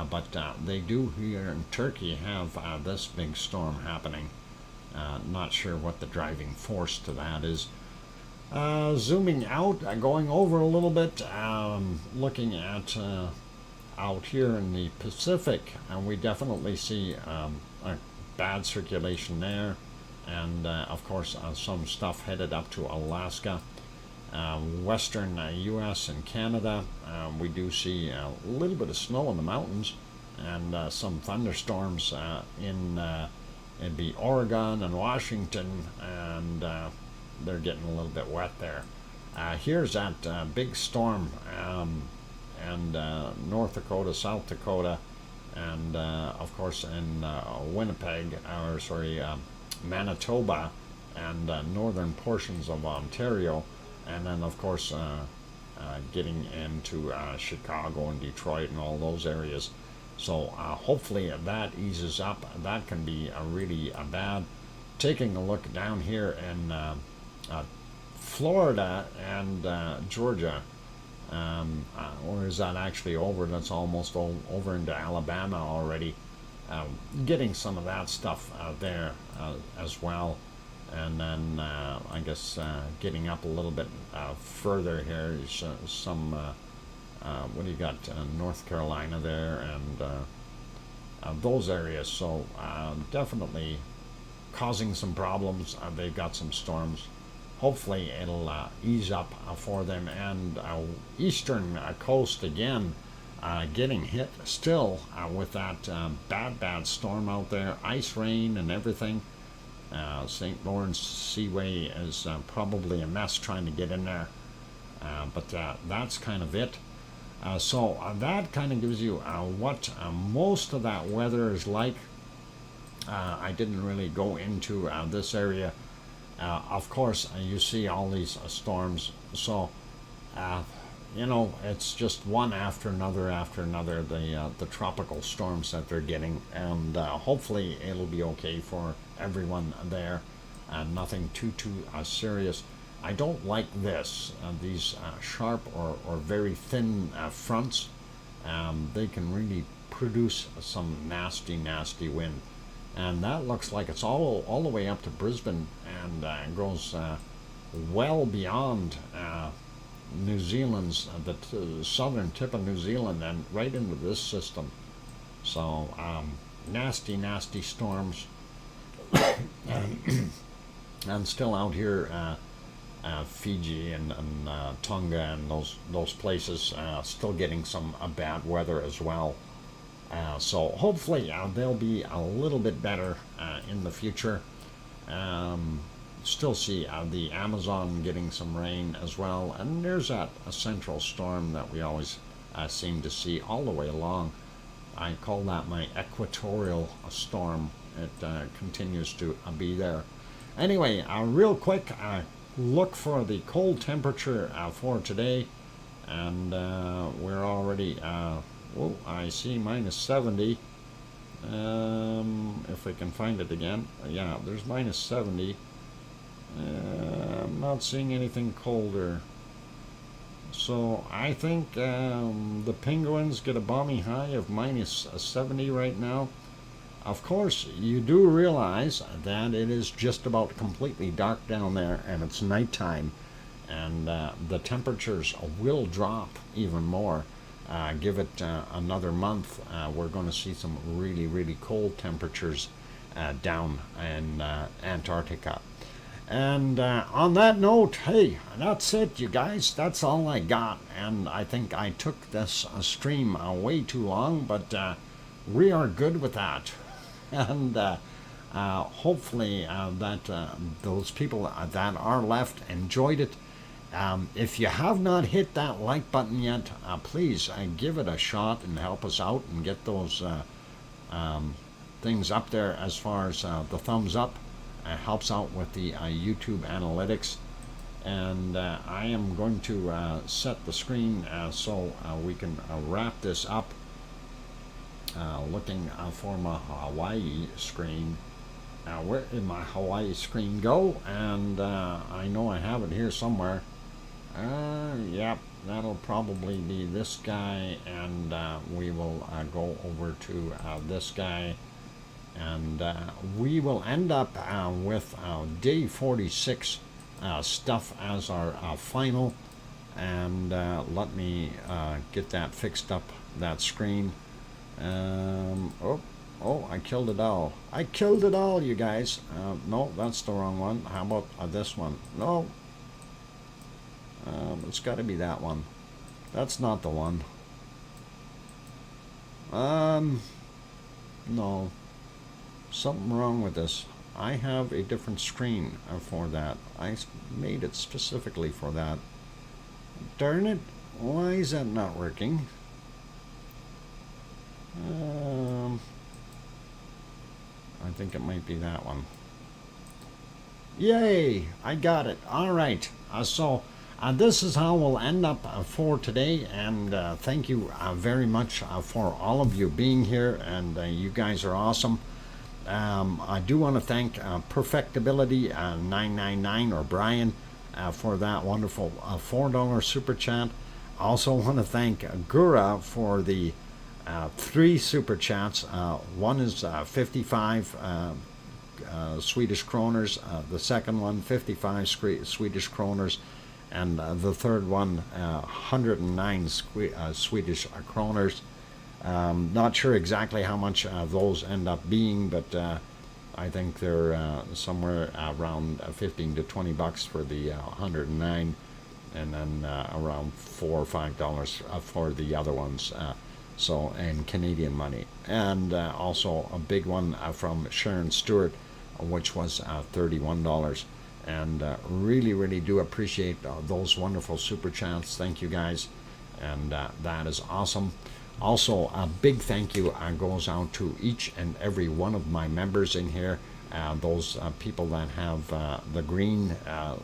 But they do here in Turkey have this big storm happening. Not sure what the driving force to that is. Zooming out, going over a little bit, looking at out here in the Pacific, and we definitely see a bad circulation there, and of course some stuff headed up to Alaska. Western US and Canada, we do see a little bit of snow in the mountains, and some thunderstorms in it'd be Oregon and Washington, and they're getting a little bit wet there. Here's that big storm, and North Dakota, South Dakota, and of course in Winnipeg, or sorry, Manitoba, and northern portions of Ontario, and then of course getting into Chicago and Detroit and all those areas. So hopefully that eases up. That can be really bad. Taking a look down here in Florida and Georgia, or is that actually over? That's almost over into Alabama already. getting some of that stuff there as well. And then I guess getting up a little bit further here is some, what do you got, North Carolina there, and those areas. So definitely causing some problems. They've got some storms. Hopefully it'll ease up for them. And eastern coast again, getting hit still with that bad storm out there, ice rain and everything. St. Lawrence Seaway is probably a mess trying to get in there, but that's kind of it. So that kind of gives you what most of that weather is like. I didn't really go into this area. Of course, you see all these storms, so you know, it's just one after another, the tropical storms that they're getting, and hopefully it'll be okay for everyone there, and nothing too serious. I don't like these sharp or very thin fronts. They can really produce some nasty wind, and that looks like it's all the way up to Brisbane, and goes well beyond New Zealand's, the southern tip of New Zealand, and right into this system. So nasty storms. And still out here, Fiji and Tonga and those places still getting some bad weather as well. So hopefully they'll be a little bit better in the future. Still see the Amazon getting some rain as well, and there's that central storm that we always seem to see all the way along. I call that my equatorial storm. It continues to be there. Anyway, real quick, look for the cold temperature for today, and we're already, oh, I see minus 70. If we can find it again, yeah, there's minus 70. I'm not seeing anything colder. So I think the penguins get a balmy high of minus 70 right now. Of course, you do realize that it is just about completely dark down there, and it's nighttime, and the temperatures will drop even more. Give it another month, we're going to see some really cold temperatures down in Antarctica. And on that note, hey, that's it, you guys. That's all I got. And I think I took this stream way too long, but we are good with that. And hopefully that those people that are left enjoyed it. If you have not hit that like button yet, please give it a shot and help us out and get those things up there as far as the thumbs up. Helps out with the YouTube analytics. And I am going to set the screen so we can wrap this up. Looking for my Hawaii screen. Where did my Hawaii screen go? And I know I have it here somewhere. Yep, that'll probably be this guy, and we will go over to this guy. And we will end up with day 46 stuff as our final. And let me get that fixed up, that screen. Oh, I killed it all. I killed it all, you guys. No, that's the wrong one. How about this one? No. It's got to be that one. That's not the one. No. Something wrong with this. I have a different screen for that. I made it specifically for that. Darn it. Why is that not working? I think it might be that one. Yay! I got it. All right. So this is how we'll end up for today. And thank you very much for all of you being here. And you guys are awesome. I do want to thank Perfectability 999 or Brian for that wonderful $4 super chat. I also want to thank Gura for the 3 super chats. One is 55 Swedish kroners. The second one, 55 Swedish kroners. And the third one, 109 Swedish kroners. Not sure exactly how much those end up being, but I think they're somewhere around 15 to 20 bucks for the 109, and then around $4 or $5 for the other ones. So in Canadian money, and also a big one from Sharon Stewart, which was $31. And really do appreciate those wonderful super chats. Thank you guys, and that is awesome. Also, a big thank you goes out to each and every one of my members in here, those people that have the green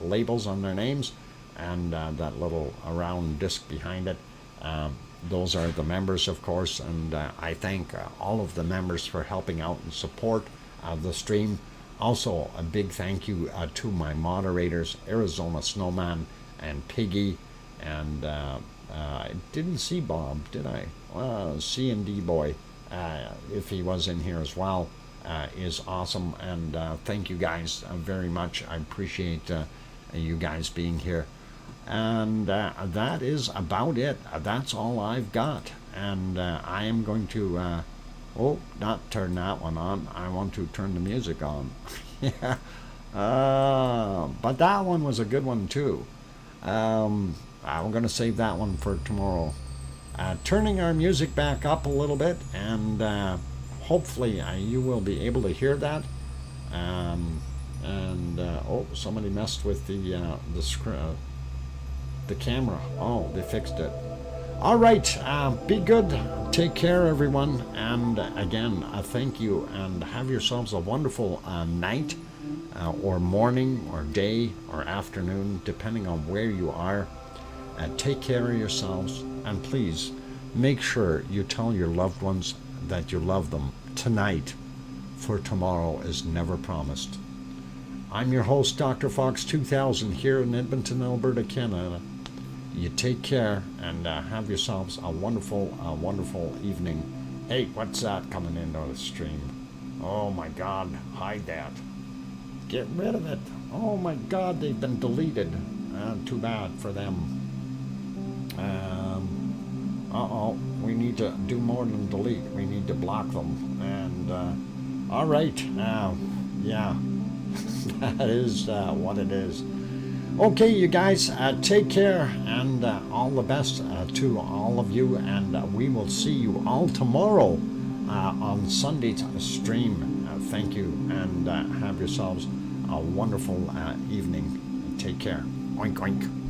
labels on their names, and that little round disc behind it. Those are the members, of course, and I thank all of the members for helping out and support the stream. Also, a big thank you to my moderators, Arizona Snowman and Piggy, and I didn't see Bob, did I? C&D Boy, if he was in here as well, is awesome, and thank you guys very much. I appreciate you guys being here. And that is about it. That's all I've got, and I am going to not turn that one on. I want to turn the music on. Yeah. But that one was a good one too. I'm going to save that one for tomorrow. Turning our music back up a little bit, and hopefully you will be able to hear that. Somebody messed with the camera. Oh, they fixed it. All right, be good, take care everyone, and again, thank you, and have yourselves a wonderful night, or morning, or day, or afternoon, depending on where you are. Take care of yourselves, and please make sure you tell your loved ones that you love them tonight, for tomorrow is never promised. I'm your host, DrFox2000, here in Edmonton, Alberta, Canada. You take care, and have yourselves a wonderful evening. Hey, what's that coming into the stream? Oh my God, hide that. Get rid of it. Oh my God, they've been deleted. Too bad for them. We need to do more than delete. We need to block them. And all right, yeah, that is what it is. Okay, you guys, take care, and all the best to all of you, and we will see you all tomorrow on Sunday's stream. Thank you, and have yourselves a wonderful evening. Take care. Oink, oink.